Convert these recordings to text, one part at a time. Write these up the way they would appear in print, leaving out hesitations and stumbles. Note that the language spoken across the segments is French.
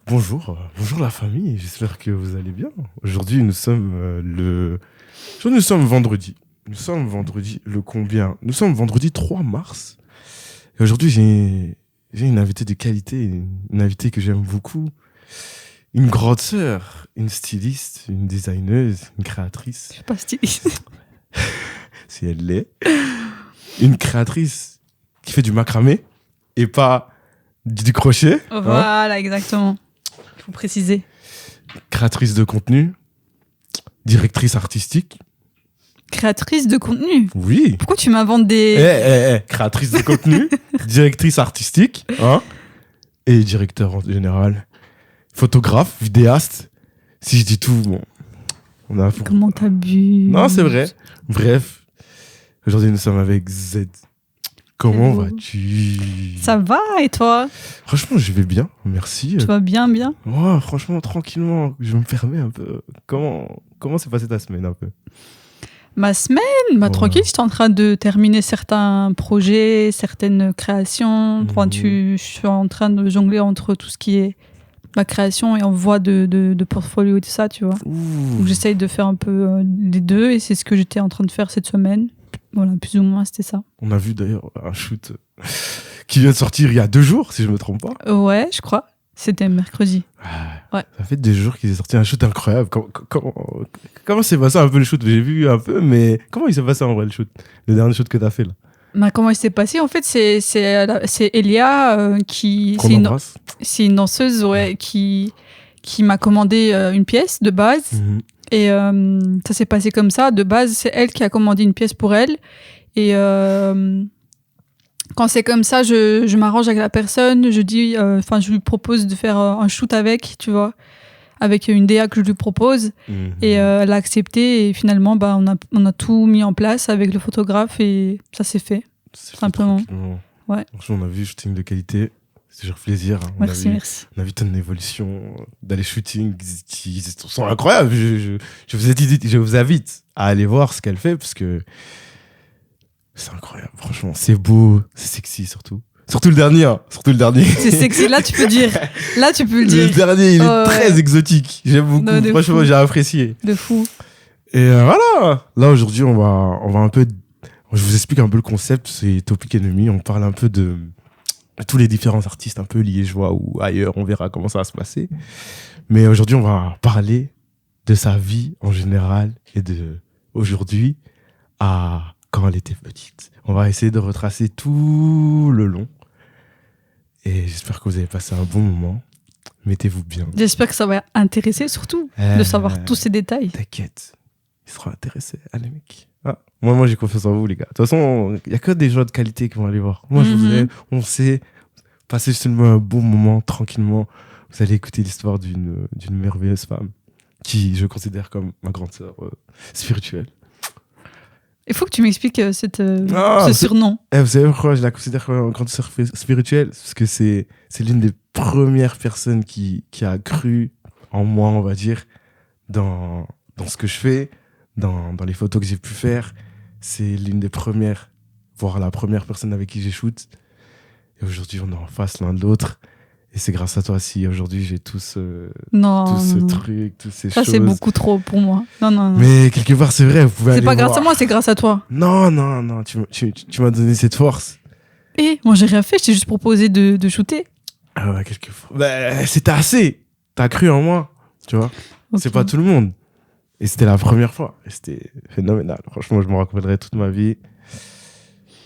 Bonjour la famille, j'espère que vous allez bien. Aujourd'hui, nous sommes nous sommes vendredi. Nous sommes vendredi le combien? Nous sommes vendredi 3 mars. Et aujourd'hui, j'ai une invitée de qualité, une invitée que j'aime beaucoup. Une grande sœur, une styliste, une designeuse, une créatrice. Je suis pas styliste. Si elle l'est. Une créatrice qui fait du macramé et pas du crochet. Voilà, exactement. Il faut préciser. Créatrice de contenu, directrice artistique. Créatrice de contenu. Oui. Pourquoi tu m'inventes des... Créatrice de contenu, directrice artistique, et directeur en général. Photographe, vidéaste. Si je dis tout, bon. Comment t'abuses? Non, c'est vrai. Bref. Aujourd'hui, nous sommes avec Z. Comment vas-tu? Ça va, et toi? Franchement, je vais bien, merci. Tu vas bien? Ouais, franchement, tranquillement. Je me permets un peu. Comment s'est passée ta semaine un peu? Ma semaine? Tranquille, j'étais en train de terminer certains projets, certaines créations. Je suis en train de jongler entre tout ce qui est ma création et envoi de portfolio et tout ça, tu vois. Donc j'essaye de faire un peu les deux et c'est ce que j'étais en train de faire cette semaine. Voilà, plus ou moins, c'était ça. On a vu d'ailleurs un shoot qui vient de sortir il y a 2 jours, si je me trompe pas. Ouais, je crois. C'était mercredi. Ouais. Ça fait des jours qu'il est sorti un shoot incroyable. Comment s'est passé un peu le shoot? J'ai vu un peu, mais comment il s'est passé en vrai le shoot? Le dernier shoot que t'as fait là? Comment il s'est passé? En fait, c'est Elia qui... C'est une danseuse qui m'a commandé une pièce de base. Mm-hmm. Et ça s'est passé comme ça. De base, c'est elle qui a commandé une pièce pour elle. Et quand c'est comme ça, je m'arrange avec la personne. Je lui propose de faire un shoot avec, tu vois, avec une DA que je lui propose. Mm-hmm. Et elle a accepté. Et finalement, on a tout mis en place avec le photographe et ça s'est fait. Simplement. Ouais. Franchement, on a vu shooting de qualité. C'est toujours plaisir. Merci. On a vu ton évolution dans les shootings qui sont incroyables. Je vous invite à aller voir ce qu'elle fait parce que c'est incroyable. Franchement, c'est beau, c'est sexy surtout. Surtout le dernier. C'est sexy. Là, tu peux le dire. Le dernier, il est très exotique. J'aime beaucoup. Franchement, j'ai apprécié. De fou. Et voilà. Là, aujourd'hui, on va un peu... Je vous explique un peu le concept. C'est Topic Enemy. On parle un peu de tous les différents artistes un peu liégeois ou ailleurs, on verra comment ça va se passer. Mais aujourd'hui, on va parler de sa vie en général et de aujourd'hui à quand elle était petite. On va essayer de retracer tout le long. Et j'espère que vous avez passé un bon moment. Mettez-vous bien. J'espère que ça va intéresser surtout de savoir tous ces détails. T'inquiète, ils seront intéressés. Allez mec. Moi j'ai confiance en vous les gars. De toute façon, il n'y a que des gens de qualité qui vont aller voir. Moi je vous aime, on sait passer seulement un bon moment, tranquillement. Vous allez écouter l'histoire d'une merveilleuse femme qui je considère comme ma grande sœur spirituelle. Il faut que tu m'expliques ce surnom. Vous savez pourquoi je la considère comme ma grande sœur spirituelle? Parce que c'est l'une des premières personnes qui a cru en moi, on va dire, dans ce que je fais, dans les photos que j'ai pu faire. C'est l'une des premières, voire la première personne avec qui j'ai shoot. Et aujourd'hui, on est en face l'un de l'autre. Et c'est grâce à toi si aujourd'hui j'ai tout ce truc, toutes ces choses. Ça, c'est beaucoup trop pour moi. Non. Mais quelque part, c'est vrai, vous pouvez aller voir. C'est pas grâce à moi, c'est grâce à toi. Non. Tu m'as donné cette force. Et moi, j'ai rien fait. Je t'ai juste proposé de shooter. Ah ouais, quelquefois. C'était assez. T'as cru en moi, tu vois. Okay. C'est pas tout le monde. Et c'était la première fois. Et c'était phénoménal. Franchement, je me rappellerai toute ma vie.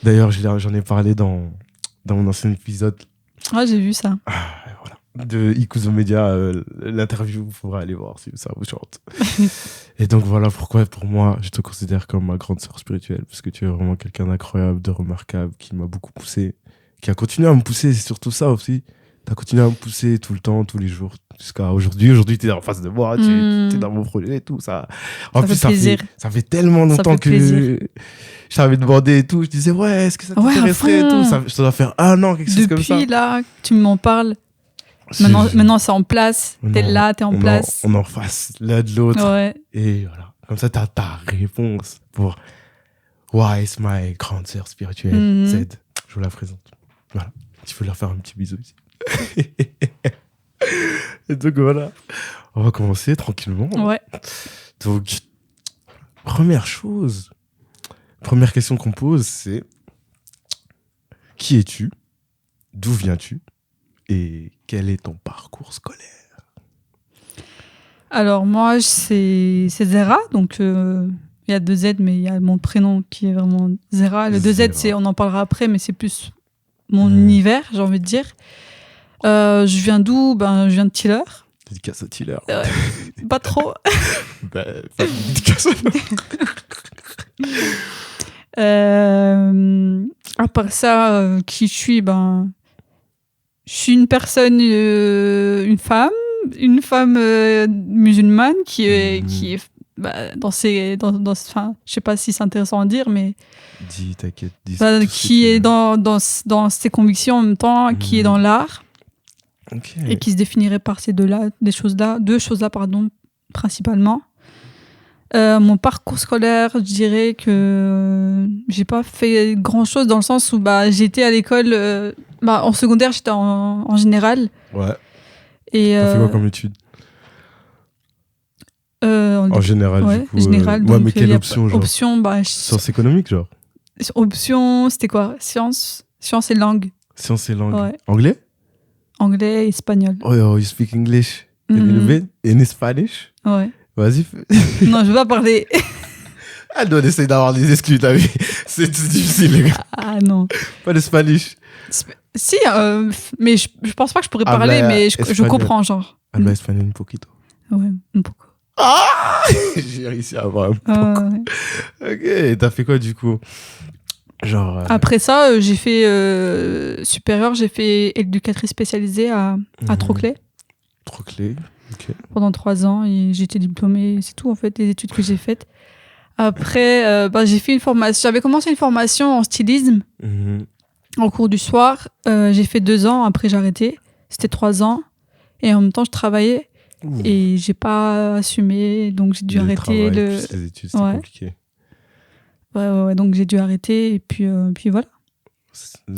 D'ailleurs, j'en ai parlé dans mon ancien épisode. Ah, j'ai vu ça. Voilà. De Ikuzo Media, l'interview, vous pourrez aller voir si ça vous chante. Et donc voilà pourquoi, pour moi, je te considère comme ma grande sœur spirituelle, parce que tu es vraiment quelqu'un d'incroyable, de remarquable, qui m'a beaucoup poussé, qui a continué à me pousser, c'est surtout ça aussi. Tu as continué à me pousser tout le temps, tous les jours, jusqu'à aujourd'hui. Aujourd'hui, tu es en face de moi, tu es dans mon projet et tout. Ça. En plus, ça fait tellement longtemps que je t'avais demandé et tout. Je disais, ouais, est-ce que ça t'intéresserait et tout. Ça doit faire 1 an, quelque chose comme ça. Depuis là, tu m'en parles. Maintenant, c'est en place. T'es là, t'es en place. On est en face l'un de l'autre. Ouais. Et voilà. Comme ça, t'as ta réponse pour Why is my grande sœur spirituelle, Z. Je vous la présente. Voilà. Tu peux leur faire un petit bisou ici. Et donc voilà, on va commencer tranquillement. Ouais. Donc, première question qu'on pose, c'est qui es-tu? D'où viens-tu? Et quel est ton parcours scolaire? Alors moi, c'est Zera, donc il y a 2 Z, mais il y a mon prénom qui est vraiment Zera. Le 2 Z, Zera. on en parlera après, mais c'est plus mon univers, j'ai envie de dire. Je viens d'où? Je viens de Tiller. Dédicace à Tiller. Pas trop. Pas de dédicace À part ça, qui je suis? Je suis une personne, une femme musulmane qui est enfin, je sais pas si c'est intéressant à dire, mais dis, t'inquiète, dis. qui est dans ses convictions en même temps, qui est dans l'art et qui se définirait par ces deux choses-là, principalement. Mon parcours scolaire, je dirais que j'ai pas fait grand-chose dans le sens où j'ai été à l'école. En secondaire, j'étais en général. Ouais. Et t'as fait quoi comme étude? En général, ouais, du coup. général, ouais, mais quelle option, genre? Option, Sciences économiques, genre? Option, c'était quoi? Sciences et langues. Sciences et langues. Ouais. Anglais? Anglais et espagnol. Oh, you speak English? A little bit? In Spanish? Ouais. Vas-y. Non, je veux pas parler. Elle doit essayer d'avoir des excuses, t'as vu? C'est difficile, les gars. Ah non. Pas de Spanish. Si, mais je pense pas que je pourrais parler, mais je comprends, genre. Habla espagnol un poquito. Ouais, un peu. Ah! J'ai réussi à avoir un peu. Ok, t'as fait quoi du coup? Genre. Après ça, j'ai fait supérieur, j'ai fait éducatrice spécialisée à Troclé. Troclé, ok. Pendant 3 ans, et j'ai été diplômée, c'est tout en fait, les études que j'ai faites. Après, j'ai fait une formation, j'avais commencé une formation en stylisme en cours du soir. J'ai fait 2 ans, après j'ai arrêté. C'était 3 ans. Et en même temps, je travaillais. Et j'ai pas assumé, donc j'ai dû arrêter les études, c'était compliqué. Ouais, donc j'ai dû arrêter, et puis voilà.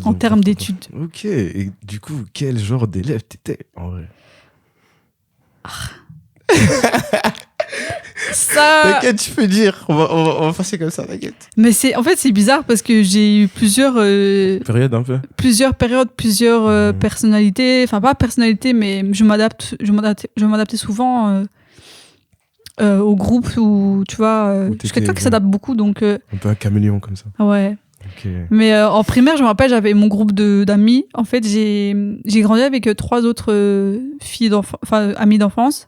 En termes d'études. Ok, et du coup, quel genre d'élève t'étais en vrai? Ça... T'inquiète, tu peux dire, on va passer comme ça, t'inquiète. Mais en fait, c'est bizarre parce que j'ai eu plusieurs périodes un peu. Plusieurs périodes, plusieurs personnalités. Enfin, pas personnalité, mais je m'adaptais souvent au groupe où, tu vois, je suis quelqu'un qui s'adapte beaucoup, donc. Un peu un caméléon comme ça. Ouais. Okay. Mais en primaire, je me rappelle, j'avais mon groupe d'amis. En fait, j'ai grandi avec 3 autres amies d'enfance.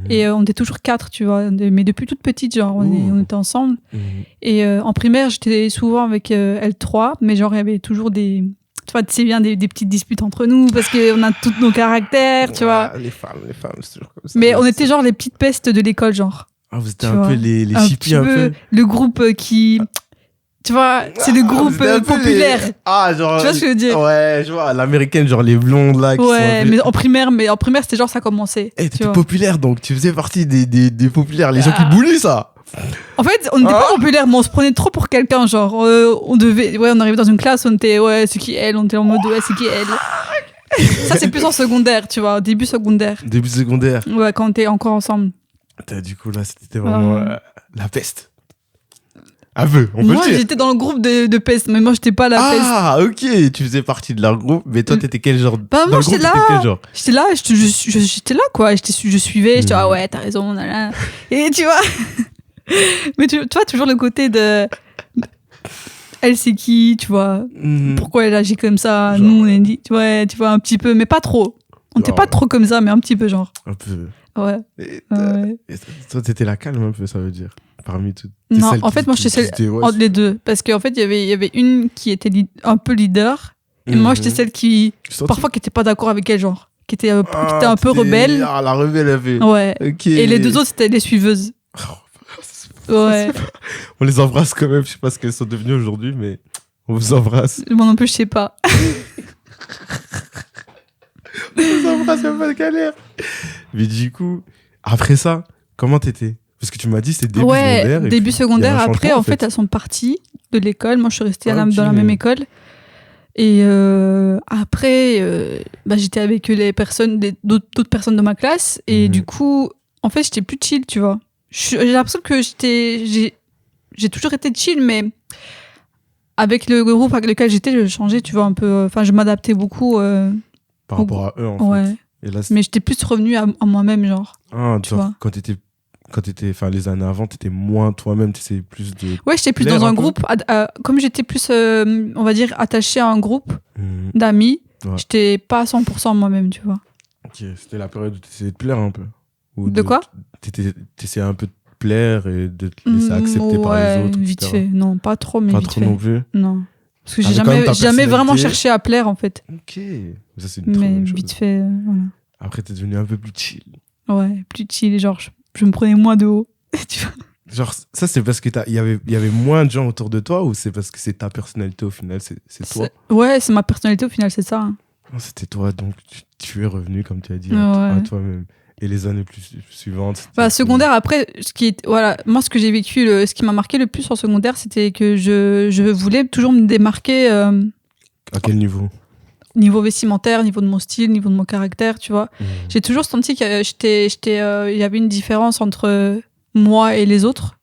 Et on était toujours 4, tu vois. Mais depuis toute petite, genre, on était ensemble. Et en primaire, j'étais souvent avec L3, mais genre, il y avait toujours des... Tu vois, tu sais bien, des petites disputes entre nous, parce qu'on a tous nos caractères, tu vois. Les femmes, c'est toujours comme ça. Mais on était genre les petites pestes de l'école, genre. Ah, vous étiez un peu les chippies, un peu. Le groupe qui... Tu vois, c'est le groupe populaire. Ah, genre. Tu vois ce que je veux dire? Ouais, je vois, l'américaine, genre les blondes là. Ouais, mais en primaire, c'était genre ça commençait. Eh, t'étais populaire, donc tu faisais partie des populaires, les gens qui boulaient ça. En fait, on n'était pas populaire, mais on se prenait trop pour quelqu'un, genre, on arrivait dans une classe, on était, c'est qui elle? On était en mode, c'est qui elle? Ça, c'est plus en secondaire, tu vois, début secondaire. Début secondaire. Ouais, quand on était encore ensemble. Du coup, là, c'était vraiment la peste. Un peu, on peut le dire. Moi, j'étais dans le groupe de peste, mais moi, j'étais pas la peste. Ah, ok, tu faisais partie de leur groupe, mais toi, t'étais quel genre? Moi, j'étais là. Quel genre? J'étais là, j'étais là, quoi. Je suivais, j'étais, ah ouais, t'as raison, là. Et tu vois. Mais tu vois, toujours le côté de. Elle, c'est qui, tu vois? Pourquoi elle agit comme ça? Genre... Nous, on est dit, tu vois, un petit peu, mais pas trop. On n'était pas trop comme ça, mais un petit peu, genre. Un peu. Ouais. Et toi, t'étais la calme un peu, ça veut dire? Parmi toutes. Non, en fait, moi, j'étais celle entre les deux. Parce qu'en fait, il y avait une qui était un peu leader. Et moi, j'étais celle qui. Parfois, qui n'était pas d'accord avec elle, genre. Qui était un peu rebelle. Ah, la rebelle, elle fait. Ouais. Okay. Et les 2 autres, c'était les suiveuses. Ouais. On les embrasse quand même. Je sais pas ce qu'elles sont devenues aujourd'hui, mais on vous embrasse. Moi non plus, je sais pas. On vous embrasse, il n'y a pas de galère. Mais du coup, après ça, comment t'étais? Parce que tu m'as dit c'était début secondaire. Début secondaire. Après, en fait, elles sont parties de l'école. Moi, je suis restée dans la même école. Et après, j'étais avec d'autres personnes de ma classe. Et du coup, en fait, j'étais plus chill, tu vois. J'ai l'impression que j'ai toujours été chill, mais avec le groupe avec lequel j'étais, je changeais, tu vois, un peu. Enfin, je m'adaptais beaucoup. Par rapport à eux, en ouais. fait. Et là, mais j'étais plus revenue à moi-même, genre. Ah, tu vois. Quand t'étais, enfin, les années avant, t'étais moins toi-même, t'essayais plus de. Ouais, j'étais plus dans un groupe. Comme j'étais plus, on va dire, attachée à un groupe d'amis, j'étais pas à 100% moi-même, tu vois. Ok, c'était la période où t'essayais de plaire un peu. De quoi? T'essayais un peu de plaire et de te laisser accepter par les autres, vite fait. Non, pas trop, mais pas vite trop fait. non plus. Non. Parce que j'ai jamais vraiment cherché à plaire, en fait. Ok. Ça, c'est une très bonne chose. Vite fait, voilà. Après, t'es devenu un peu plus chill. Ouais, plus chill. Genre, je me prenais moins de haut. Tu vois. Genre, ça, c'est parce que il y avait moins de gens autour de toi ou c'est parce que c'est ta personnalité au final, c'est toi? Ouais, c'est ma personnalité au final, c'est ça. Non, c'était toi, donc tu es revenu, comme tu as dit, ouais. à toi-même. Et les années suivantes. Secondaire, après, moi, ce que j'ai vécu, ce qui m'a marqué le plus en secondaire, c'était que je voulais toujours me démarquer. À quel niveau? Niveau vestimentaire, niveau de mon style, niveau de mon caractère, tu vois. J'ai toujours senti qu'il y avait une différence entre moi et les autres.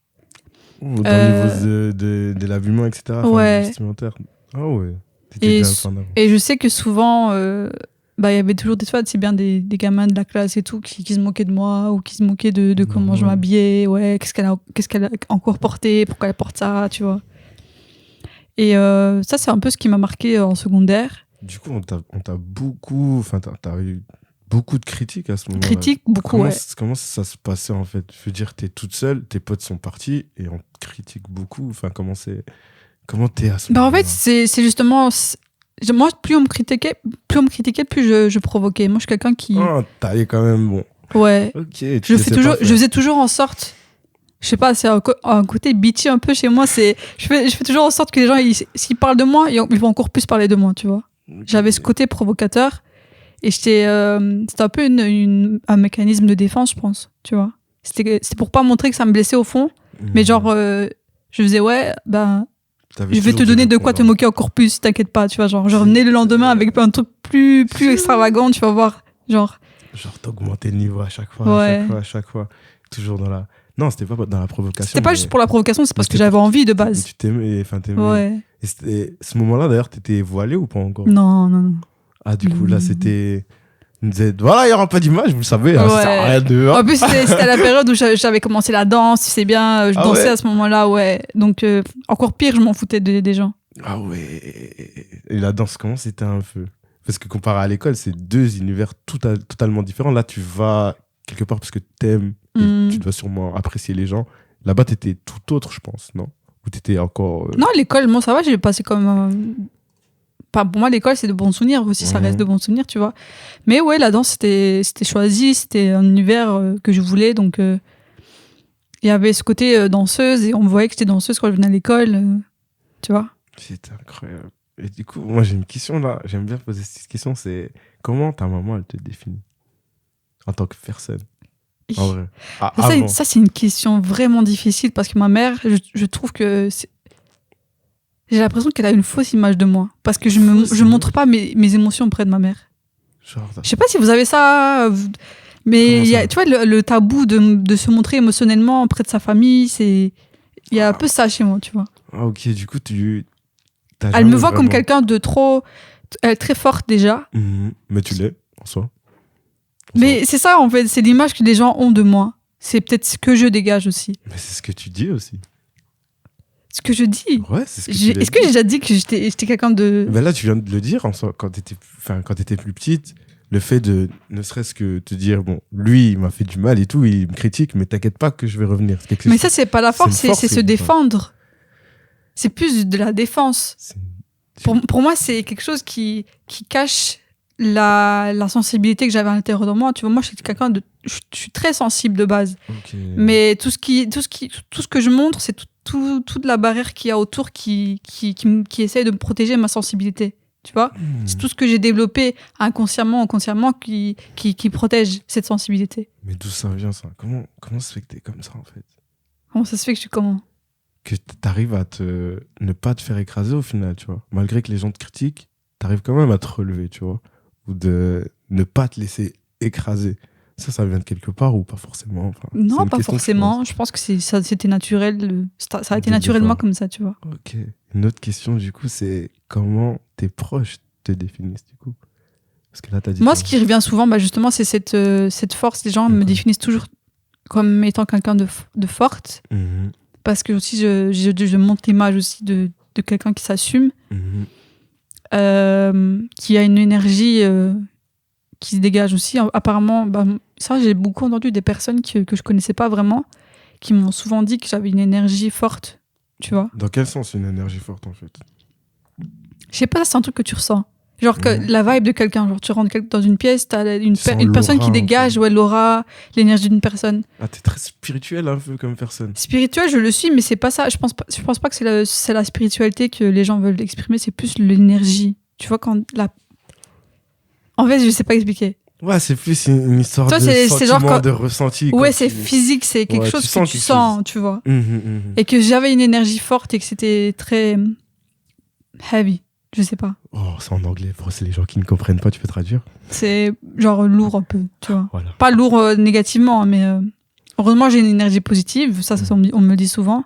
Dans le niveau de l'habillement, etc. Ouais. Vestimentaire. Ah ouais. Et je sais que souvent, il y avait toujours c'est bien des gamins de la classe et tout qui se moquaient de moi ou qui se moquaient de comment je m'habillais. Ouais, qu'est-ce qu'elle a encore porté, pourquoi elle porte ça, tu vois. Et ça, c'est un peu ce qui m'a marqué en secondaire. Du coup, on t'a beaucoup... Enfin, t'as eu beaucoup de critiques à ce moment-là. Critiques, beaucoup, Comment ça se passait, en fait? Je veux dire, t'es toute seule, tes potes sont partis et on te critique beaucoup. Enfin, comment t'es à ce moment-là? En fait, c'est justement... Moi, plus on me critiquait, plus je provoquais. Moi, je suis quelqu'un qui... t'allais quand même, bon. Ouais. Ok. Je faisais toujours en sorte... Je sais pas, c'est un côté bitchy un peu chez moi. Je fais toujours en sorte que les gens, s'ils parlent de moi, ils vont encore plus parler de moi, tu vois. Okay. J'avais ce côté provocateur et c'était un peu un mécanisme de défense, je pense, tu vois. C'était pour pas montrer que ça me blessait au fond, mais genre, je faisais, je vais te donner de quoi te moquer encore plus, t'inquiète pas, tu vois. Genre, je revenais le lendemain avec un truc plus extravagant, tu vas voir. Genre, t'augmentais le niveau à chaque fois, à chaque fois. Toujours dans la... Non, c'était pas dans la provocation. C'était pas juste pour la provocation, c'est parce que j'avais envie de base. Tu t'aimais, Ouais. Et ce moment-là, d'ailleurs, t'étais voilée ou pas encore? Non. Ah, du coup, là, c'était... On me disait, voilà, il n'y aura pas d'image, vous le savez, ça sert à rien de... En plus, c'était la période où j'avais commencé la danse, tu sais bien, je dansais à ce moment-là, ouais. Donc, encore pire, je m'en foutais des gens. Ah ouais. Et la danse, comment c'était un peu? Parce que comparé à l'école, c'est deux univers totalement différents. Là, tu vas quelque part parce que t'aimes, et tu dois sûrement apprécier les gens. Là-bas, t'étais tout autre, je pense, non? Ou t'étais encore... Non, l'école, moi, ça va, j'ai passé comme... Pour moi, l'école, c'est de bons souvenirs aussi, ça reste de bons souvenirs, tu vois. Mais ouais, la danse, c'était choisi, c'était un univers que je voulais, donc il y avait ce côté danseuse, et on me voyait que j'étais danseuse quand je venais à l'école, tu vois. C'est incroyable. Et du coup, moi, j'ai une question là, j'aime bien poser cette question, c'est comment ta maman, elle te définit en tant que personne? En vrai. Ça, c'est une question vraiment difficile, parce que ma mère, je trouve que... J'ai l'impression qu'elle a une fausse image de moi. Parce que je montre pas mes émotions auprès de ma mère. Genre, je sais pas si vous avez ça, mais tu vois, le tabou de se montrer émotionnellement auprès de sa famille, il y a un peu ça chez moi, tu vois. Ah, ok, du coup, elle me voit comme quelqu'un de trop... Elle est très forte déjà. Mais tu l'es, en soi. Mais c'est ça, en fait, c'est l'image que les gens ont de moi. C'est peut-être ce que je dégage aussi. Mais c'est ce que tu dis aussi. Ce que je dis. Ouais, c'est ce que tu dis. Est-ce que j'ai déjà dit que j'étais quelqu'un de... Ben là, tu viens de le dire, en soi, quand t'étais plus petite, le fait de, ne serait-ce que te dire, bon, lui, il m'a fait du mal et tout, il me critique, mais t'inquiète pas que je vais revenir. Mais ça, c'est pas la force, c'est se défendre. C'est plus de la défense. Pour moi, c'est quelque chose qui cache la sensibilité que j'avais à l'intérieur de moi. Tu vois, moi, je suis très sensible de base. Okay. Mais tout ce que je montre, c'est toute la barrière qu'il y a autour qui essaye de me protéger ma sensibilité. Tu vois, c'est tout ce que j'ai développé inconsciemment, qui protège cette sensibilité. Mais d'où ça vient, ça? Comment ça se fait que t'es comme ça, en fait? Comment ça se fait que je suis comment? Que t'arrives à ne pas te faire écraser au final, tu vois. Malgré que les gens te critiquent, t'arrives quand même à te relever, tu vois, ou de ne pas te laisser écraser. Ça vient de quelque part ou pas forcément? Enfin, c'est Non, une pas question que je forcément. Je pense que c'était naturel. Ça a été Dès le naturellement départ. comme ça, tu vois. Ok. Une autre question, du coup, c'est comment tes proches te définissent, du coup? Parce que là, t'as dit Moi, que... ce qui revient souvent, justement, c'est cette force. Les gens me Ok. définissent toujours comme étant quelqu'un de forte. Mhm, Parce que aussi, je montre l'image aussi de quelqu'un qui s'assume, mhm, qui a une énergie qui se dégage aussi. Apparemment, ça, j'ai beaucoup entendu des personnes que je connaissais pas vraiment, qui m'ont souvent dit que j'avais une énergie forte, tu vois. Dans quel sens une énergie forte, en fait? Je sais pas, c'est un truc que tu ressens. Genre que Mhm. la vibe de quelqu'un, genre tu rentres dans une pièce, t'as une Tu sens personne qui l'aura un dégage, peu. ouais, l'aura, l'énergie d'une personne. Ah, t'es très spirituel un peu comme personne. Spirituel, je le suis, mais c'est pas ça. Je pense pas que c'est la spiritualité que les gens veulent exprimer, c'est plus l'énergie. Tu vois, en fait, je sais pas expliquer. Ouais, c'est plus une histoire Toi, de c'est genre sentiment, de ressenti. ouais, Quand c'est tu... physique, c'est quelque Ouais, chose tu que sens tu quelque sens, chose. tu vois. Mhm, mhm. Et que j'avais une énergie forte et que c'était très heavy. Je sais pas. Oh, c'est en anglais. Pour c'est les gens qui ne comprennent pas, tu peux traduire? C'est genre lourd un peu, tu vois. Voilà. Pas lourd négativement, mais heureusement, j'ai une énergie positive. Ça, on me le dit souvent.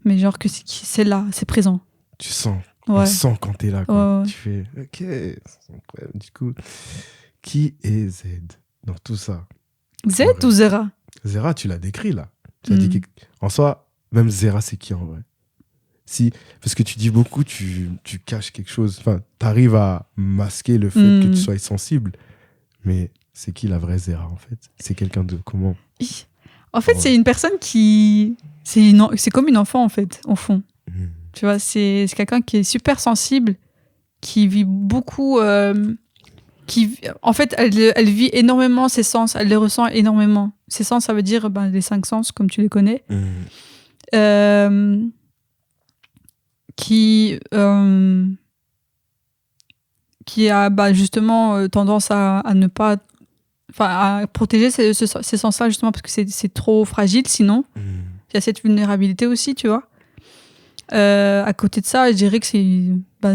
Mais genre que c'est là, c'est présent. Tu sens. Ouais. On sent quand t'es là, quoi. Ouais. Tu fais, ok, c'est incroyable. Du coup, qui est Z dans tout ça? Z En vrai. ou Zera? Zera, tu l'as décrit, là. Tu as dit en soi, même Zera, c'est qui, en vrai? Si, parce que tu dis beaucoup, tu caches quelque chose. Enfin, t'arrives à masquer le fait que tu sois sensible. Mais c'est qui la vraie Zera, en fait? C'est quelqu'un de comment? En fait, c'est une personne qui... C'est comme une enfant, en fait, au fond. Tu vois, c'est quelqu'un qui est super sensible, qui vit beaucoup... En fait, elle vit énormément ses sens, elle les ressent énormément. Ses sens, ça veut dire les 5 sens, comme tu les connais. Qui a justement tendance à ne pas... Enfin, à protéger ces sens-là, justement, parce que c'est trop fragile, sinon. Il y a cette vulnérabilité aussi, tu vois. À côté de ça, je dirais que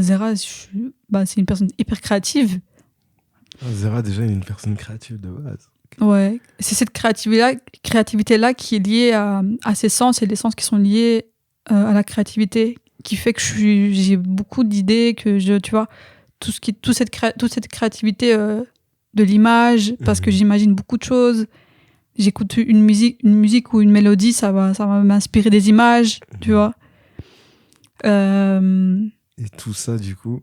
Zera, c'est une personne hyper créative. Zera, déjà, il est une personne créative de base. Ouais, c'est cette créativité-là qui est liée à ses sens et les sens qui sont liés à la créativité, qui fait que j'ai beaucoup d'idées, que tu vois, toute cette créativité de l'image, parce que j'imagine beaucoup de choses. J'écoute une musique ou une mélodie, ça va m'inspirer des images, tu vois. Et tout ça, du coup,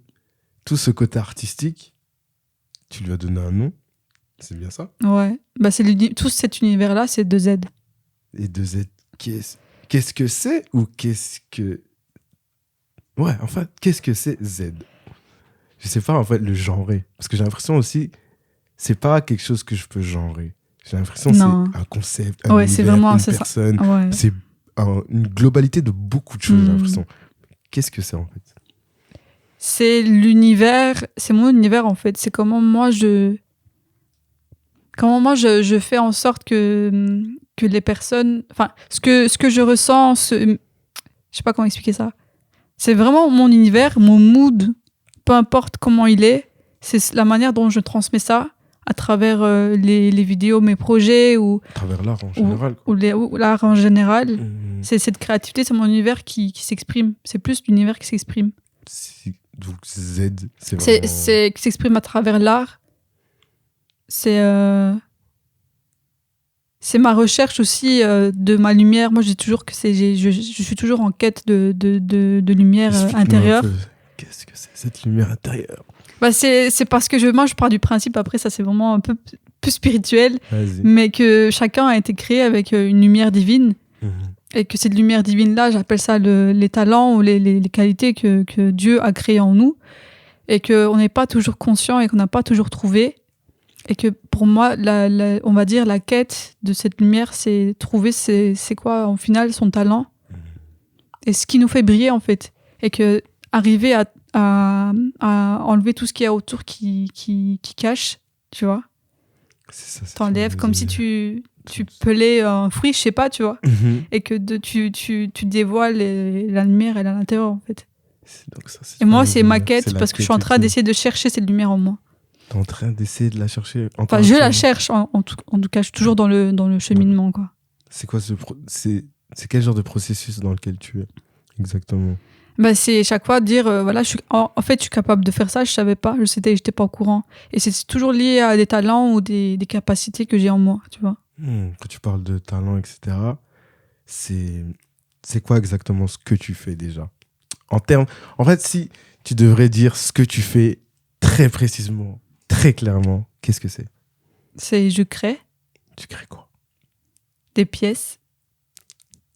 tout ce côté artistique, tu lui as donné un nom, c'est bien ça? Ouais, tout cet univers-là, c'est de Z. Et de Z, qu'est-ce que c'est ou qu'est-ce que... Ouais, en fait, qu'est-ce que c'est Z? Je sais pas, en fait, le genrer. Parce que j'ai l'impression aussi, c'est pas quelque chose que je peux genrer. J'ai l'impression que c'est un concept, un univers, vraiment, une personne. Ouais. C'est une globalité de beaucoup de choses, j'ai l'impression. Qu'est-ce que c'est, en fait? C'est l'univers, c'est mon univers, en fait. C'est comment moi, je fais en sorte que les personnes... Enfin, ce que je ressens, je sais pas comment expliquer ça. C'est vraiment mon univers, mon mood, peu importe comment il est. C'est la manière dont je transmets ça à travers les vidéos, mes projets ou... À travers l'art en général. Ou l'art en général. C'est cette créativité, c'est mon univers qui s'exprime. C'est plus l'univers qui s'exprime. Donc Z, c'est vraiment... qui s'exprime à travers l'art. C'est ma recherche aussi de ma lumière. Moi, je dis toujours que je suis toujours en quête de lumière intérieure. Qu'est-ce que c'est cette lumière intérieure? C'est parce que moi, je pars du principe, après ça, c'est vraiment un peu plus spirituel, mais que chacun a été créé avec une lumière divine. Et que cette lumière divine-là, j'appelle ça les talents ou les qualités que Dieu a créées en nous. Et qu'on n'est pas toujours conscient et qu'on n'a pas toujours trouvé. Et que pour moi, on va dire la quête de cette lumière, c'est trouver c'est quoi, en final, son talent. Et ce qui nous fait briller, en fait. Et que arriver à enlever tout ce qu'il y a autour qui cache, tu vois. T'enlèves comme si tu pelais un fruit, je sais pas, tu vois. Et que tu dévoiles la lumière, elle est à l'intérieur, en fait. Donc ça, Et moi, pas c'est une ma lumière, quête c'est la parce que je suis quête en train ultime. d'essayer de chercher cette lumière en moi. T'es en train d'essayer de la chercher. Enfin, je la cherche, en tout cas, je suis toujours dans le cheminement, quoi. C'est quoi c'est quel genre de processus dans lequel tu es exactement? Bah, c'est chaque fois dire, voilà, en fait, je suis capable de faire ça, je savais pas, j'étais pas au courant. Et c'est toujours lié à des talents ou des capacités que j'ai en moi, tu vois. Quand tu parles de talent, etc., c'est quoi exactement ce que tu fais déjà? En fait, si tu devrais dire ce que tu fais très précisément, très clairement, qu'est-ce que c'est? Je crée Tu crées quoi? des pièces,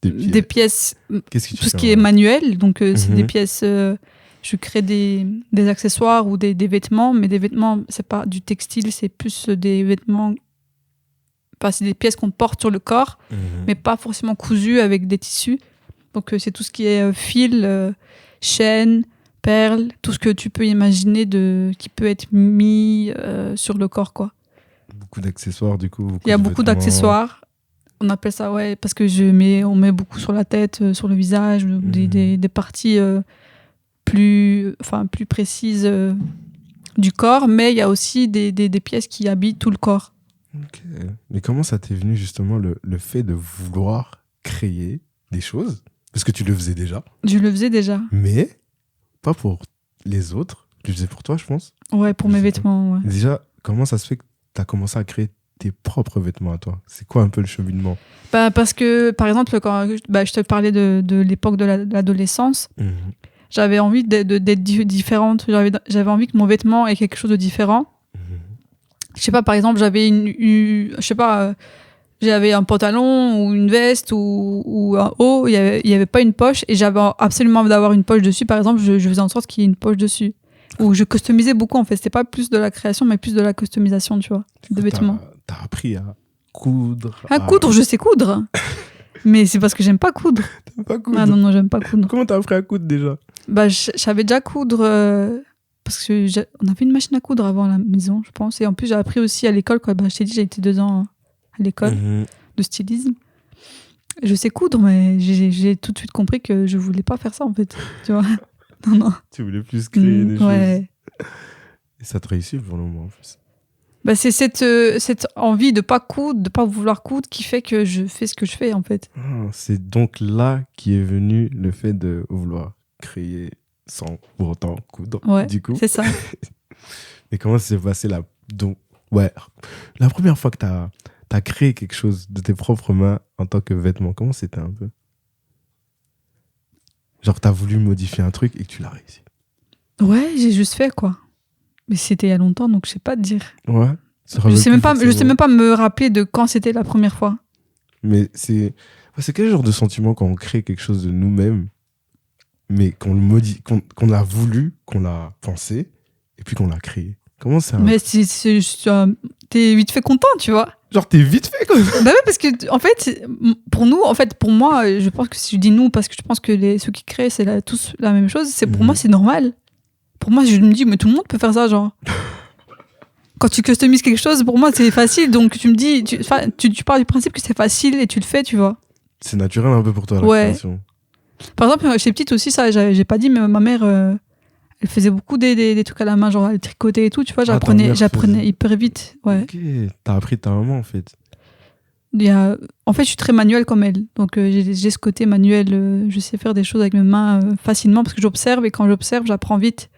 Des pièces. Qu'est-ce que tu tout ce fais qui est manuel, donc c'est des Mhm. pièces, je crée des accessoires ou des vêtements, mais des vêtements, c'est pas du textile, c'est plus des vêtements, enfin, c'est des pièces qu'on porte sur le corps, Mhm. mais pas forcément cousues avec des tissus. Donc c'est tout ce qui est fil, chaîne, perles, tout ce que tu peux imaginer qui peut être mis sur le corps, quoi. Beaucoup d'accessoires, du coup. Il y a de beaucoup vêtements. d'accessoires. On appelle ça, ouais, parce que on met beaucoup sur la tête, sur le visage, des parties plus précises du corps, mais il y a aussi des pièces qui habitent tout le corps. Ok. Mais comment ça t'est venu justement le fait de vouloir créer des choses? Parce que tu le faisais déjà, Je le faisais déjà. mais pas pour les autres. Tu le faisais pour toi, je pense. Ouais, pour Je mes sais pas. vêtements, ouais. Déjà, comment ça se fait que tu as commencé à créer tes propres vêtements à toi? C'est quoi un peu le cheminement? Bah, parce que, par exemple, quand je te parlais de l'époque de l'adolescence, j'avais envie d'être différente. J'avais envie que mon vêtement ait quelque chose de différent. Je sais pas, par exemple, j'avais un pantalon ou une veste ou un haut, il y avait pas une poche et j'avais absolument envie d'avoir une poche dessus. Par exemple, je faisais en sorte qu'il y ait une poche dessus. Ou je customisais beaucoup, en fait. C'était pas plus de la création, mais plus de la customisation, tu vois, de vêtements. T'as appris à coudre. Coudre, je sais coudre. Mais c'est parce que j'aime pas coudre. T'aimes pas coudre? Ah non, j'aime pas coudre. Comment t'as appris à coudre déjà? Bah, je savais déjà coudre parce que on avait une machine à coudre avant à la maison, je pense. Et en plus, j'ai appris aussi à l'école, quoi. Bah, je t'ai dit, j'ai été 2 ans à l'école de stylisme. Je sais coudre, mais j'ai tout de suite compris que je voulais pas faire ça, en fait. Tu vois? Non. Tu voulais plus créer des choses. Ouais. Et ça te réussit pour le moment, en plus. Bah, c'est cette envie de pas coudre, de pas vouloir coudre qui fait que je fais ce que je fais, en fait. C'est donc là qui est venu le fait de vouloir créer sans pour autant coudre, Ouais, du coup. c'est ça. Mais comment ça s'est passé là? Donc, ouais, la première fois que t'as créé quelque chose de tes propres mains en tant que vêtement, comment c'était un peu? Genre, t'as voulu modifier un truc et que tu l'as réussi. Ouais, j'ai juste fait, quoi. Mais c'était il y a longtemps, donc je sais pas te dire. Ouais. Je sais même pas me rappeler de quand c'était la première fois. Mais c'est quel genre de sentiment quand on crée quelque chose de nous-mêmes, mais qu'on le modifie, qu'on a voulu, qu'on l'a pensé, et puis qu'on l'a créé? Comment c'est Mais t'es vite fait content, tu vois. Genre, t'es vite fait, quoi. Bah ouais, parce que, en fait, pour moi, je pense que si je dis nous, parce que je pense que ceux qui créent, c'est tous la même chose, pour moi, c'est normal. Pour moi, je me dis, mais tout le monde peut faire ça, genre. Quand tu customises quelque chose, pour moi, c'est facile. Donc, tu me dis, tu pars du principe que c'est facile et tu le fais, tu vois. C'est naturel un peu pour toi, la Ouais. création. Par exemple, j'étais petite aussi, ça, j'ai pas dit, mais ma mère, elle faisait beaucoup des trucs à la main, genre elle tricotait et tout, tu vois. J'apprenais hyper vite. Ouais. Ok, t'as appris de ta maman, en fait. En fait, je suis très manuelle comme elle. Donc, j'ai ce côté manuel. Je sais faire des choses avec mes mains facilement parce que j'observe et quand j'observe, j'apprends vite.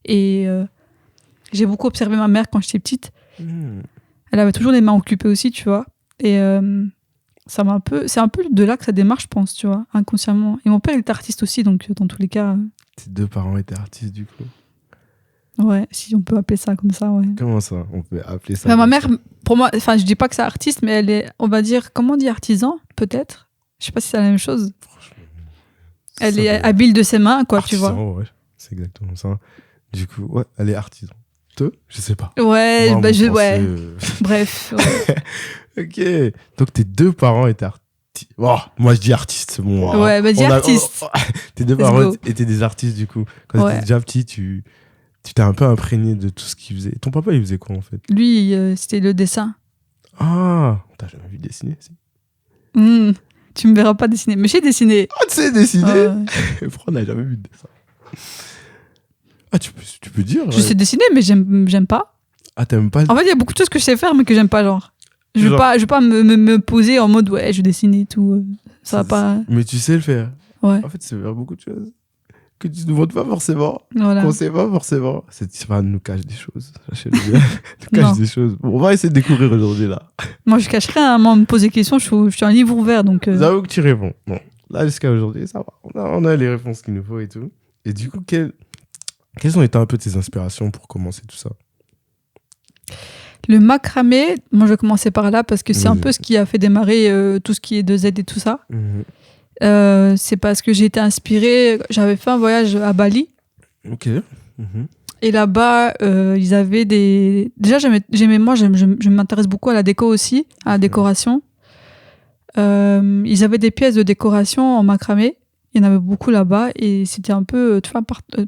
Et j'ai beaucoup observé ma mère quand j'étais petite. Elle avait toujours les mains occupées aussi, tu vois. Et c'est un peu de là que ça démarre, je pense, tu vois, inconsciemment. Et mon père, il était artiste aussi, donc dans tous les cas. Tes 2 parents étaient artistes, du coup. Ouais, si on peut appeler ça comme ça, ouais. Comment ça, on peut appeler ça? Enfin, ma mère, pour moi, enfin, je dis pas que c'est artiste, mais elle est, on va dire, comment on dit artisan, peut-être. Je sais pas si c'est la même chose. Franchement, Elle est habile de ses mains, quoi, artisan, tu vois. Ouais, c'est exactement ça. Du coup, ouais, elle est artisan. Je sais pas. Ouais, Moi, bah mon ouais. français, Bref. Ouais. Ok. Donc, tes 2 parents étaient artistes. Oh, moi, je dis artiste, c'est bon. Ouais, bah dis artiste. Tes 2 Let's parents go. étaient des artistes, du coup. Quand Ouais. t'étais déjà petit, tu t'es un peu imprégné de tout ce qu'ils faisaient. Ton papa, il faisait quoi, en fait? Lui, c'était le dessin. Ah, t'as jamais vu dessiner, si? Tu me verras pas dessiner. Mais j'ai dessiné. Ah, tu sais dessiner? Ouais. Pourquoi on n'a jamais vu de dessin? Ah, tu peux dire. Je sais dessiner, mais j'aime pas. Ah, t'aimes pas. En fait, il y a beaucoup de choses que je sais faire, mais que j'aime pas, genre. Je vais pas me poser en mode, ouais, je vais dessiner et tout. Ça va pas. Mais tu sais le faire. Ouais. En fait, c'est faire beaucoup de choses que tu ne montres pas forcément. Voilà. Qu'on sait pas forcément. Ça nous cache des choses. Sachez-le bien. nous cache des choses. Bon, on va essayer de découvrir aujourd'hui, là. Moi, je cache rien. Moi, me poser des questions, je suis un livre ouvert. Donc, J'avoue que tu réponds. Bon, là, jusqu'à aujourd'hui, ça va. On a les réponses qu'il nous faut et tout. Et du coup, quelles ont été un peu tes inspirations pour commencer tout ça? Le macramé, moi, je vais commencer par là parce que c'est un peu ce qui a fait démarrer tout ce qui est 2Z et tout ça. C'est parce que j'ai été inspirée. J'avais fait un voyage à Bali. Ok. Et là-bas, ils avaient des. Déjà, je m'intéresse beaucoup à la déco aussi, à la décoration. Ils avaient des pièces de décoration en macramé. Il y en avait beaucoup là-bas. Et c'était un peu. Tu vois,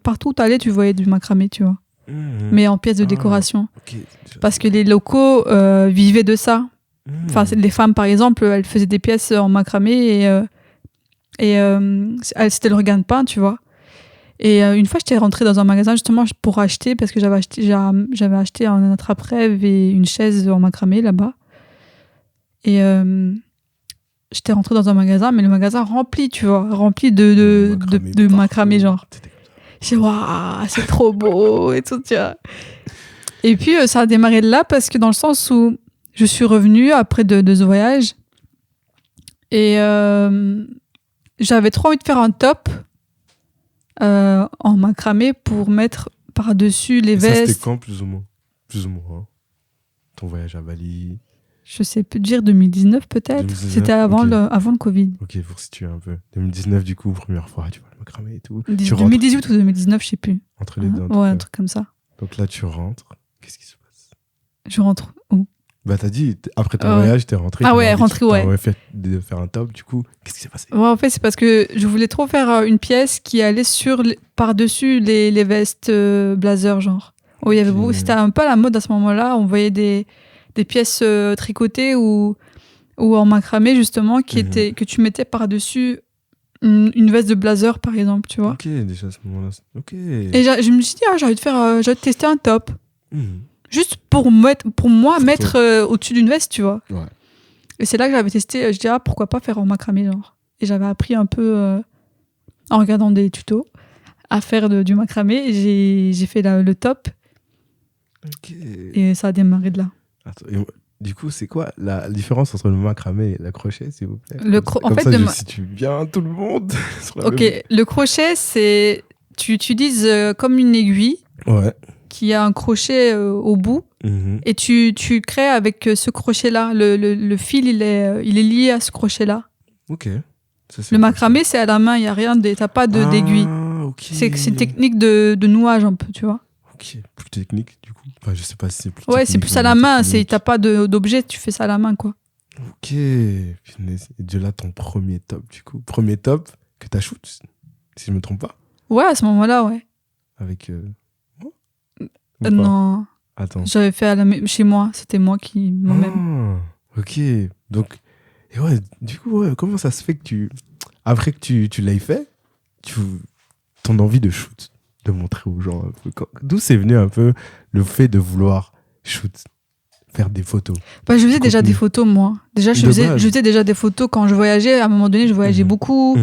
partout où tu allais, tu voyais du macramé, tu vois. Mais en pièces de décoration. Okay. Parce que les locaux vivaient de ça. Enfin, les femmes, par exemple, elles faisaient des pièces en macramé et c'était le regain de pain, tu vois. Et une fois, j'étais rentrée dans un magasin justement pour acheter, parce que j'avais acheté un attrape-rêve et une chaise en macramé là-bas. Et j'étais rentrée dans un magasin, mais le magasin rempli, tu vois, rempli de macramé, genre. J'ai dit, waouh, c'est trop beau et tout, tu vois. Et puis, ça a démarré de là parce que dans le sens où je suis revenue après de ce voyage et j'avais trop envie de faire un top en macramé pour mettre par-dessus les vestes. Ça, c'était quand, plus ou moins hein, ton voyage à Bali? Je sais plus dire, 2019 peut-être. 2019, c'était avant le Covid. Ok, pour situer un peu. 2019, du coup, première fois, tu vois le macramé et tout. 2018 ou 2019, je sais plus. Entre les deux. Ouais, un truc comme ça. Donc là, tu rentres. Qu'est-ce qui se passe? Je rentre où? Bah, t'as dit, après ton voyage, t'es rentrée. Ah ouais, rentrée, ouais. T'as fait de faire un top, du coup, qu'est-ce qui s'est passé? Ouais, en fait, c'est parce que je voulais trop faire une pièce qui allait par-dessus les vestes blazer, genre. Oh, il y avait c'était un peu à la mode à ce moment-là. On voyait des pièces tricotées ou en macramé, justement, que tu mettais par-dessus une veste de blazer, par exemple, tu vois. Ok, déjà à ce moment-là. Ok. Et je me suis dit, j'ai envie de tester un top. Juste pour moi, mettre au-dessus d'une veste, tu vois. Ouais. Et c'est là que j'avais testé. Je dis, pourquoi pas faire en macramé, genre. Et j'avais appris un peu, en regardant des tutos, à faire du macramé. Et j'ai fait le top. Ok. Et ça a démarré de là. Attends, du coup, c'est quoi la différence entre le macramé et le crochet, s'il vous plaît? En fait, je situe bien tout le monde. Le crochet, c'est... Tu utilises comme une aiguille. Ouais. Qui a un crochet au bout. Et tu crées avec ce crochet-là. Le fil, il est lié à ce crochet-là. Ok. Le macramé, c'est à la main. Il n'y a rien, t'as pas d'aiguille. Okay. C'est une technique de nouage un peu, tu vois. Ok, plus technique du coup. Enfin, je sais pas si c'est plus. Ouais, c'est plus à la main. T'as pas d'objet, tu fais ça à la main, quoi. Ok. Et de là, ton premier top, du coup. Premier top que t'as shoot, si je me trompe pas. Ouais, à ce moment-là, ouais. Avec. Non. Attends. J'avais fait chez moi. C'était moi qui moi-même. Ok. Donc, et ouais, du coup, ouais, comment ça se fait que après que tu l'aies fait, ton envie de shoot, de montrer aux gens un peu. D'où c'est venu un peu le fait de vouloir shoot, faire des photos? Bah, je faisais déjà des photos, moi. Déjà, je faisais déjà des photos quand je voyageais. À un moment donné, je voyageais beaucoup.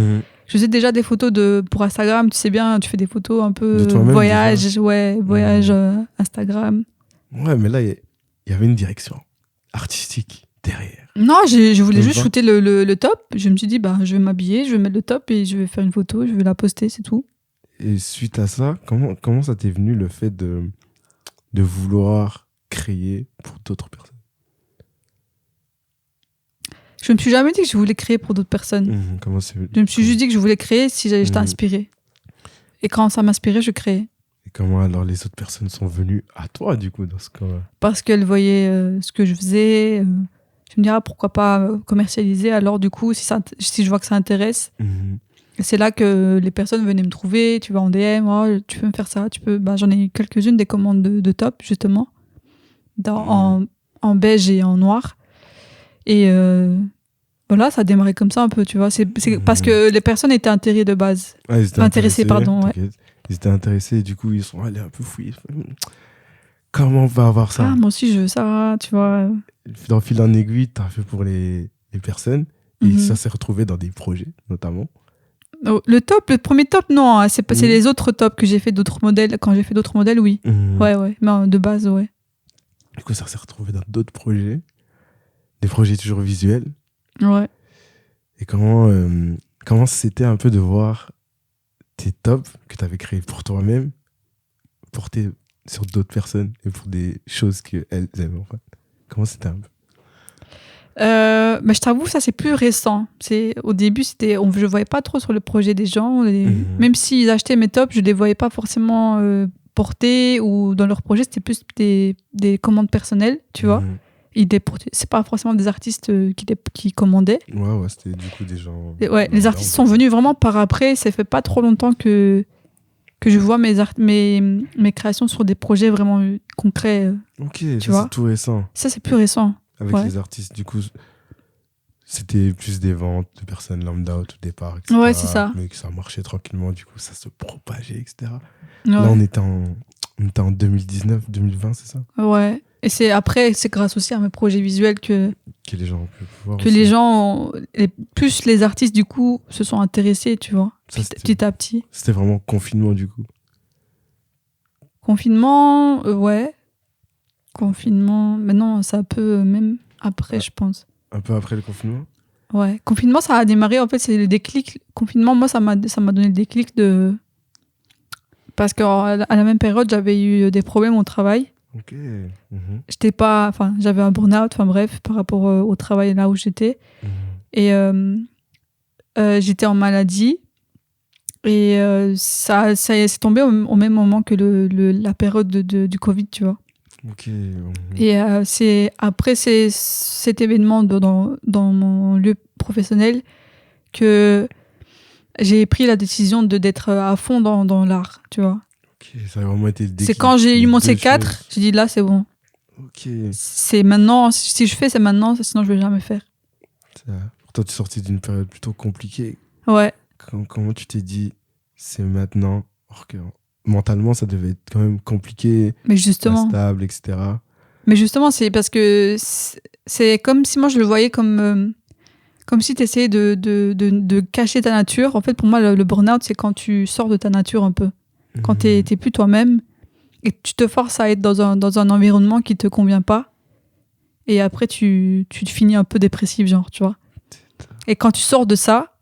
Je faisais déjà des photos pour Instagram. Tu sais bien, tu fais des photos un peu voyage, Instagram. Ouais, mais là, il y avait une direction artistique derrière. Non, je voulais juste shooter le top. Je me suis dit, je vais m'habiller, je vais mettre le top et je vais faire une photo, je vais la poster, c'est tout. Et suite à ça, comment ça t'est venu le fait de vouloir créer pour d'autres personnes? Je me suis jamais dit que je voulais créer pour d'autres personnes. Comment c'est venu? Je me suis juste dit que je voulais créer si j'étais inspirée. Et quand ça m'inspirait, je créais. Et comment alors les autres personnes sont venues à toi, du coup, dans ce cas-là? Parce qu'elles voyaient ce que je faisais. Je me disais, pourquoi pas commercialiser? Alors, du coup, si je vois que ça intéresse, c'est là que les personnes venaient me trouver. Tu vas en DM, tu peux me faire ça. J'en ai eu quelques-unes des commandes de top, justement, en beige et en noir. Et voilà, ça a démarré comme ça un peu, tu vois. C'est parce que les personnes étaient intéressées de base. Ah, intéressées, pardon. Ouais. Ils étaient intéressés et du coup, ils sont allés un peu fouiller. Comment on va avoir ça? Ah, moi aussi, je veux ça, tu vois. Dans fil en aiguille, t'as fait pour les personnes et Mhm. ça s'est retrouvé dans des projets, notamment. Oh, le premier top, non. Hein, c'est Mhm. les autres tops que j'ai fait d'autres modèles. Quand j'ai fait d'autres modèles, oui. Ouais. Mais de base, ouais. Du coup, ça s'est retrouvé dans d'autres projets, des projets toujours visuels. Ouais. Et comment c'était un peu de voir tes tops que tu avais créés pour toi-même portés sur d'autres personnes et pour des choses qu'elles aiment, en fait. Comment c'était un peu? Mais je t'avoue, ça c'est plus récent. Au début, je voyais pas trop sur le projet des gens. Même s'ils achetaient mes tops, je les voyais pas forcément portés ou dans leur projet. C'était plus des commandes personnelles, tu vois. C'est pas forcément des artistes qui commandaient. Ouais, c'était du coup des gens. Les artistes sont venus vraiment par après. Ça fait pas trop longtemps que je vois mes créations sur des projets vraiment concrets. Ok, tu vois. C'est tout récent. Ça, c'est plus récent. Avec les artistes, du coup, c'était plus des ventes de personnes lambda au tout départ, etc. Ouais, c'est ça. Mais que ça marchait tranquillement, du coup, ça se propageait, etc. Ouais. Là, on était en 2019, 2020, c'est ça? Ouais. Et c'est grâce aussi à mes projets visuels que les gens ont pu voir. Que aussi. Les gens, plus les artistes, du coup, se sont intéressés, tu vois, petit à petit. C'était vraiment confinement, du coup. Confinement, ouais. Confinement, maintenant, ça peut même après, je pense. Un peu après le confinement? Ouais. Confinement, ça a démarré, en fait, c'est le déclic. Confinement, moi, ça m'a donné le déclic de... Parce qu'à la même période, j'avais eu des problèmes au travail. Ok. J'avais un burn-out, bref, par rapport au travail là où j'étais. Et j'étais en maladie. Et c'est tombé au même moment que la période du Covid, tu vois. Ok. Et c'est après cet événement dans mon lieu professionnel que j'ai pris la décision d'être à fond dans l'art, tu vois. Ok, ça a vraiment été le déclic. C'est quand j'ai eu mon C4, j'ai dit là, c'est bon. Ok. C'est maintenant, si je fais, c'est maintenant, sinon je vais jamais faire. Pour toi, tu es sorti d'une période plutôt compliquée. Ouais. Comment tu t'es dit, c'est maintenant, alors que mentalement, ça devait être quand même compliqué, mais justement, instable, etc. Mais justement, c'est parce que c'est comme si moi je le voyais comme si tu essayais de cacher ta nature. En fait, pour moi, le burn-out, c'est quand tu sors de ta nature un peu. Quand t'es plus toi-même et tu te forces à être dans un environnement qui te convient pas. Et après, tu te finis un peu dépressif, genre, tu vois. Et quand tu sors de ça,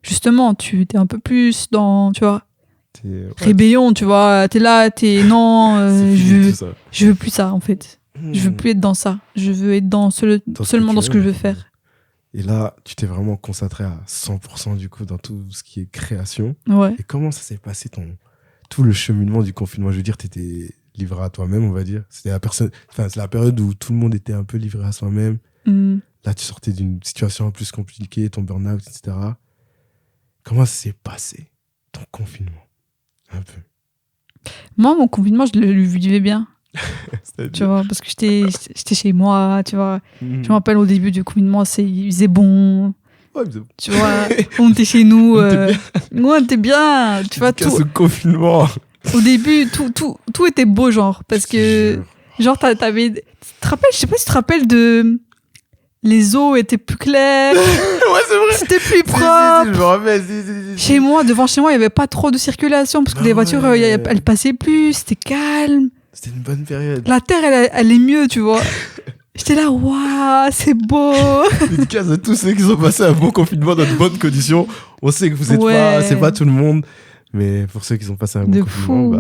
justement, tu t'es un peu plus dans, tu vois, rébellion, tu vois. T'es là, non, je veux plus ça, en fait. Je veux plus être dans ça. Je veux être seulement dans ce que je veux faire. Et là, tu t'es vraiment concentré à 100% du coup dans tout ce qui est création. Ouais. Et comment ça s'est passé tout le cheminement du confinement? Je veux dire, tu étais livré à toi-même, on va dire. C'est la période où tout le monde était un peu livré à soi-même. Là, tu sortais d'une situation plus compliquée, ton burn-out, etc. Comment ça s'est passé, ton confinement? Un peu. Moi, mon confinement, je le vivais bien. Tu vois, parce que j'étais chez moi, tu vois. Je me rappelle au début du confinement, il faisait bon. Ouais, il faisait bon. Tu vois, on était chez nous. On était bien. Tu vois, tout. Ce confinement. Au début, tout était beau, genre. Parce que, genre, t'avais. Tu te rappelles, je sais pas si tu te rappelles de. Les eaux étaient plus claires. Ouais, c'est vrai. C'était plus propre. Si, je me rappelle. Devant chez moi, il n'y avait pas trop de circulation parce que les voitures, elles passaient plus. C'était calme. C'était une bonne période. La terre, elle est mieux, tu vois. J'étais là, waouh, c'est beau. Dédicace à tous ceux qui ont passé un bon confinement dans de bonnes conditions. On sait que vous êtes pas, c'est pas tout le monde. Mais pour ceux qui ont passé un bon confinement,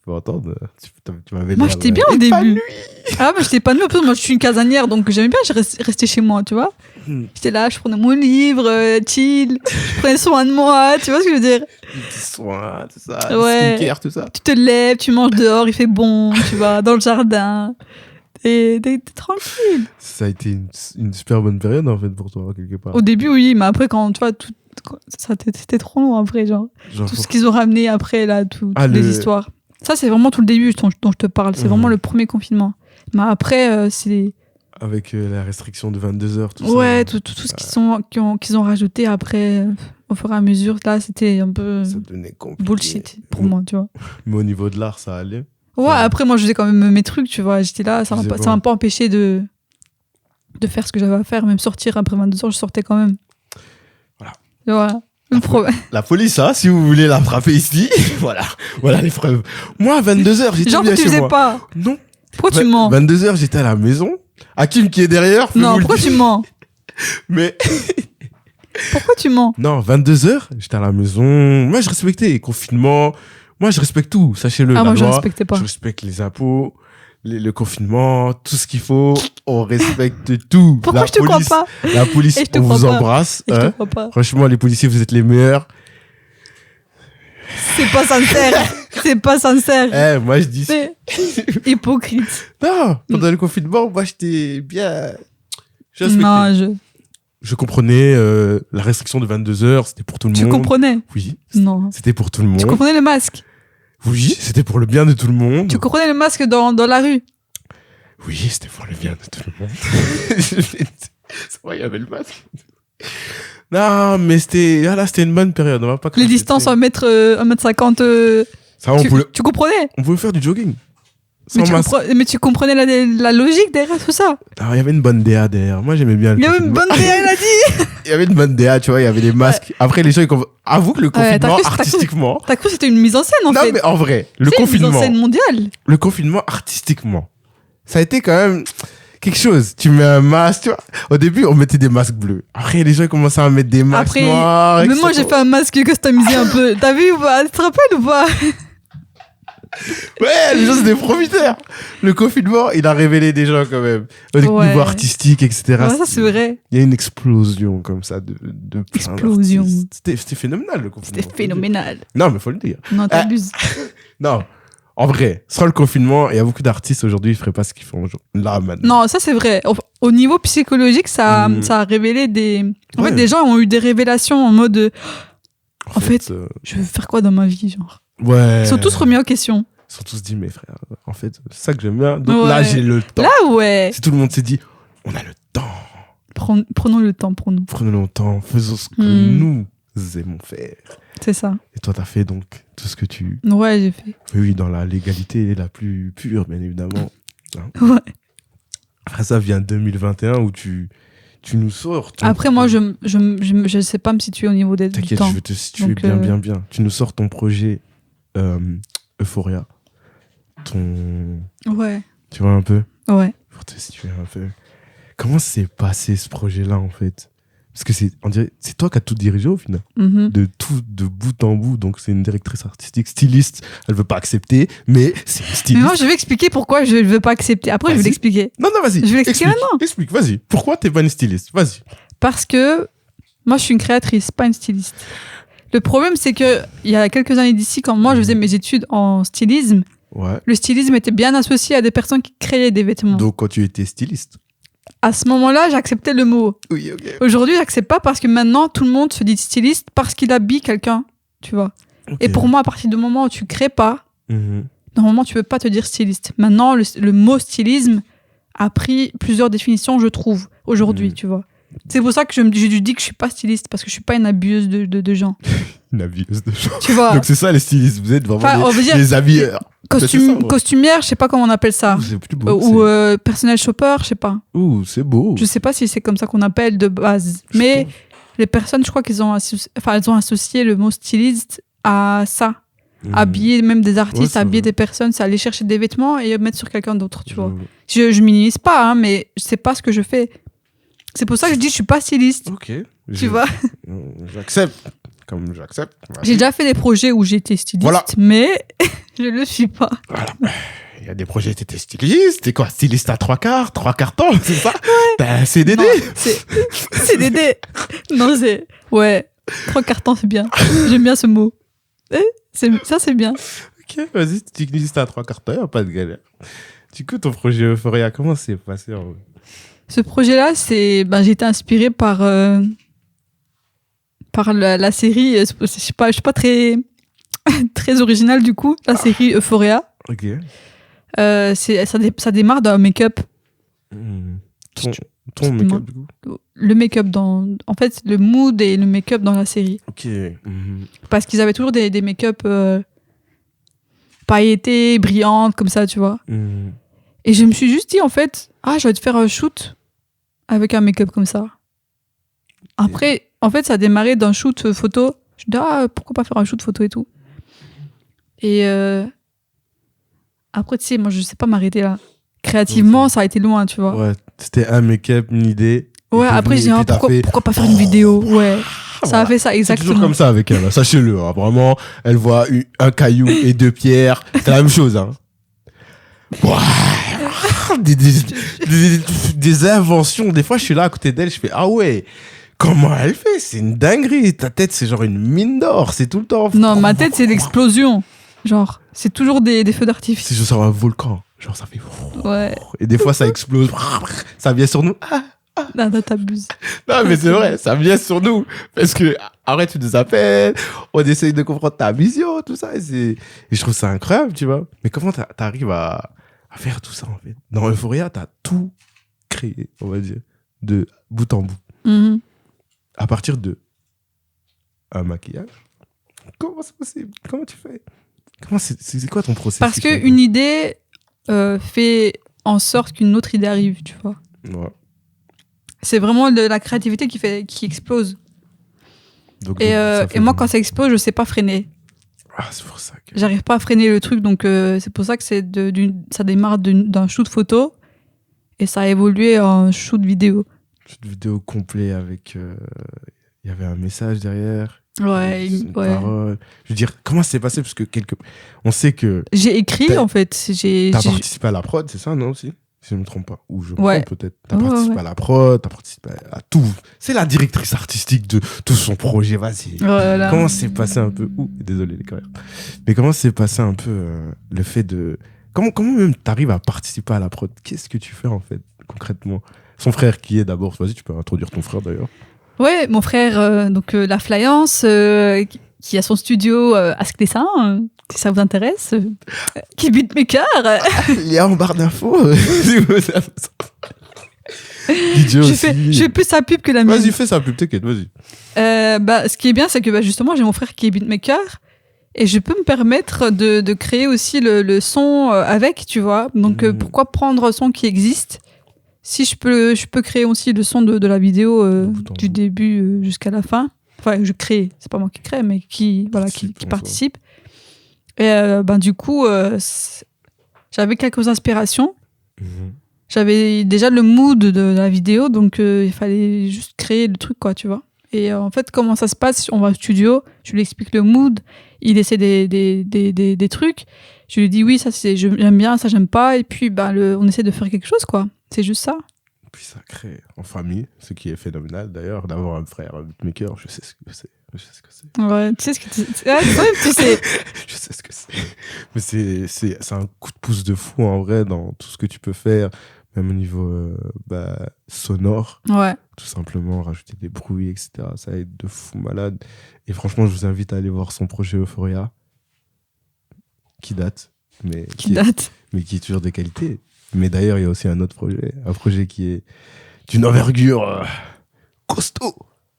faut entendre. Tu m'avais moi, j'étais bien au début. Ah, mais j'étais pas nue. En plus, moi, je suis une casanière, donc j'aimais bien rester chez moi, tu vois. J'étais là, je prenais mon livre, chill. Je prenais soin de moi, tu vois ce que je veux dire? Des soins, tout ça. Skincare, tout ça. Tu te lèves, tu manges dehors, il fait bon, tu vois, dans le jardin. T'es tranquille. Ça a été une super bonne période, en fait, pour toi, quelque part. Au début, oui, mais après, quand tu vois, c'était trop long après, genre tout ce qu'ils ont ramené après, là, toutes les histoires. Ça, c'est vraiment tout le début dont je te parle. C'est vraiment le premier confinement. Mais après, c'est... Avec la restriction de 22 heures, tout ça. Ouais, tout ce qu'ils ont rajouté après. au fur et à mesure, là, c'était un peu Ça devenait compliqué. bullshit pour moi, tu vois. Mais au niveau de l'art, ça allait. Ouais, après, moi, je faisais quand même mes trucs, tu vois. J'étais là, ça Tu m'a faisais pas empêché de faire ce que j'avais à faire. Même sortir après 22 heures, je sortais quand même. Voilà. La police, hein, si vous voulez la frapper ici, voilà les preuves. Moi, à 22h, j'étais Genre, bien tu chez faisais moi. pas. Non. Pourquoi tu mens 22h, j'étais à la maison. Hakim qui est derrière. peut Non, vous le pourquoi dire. tu mens Mais Pourquoi tu mens non, 22h, j'étais à la maison. Moi, je respectais les confinements. Moi, je respecte tout, sachez-le. Ah, la moi, je loi. respectais pas. Je respecte les impôts, le confinement, tout ce qu'il faut. On respecte tout. Pourquoi La je te police, crois pas La police, Et je te on crois vous pas. embrasse. Et je te Hein. crois pas. Franchement, les policiers, vous êtes les meilleurs. C'est pas sincère. C'est pas sincère. Moi, je dis... C'est hypocrite. Non, pendant le confinement, moi, j'étais bien... Je respectais. Non, Je comprenais la restriction de 22h, c'était pour tout le tu monde. comprenais Oui, Non. c'était pour tout le monde. Tu comprenais le masque Oui, c'était pour le bien de tout le monde. Tu comprenais le masque dans la rue Oui, c'était pour le bien de tout le monde. C'est vrai, il y avait le masque. Non, mais c'était une bonne période. On va pas Les cracher distances dessus. 1m50. Ça, Tu comprenais on pouvait faire du jogging. mais Sans masque. mais tu comprenais la logique derrière tout ça. Alors, il y avait une bonne DA derrière. Moi, j'aimais bien le Il y avait une confinement. bonne DA, elle a dit. Il y avait une bonne DA, tu vois, il y avait les masques. Après, les gens, avoue que le Ouais, confinement, t'as cru- artistiquement... T'as cru que c'était une mise en scène en Non, fait. mais en vrai, le C'est une mise en confinement... scène mondiale. Le confinement artistiquement, ça a été quand même quelque chose. Tu mets un masque, tu vois. Au début, on mettait des masques bleus. Après, les gens commençaient à mettre des masques Après, noirs. mais moi j'ai fait un masque customisé un peu. T'as vu ou pas? Tu te rappelles ou pas? Ouais, les gens, c'est des profiteurs. Le confinement, il a révélé des gens quand même. Au Ouais. niveau artistique, etc. Ouais, ça c'est vrai. Il y a une explosion comme ça de plein Explosion. d'artistes. C'était phénoménal le confinement. C'était phénoménal. Non, mais faut le dire. Non, t'abuses. Non, en vrai, sans le confinement, il y a beaucoup d'artistes aujourd'hui, ils feraient pas ce qu'ils font là maintenant. Non, ça c'est vrai. Au niveau psychologique, ça a révélé des. En Ouais. fait, des gens ont eu des révélations en mode. En fait, euh, je veux faire quoi dans ma vie, genre. ouais. Ils sont tous remis en question. Ils sont tous dit, mais frère, en fait, c'est ça que j'aime bien. Donc Ouais. là, j'ai le temps. Là, ouais. Si tout le monde s'est dit, on a le temps, Prenons le temps pour nous. prenons le temps, faisons ce que nous aimons faire. C'est ça. Et toi, t'as fait donc tout ce que tu... Ouais, j'ai fait. Oui, dans la légalité la plus pure, bien évidemment. Ouais. Après ça vient 2021 où tu nous sors. Après, moi, je sais pas me situer au niveau du T'inquiète, temps. je vais te situer Donc, bien. Tu nous sors ton projet Euphoria. Ouais. Tu vois un peu Ouais. Pour te situer un peu. Comment s'est passé ce projet-là, en fait? Parce que on dirait, c'est toi qui as tout dirigé au final. Mhm. De tout, de bout en bout. Donc, c'est une directrice artistique, styliste. Elle veut pas accepter, mais c'est une Mais styliste. moi, je vais expliquer pourquoi je ne veux pas accepter. Après, je vais Vas-y. l'expliquer. Non, vas-y. Je vais l'expliquer maintenant. Explique, vas-y. Pourquoi t'es pas une styliste? Vas-y. Parce que moi, je suis une créatrice, pas une styliste. Le problème, c'est que il y a quelques années d'ici, quand moi, je faisais mes études en stylisme, Ouais. le stylisme était bien associé à des personnes qui créaient des vêtements. Donc, quand tu étais styliste. À ce moment-là, j'acceptais le mot. Oui, ok. Aujourd'hui, j'accepte pas parce que maintenant, tout le monde se dit styliste parce qu'il habille quelqu'un, tu vois. Et pour moi, à partir du moment où tu crées pas, Mhm. normalement, tu peux pas te dire styliste. Maintenant, le mot stylisme a pris plusieurs définitions, je trouve, aujourd'hui, tu vois. C'est pour ça que je dis que je suis pas styliste, parce que je suis pas une abuseuse de gens. Une habilleuse de gens. Tu vois. Donc, c'est ça, les stylistes. Vous êtes vraiment Enfin, on veut dire des habilleurs. c'est ça, ouais. costumière, je sais pas comment on appelle ça. Ouh, c'est plus beau. Ou personnel shopper, je sais pas. Ouh, c'est beau. Je sais pas si c'est comme ça qu'on appelle de base. Je Mais pense. les personnes, je crois qu'elles ont, elles ont associé le mot styliste à ça. Mhm. Habiller même des artistes, Ouais, c'est habiller vrai. des personnes, c'est aller chercher des vêtements et mettre sur quelqu'un d'autre, tu vois. Je- Je minimise pas, hein, mais c'est pas ce que je fais. C'est pour ça que je dis que je suis pas styliste, Ok. tu vois. J'accepte. Comme j'accepte. Vas-y. J'ai déjà fait des projets où j'étais styliste, Voilà. mais je le suis pas. Voilà. Il y a des projets, t'étais styliste. T'es quoi? Styliste à 3/4 temps, c'est ça? T'as un CDD? Non, c'est CDD. Non, c'est... Ouais, 3/4 temps, c'est bien. J'aime bien ce mot. Ça, c'est bien. Ok, vas-y, styliste à 3/4 temps, y a pas de galère. Du coup, ton projet Euphoria, comment c'est passé en vrai? Ce projet-là, j'ai été inspirée par la série. Je suis pas très très originale du coup. La série Euphoria. Ok. Ça démarre d'un make-up. Hmm. Ton Justement. make-up, du coup. Le make-up en fait, le mood et le make-up dans la série. Ok. Mhm. Parce qu'ils avaient toujours des make-up pailletés, brillantes, comme ça, tu vois. Mhm. Et je me suis juste dit, en fait, je vais te faire un shoot avec un make-up comme ça. Après, en fait, ça a démarré d'un shoot photo. Je me dis, pourquoi pas faire un shoot photo et tout. Et après, tu sais, moi, je sais pas m'arrêter là. Créativement, ça a été loin, tu vois. Ouais, c'était un make-up, une idée. Ouais, après, j'ai dit, pourquoi pas faire une vidéo. Ouais, ça a fait ça, C'est exactement. toujours comme ça avec elle, hein, sachez-le. Hein, vraiment, elle voit un caillou et 2 pierres. C'est la même chose. Hein. Ouah, des inventions. Des fois, je suis là à côté d'elle, je fais ah ouais, comment elle fait? C'est une dinguerie. Ta tête, c'est genre une mine d'or. C'est tout le temps. Non, ma tête, c'est l'explosion. Genre, c'est toujours des feux d'artifice. C'est juste un volcan. Genre, ça fait. Ouais. Et des fois, ça explose. Ça vient sur nous. Non, t'abuses. Non, mais c'est vrai, ça vient sur nous. Parce que, arrête, tu nous appelles, on essaye de comprendre ta vision, tout ça. Et je trouve ça incroyable, tu vois. Mais comment t'arrives à faire tout ça, en fait? Dans Euphoria, t'as tout créé, on va dire, de bout en bout. Mhm. À partir de un maquillage. Comment c'est possible? Comment tu fais? C'est quoi ton processus? Parce qu'une idée fait en sorte qu'une autre idée arrive, tu vois. Ouais. C'est vraiment la créativité qui explose. Donc, Et ça fait moi, vraiment- quand ça explose, je sais pas freiner. Ah, c'est pour ça que. J'arrive pas à freiner le truc, donc c'est pour ça que ça démarre d'un shoot photo et ça a évolué en shoot vidéo. Une vidéo complet avec. Il y avait un message derrière. Ouais, Une ouais. parole. Je veux dire, comment ça s'est passé? Parce que on sait que J'ai écrit, T'as- en fait. t'as participé à la prod, c'est ça, non, aussi? Si je ne me trompe pas. Ou je me Ouais. trompe peut-être. T'as Ouais, participé ouais. à la prod, t'as participé à tout. C'est la directrice artistique de tout son projet, vas-y. Voilà. Comment s'est passé un peu... désolé les carrières. Mais comment s'est passé un peu le fait de... Comment même t'arrives à participer à la prod? Qu'est-ce que tu fais, en fait, concrètement? Son frère qui est d'abord... Vas-y, tu peux introduire ton frère, d'ailleurs. Ouais, mon frère, donc la Flyance, qui a son studio à Sclessin, si ça vous intéresse, qui est beatmaker. Il y a en barre d'infos. DJ aussi. Je fais plus sa pub que la mienne. Vas-y, fais ça pub, t'inquiète, vas-y. Ce qui est bien, c'est que justement, j'ai mon frère qui est beatmaker et je peux me permettre de créer aussi le son avec, tu vois. Donc, pourquoi prendre un son qui existe si je peux créer aussi le son de la vidéo du début jusqu'à la fin. Enfin, je crée, c'est pas moi qui crée, mais qui participe. Et du coup, j'avais quelques inspirations. J'avais déjà le mood de la vidéo, donc il fallait juste créer le truc, quoi, tu vois. Et en fait, comment ça se passe? On va au studio, je lui explique le mood, il essaie des trucs. Je lui dis oui, ça j'aime bien, ça j'aime pas, et puis on essaie de faire quelque chose, quoi. C'est juste ça. Puis ça crée en famille, ce qui est phénoménal d'ailleurs, d'avoir un frère, un beatmaker, je sais ce que c'est. Ouais, tu sais ce que c'est. Ouais, tu sais. Je sais ce que c'est. Mais c'est un coup de pouce de fou en vrai dans tout ce que tu peux faire, même au niveau sonore. Ouais. Tout simplement, rajouter des bruits, etc. Ça aide de fou malade. Et franchement, je vous invite à aller voir son projet Euphoria, qui date, mais qui est toujours de qualité. Mais d'ailleurs, il y a aussi un autre projet, un projet qui est d'une envergure costaud,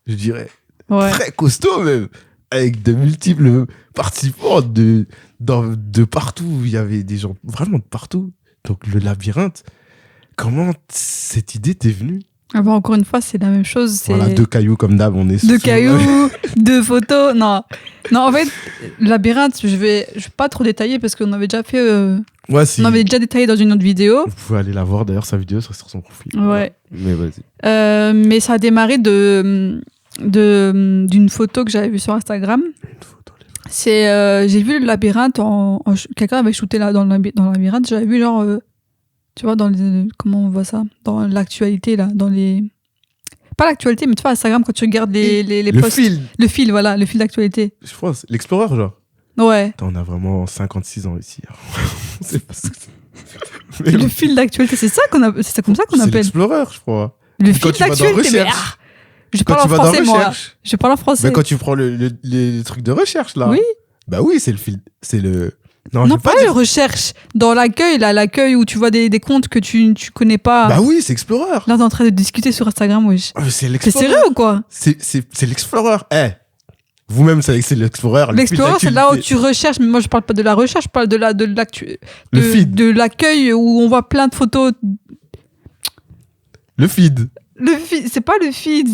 je dirais. Ouais. Très costaud même, avec de multiples participants de partout. Il y avait des gens vraiment de partout. Donc le labyrinthe, comment cette idée t'est venue? Encore une fois, c'est la même chose. Voilà, 2 cailloux comme d'hab, on est 2 cailloux, 2 photos. Non, en fait, labyrinthe, je vais pas trop détailler parce qu'on avait déjà fait. On avait déjà détaillé dans une autre vidéo. Vous pouvez aller la voir d'ailleurs, sa vidéo sera sur son profil. Ouais. Voilà. Mais vas-y. Mais ça a démarré d'une photo que j'avais vue sur Instagram. Une photo. J'ai vu le labyrinthe, quelqu'un avait shooté là dans le labyrinthe, j'avais vu genre, tu vois, comment on voit ça? Dans l'actualité là, pas l'actualité, mais tu vois, Instagram, quand tu regardes les posts. Le fil, voilà, le fil d'actualité. Je pense, l'Explorer, genre. Ouais. On a vraiment 56 ans ici. C'est pas ce que c'est. Le fil d'actualité, c'est comme ça qu'on C'est appelle. l'Explorer, je crois. Le Quand fil tu vas dans d'actualité, mais recherche. je Quand parle en tu vas dans français, moi. recherche. Je parle en français. Mais quand tu prends les trucs de recherche, là. Oui. Bah oui, c'est le fil. C'est le. Non, Non, je vais pas dire- les recherches. Dans l'accueil, là, l'accueil où tu vois des comptes que tu connais pas. Bah oui, c'est Explorer. Là, t'es en train de discuter sur Instagram, wesh. Ah, mais c'est T'es l'Explorer. sérieux ou quoi? C'est l'Explorer. Eh, vous-même savez que c'est l'Explorer. le feed L'Explorer, c'est là où d'actualité. tu recherches, mais moi je parle pas de la recherche, je parle Le feed. de l'accueil où on voit plein de photos. Le feed. Le feed, c'est pas le feed,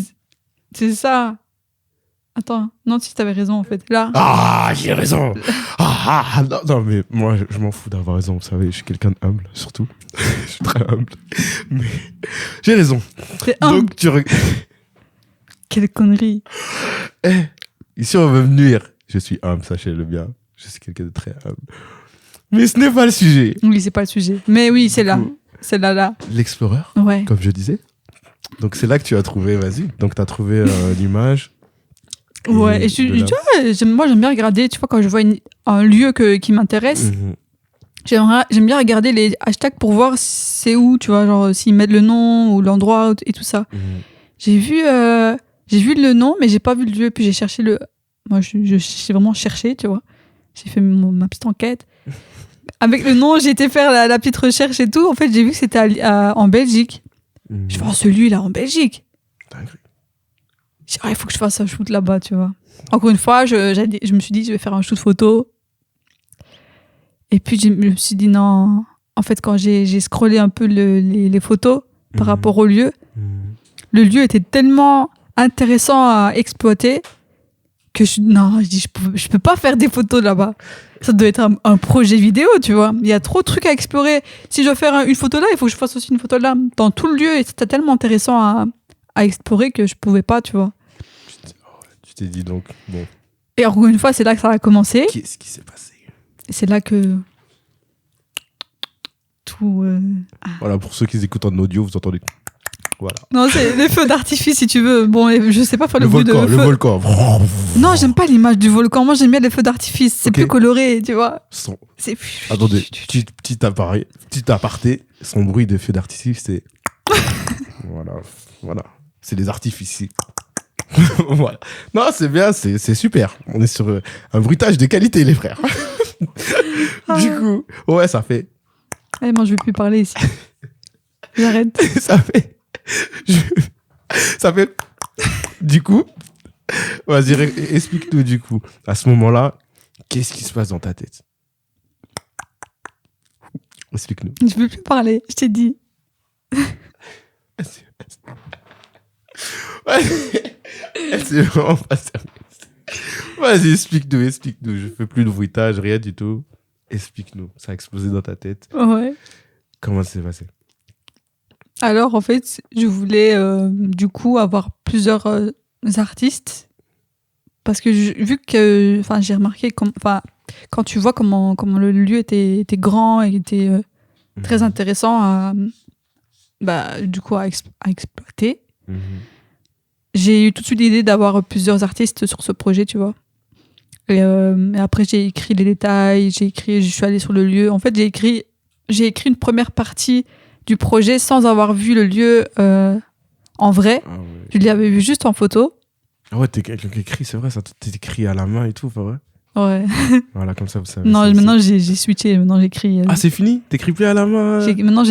c'est ça. Attends, non, si t'avais raison en fait. Là, Ah, j'ai raison. Non, non, mais moi, je m'en fous d'avoir raison. Vous savez, je suis quelqu'un d'humble, surtout. Je suis très humble. Mais j'ai raison. c'est un. Donc, Quelle connerie. Eh, ici, on va me nuire. Je suis humble, sachez-le bien. Je suis quelqu'un de très humble. Mais ce n'est pas le sujet. Oui, c'est pas le sujet. Mais oui, c'est là. coup- C'est là. L'Explorer, Ouais. comme je disais. Donc, c'est là que tu as trouvé, vas-y. Donc, tu as trouvé l'image. Ouais, et de la- tu vois, moi j'aime bien regarder, tu vois, quand je vois un lieu qui m'intéresse, Mhm. j'aime bien regarder les hashtags pour voir c'est où, tu vois, genre s'ils mettent le nom ou l'endroit et tout ça. Mhm. J'ai vu le nom, mais j'ai pas vu le lieu. Puis j'ai cherché le. Moi, j'ai vraiment cherché, tu vois. J'ai fait ma petite enquête. Avec le nom, j'ai été faire la petite recherche et tout. En fait, j'ai vu que c'était en Belgique. Mhm. Je vois celui-là en Belgique. Dinguerie. J'ai dit, il faut que je fasse un shoot là-bas, tu vois. Encore une fois, je me suis dit, je vais faire un shoot photo. Et puis, je me suis dit, non. En fait, quand j'ai scrollé un peu les photos par Mhm. rapport au lieu, Mhm. le lieu était tellement intéressant à exploiter que je dis je peux pas faire des photos là-bas. Ça doit être un projet vidéo, tu vois. Il y a trop de trucs à explorer. Si je dois faire une photo là, il faut que je fasse aussi une photo là. Dans tout le lieu, et c'était tellement intéressant à explorer que je pouvais pas, tu vois. Tu t'es dit donc, bon, Et encore une fois, c'est là que ça a commencé. qu'est-ce qui s'est passé? Et c'est là que tout... Voilà, pour ceux qui écoutent en audio, vous entendez. Voilà. Non, c'est les feux d'artifice, si tu veux. Bon, je sais pas faire le bruit de volcan, le feu. volcan. Non, j'aime pas l'image du volcan. Moi, j'aime bien les feux d'artifice. C'est Ok. plus coloré, tu vois. C'est... Attendez, petit aparté, son bruit de feu d'artifice, c'est... voilà. C'est des artifices. Voilà. Non, c'est bien, c'est super. On est sur un bruitage de qualité, les frères. Du coup, ouais, ça fait... Eh, moi, je vais plus parler ici. J'arrête. ça fait... Ça fait... Du coup... Vas-y, explique-nous, du coup. À ce moment-là, qu'est-ce qui se passe dans ta tête? Explique-nous. Je veux plus parler, je t'ai dit. C'est vraiment pas sérieux. Vas-y, explique-nous. Je fais plus de bruitage, rien du tout. Explique-nous. Ça a explosé dans ta tête. Ouais. Comment ça s'est passé? Alors, en fait, je voulais du coup avoir plusieurs artistes. Parce que vu que j'ai remarqué, quand tu vois comment le lieu était grand et était très intéressant du coup à exploiter, j'ai eu tout de suite l'idée d'avoir plusieurs artistes sur ce projet, tu vois. Et après, j'ai écrit les détails, je suis allée sur le lieu. En fait, j'ai écrit une première partie du projet sans avoir vu le lieu en vrai. Ah ouais. Je l'avais vu juste en photo. Ah ouais, t'es quelqu'un qui écrit, c'est vrai, ça t'es écrit à la main et tout, pas vrai? Ouais. Voilà, comme ça, vous savez. Non, maintenant j'ai switché. Maintenant j'écris. Ah, c'est fini? T'écris plus à la main? Maintenant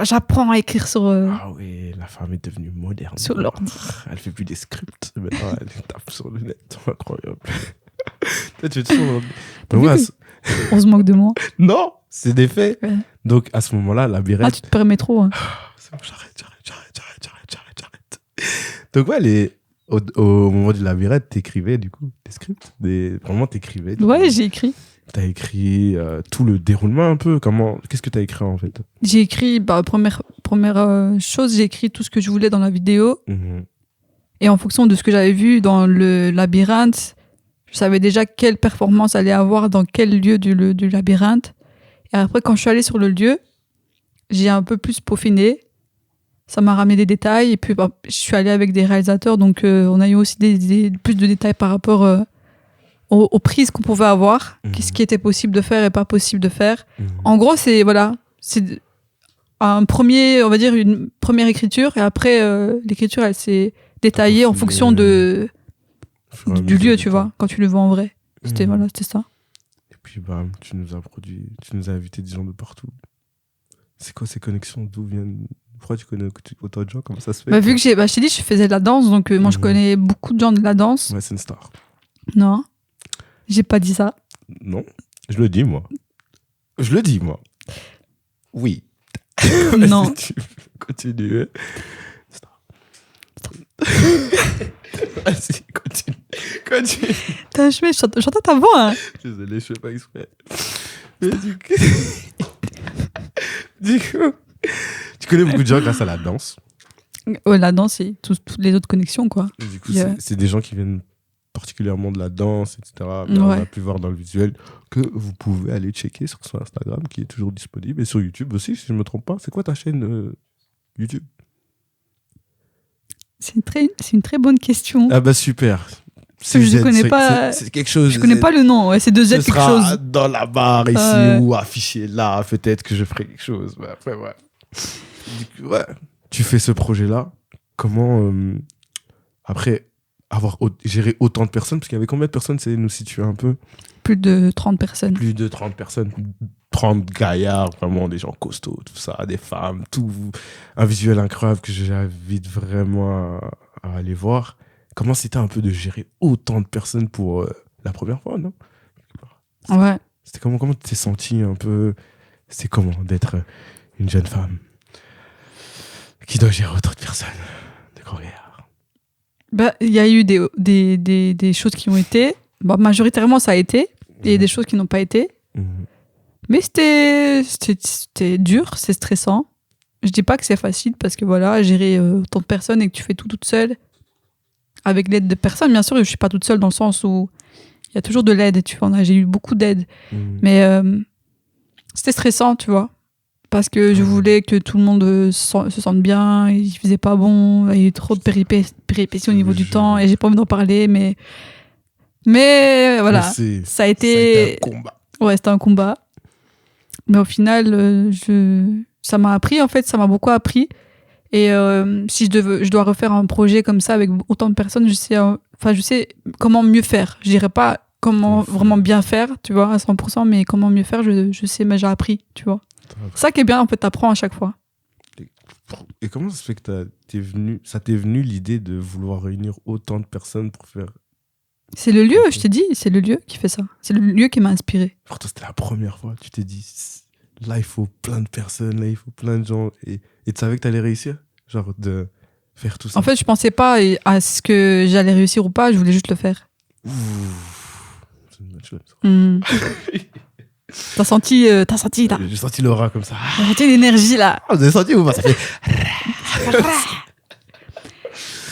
j'apprends à écrire sur. Ah oui, la femme est devenue moderne. Sur l'ordi. Elle fait plus des scripts. Maintenant, elle tape sur le net. Incroyable. Toi, tu es sur l'ordi. Mais ouais, On se moque de moi. non, c'est des faits. Ouais. Donc, à ce moment-là, la birette. Ah, tu te permets trop. Hein. C'est bon, j'arrête. Donc, ouais, au moment du labyrinthe, t'écrivais, du coup, des scripts. Vraiment, t'écrivais. Ouais, j'ai écrit. T'as écrit tout le déroulement un peu. Qu'est-ce que t'as écrit, en fait? J'ai écrit, première chose, j'ai écrit tout ce que je voulais dans la vidéo. Mhm. Et en fonction de ce que j'avais vu dans le labyrinthe, je savais déjà quelle performance allait avoir dans quel lieu du labyrinthe. Et après, quand je suis allée sur le lieu, j'ai un peu plus peaufiné. Ça m'a ramené des détails. Et puis, je suis allée avec des réalisateurs. Donc, on a eu aussi plus de détails par rapport aux prises qu'on pouvait avoir. Mhm. Qu'est-ce qui était possible de faire et pas possible de faire. Mhm. En gros, c'est un premier, on va dire, une première écriture. Et après, l'écriture, elle s'est détaillée en fonction Au fur et à du mesure lieu, du tu temps. vois, quand tu le vois en vrai. C'était Mhm. voilà, c'était ça. Et puis bam, tu nous as invité des gens de partout. C'est quoi ces connexions? D'où viennent? Pourquoi tu connais autant de gens? Comment ça se fait? Vu que je t'ai dit, je faisais de la danse, donc moi je connais beaucoup de gens de la danse. Ouais, c'est une star. Non, j'ai pas dit ça. Non, je le dis moi. Oui. Non. Tu continue. Vas-y, continue. J'entends ta voix. Hein. Désolé, je fais pas exprès. Mais du coup, tu connais beaucoup de gens grâce à la danse. Ouais, la danse et toutes les autres connexions, quoi. Et du coup, c'est des gens qui viennent particulièrement de la danse, etc. Mais on a pu voir dans le visuel que vous pouvez aller checker sur son Instagram qui est toujours disponible et sur YouTube aussi, si je ne me trompe pas. C'est quoi ta chaîne YouTube? C'est une très bonne question. Ah bah super. Je connais pas. C'est quelque chose. Je connais pas le nom. Ouais, c'est 2Z quelque chose. Dans la barre ici ou affiché là. Peut-être que je ferai quelque chose. Mais après ouais. Du coup, ouais. Tu fais ce projet-là. Comment après avoir géré autant de personnes, parce qu'il y avait combien de personnes? C'est nous situer un peu. Plus de 30 personnes. Plus de 30 personnes. 30 gaillards, vraiment des gens costauds, tout ça, des femmes, tout. Un visuel incroyable que j'invite vraiment à aller voir. Comment c'était un peu de gérer autant de personnes pour la première fois, non? Ouais. C'était comment tu t'es sentie un peu? C'est comment d'être une jeune femme qui doit gérer autant de personnes, de grands gaillards? Il y a eu des choses qui ont été. Majoritairement, ça a été. Et des choses qui n'ont pas été. Mais c'était dur, c'est stressant. Je dis pas que c'est facile parce que voilà, gérer autant de personnes et que tu fais tout toute seule, avec l'aide de personnes, bien sûr, je suis pas toute seule dans le sens où il y a toujours de l'aide, tu vois. J'ai eu beaucoup d'aide. Mais c'était stressant, tu vois. Parce que je voulais que tout le monde se sente bien, il faisait pas bon, il y a eu trop de péripéties au niveau du temps et j'ai pas envie d'en parler, mais voilà, ça a été un combat. Ouais, c'était un combat. Mais au final, ça m'a appris, en fait, ça m'a beaucoup appris. Et si je dois refaire un projet comme ça avec autant de personnes, je sais comment mieux faire. Je dirais pas comment vraiment bien faire, tu vois, à 100%, mais comment mieux faire, je sais, mais j'ai appris, tu vois. C'est ça qui est bien, en fait, t'apprends à chaque fois. Et comment ça se fait que ça t'est venu l'idée de vouloir réunir autant de personnes pour faire... C'est le lieu, je t'ai dit, c'est le lieu qui fait ça. C'est le lieu qui m'a inspiré. Pour toi, c'était la première fois. Tu t'es dit, là, il faut plein de personnes, là, il faut plein de gens. Et tu savais que t'allais réussir? Genre, de faire tout ça. En fait, je pensais pas à ce que j'allais réussir ou pas, je voulais juste le faire. C'est une bonne chose. T'as senti J'ai senti l'aura comme ça. T'as senti l'énergie, là. Vous avez senti ou pas? Ça fait...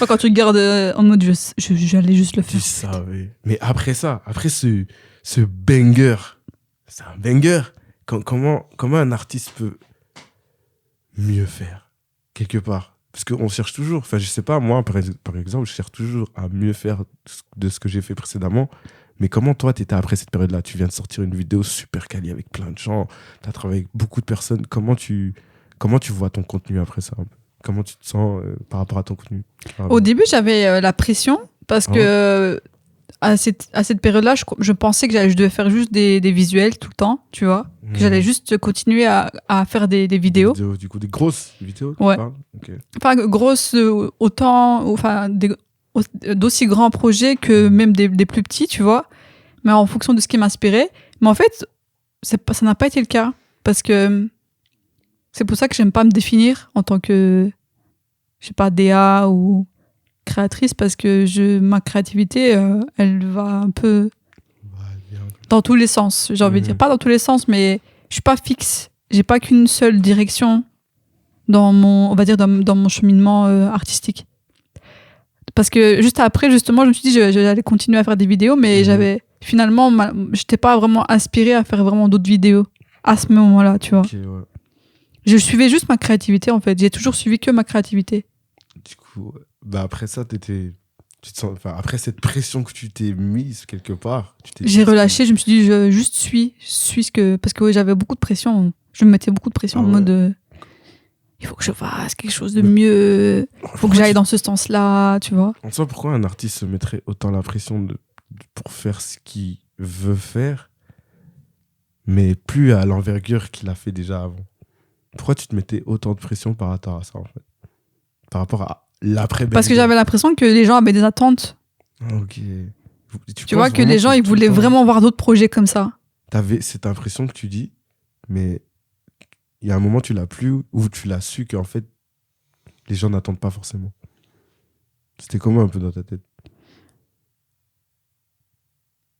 Quand tu regardes en mode j'allais juste le faire. Tu savais. Mais après ça, après ce banger, c'est un banger. Comment un artiste peut mieux faire, quelque part? Parce qu'on cherche toujours, enfin je sais pas, moi par exemple, je cherche toujours à mieux faire de ce que j'ai fait précédemment. Mais comment toi, t'étais après cette période-là? Tu viens de sortir une vidéo super quali avec plein de gens, t'as travaillé avec beaucoup de personnes. Comment tu vois ton contenu après ça? Comment tu te sens par rapport à ton contenu? Au début, j'avais la pression parce que à cette période-là, je pensais que je devais faire juste des visuels tout le temps, tu vois. Que j'allais juste continuer à faire des vidéos. Du coup, des grosses vidéos? Ouais. Okay. Pas grosses d'aussi grands projets que même des plus petits, tu vois. Mais en fonction de ce qui m'inspirait. Mais en fait, ça n'a pas été le cas. Parce que c'est pour ça que j'aime pas me définir en tant que, je sais pas, DA ou créatrice, parce que ma créativité, elle va un peu dans tous les sens. J'ai envie de dire, pas dans tous les sens, mais je suis pas fixe. J'ai pas qu'une seule direction dans mon cheminement artistique. Parce que juste après, justement, je me suis dit j'allais continuer à faire des vidéos, mais finalement, j'étais pas vraiment inspirée à faire vraiment d'autres vidéos à ce moment-là, tu vois. Okay, ouais. Je suivais juste ma créativité, en fait. J'ai toujours suivi que ma créativité. Du coup, après ça, après cette pression que tu t'es mise quelque part, j'ai relâché, je me suis dit, je juste suis ce que... Parce que j'avais beaucoup de pression. Je me mettais beaucoup de pression en mode... il faut que je fasse quelque chose de mieux. Il faut que j'aille dans ce sens-là, tu vois. En soi, pourquoi un artiste se mettrait autant la pression pour faire ce qu'il veut faire mais plus à l'envergure qu'il a fait déjà avant. Pourquoi tu te mettais autant de pression par rapport à ça, en fait? Par rapport à l'après-banger? Parce que j'avais l'impression que les gens avaient des attentes. Ok. Tu vois, que les gens, ils voulaient vraiment voir d'autres projets comme ça. T'avais cette impression que tu dis, mais il y a un moment, tu l'as plus, ou tu l'as su qu'en fait, les gens n'attendent pas forcément. C'était comment un peu dans ta tête?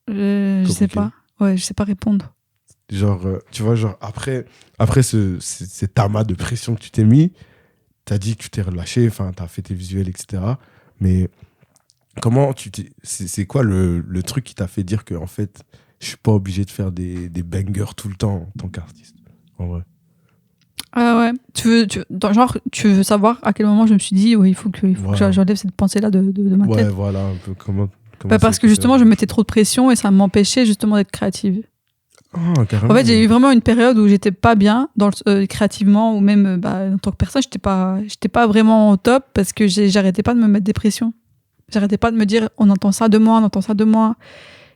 Je sais pas. Ouais, je sais pas répondre. Genre, tu vois, genre, après cet amas de pression que tu t'es mis, t'as dit que tu t'es relâché, enfin, t'as fait tes visuels, etc. Mais comment c'est quoi le truc qui t'a fait dire que, en fait, je suis pas obligé de faire des bangers tout le temps en tant qu'artiste, en vrai? Ah ouais. Tu veux savoir à quel moment je me suis dit, oui, il faut que Voilà. j'enlève cette pensée-là de ma Ouais, tête. voilà, un peu comment Parce que justement, je me mettais trop de pression et ça m'empêchait justement d'être créative. Ah, carrément. En fait, j'ai eu vraiment une période où j'étais pas bien créativement ou même en tant que personne, j'étais pas vraiment au top parce que j'arrêtais pas de me mettre des pressions. J'arrêtais pas de me dire on entend ça de moi, on entend ça de moi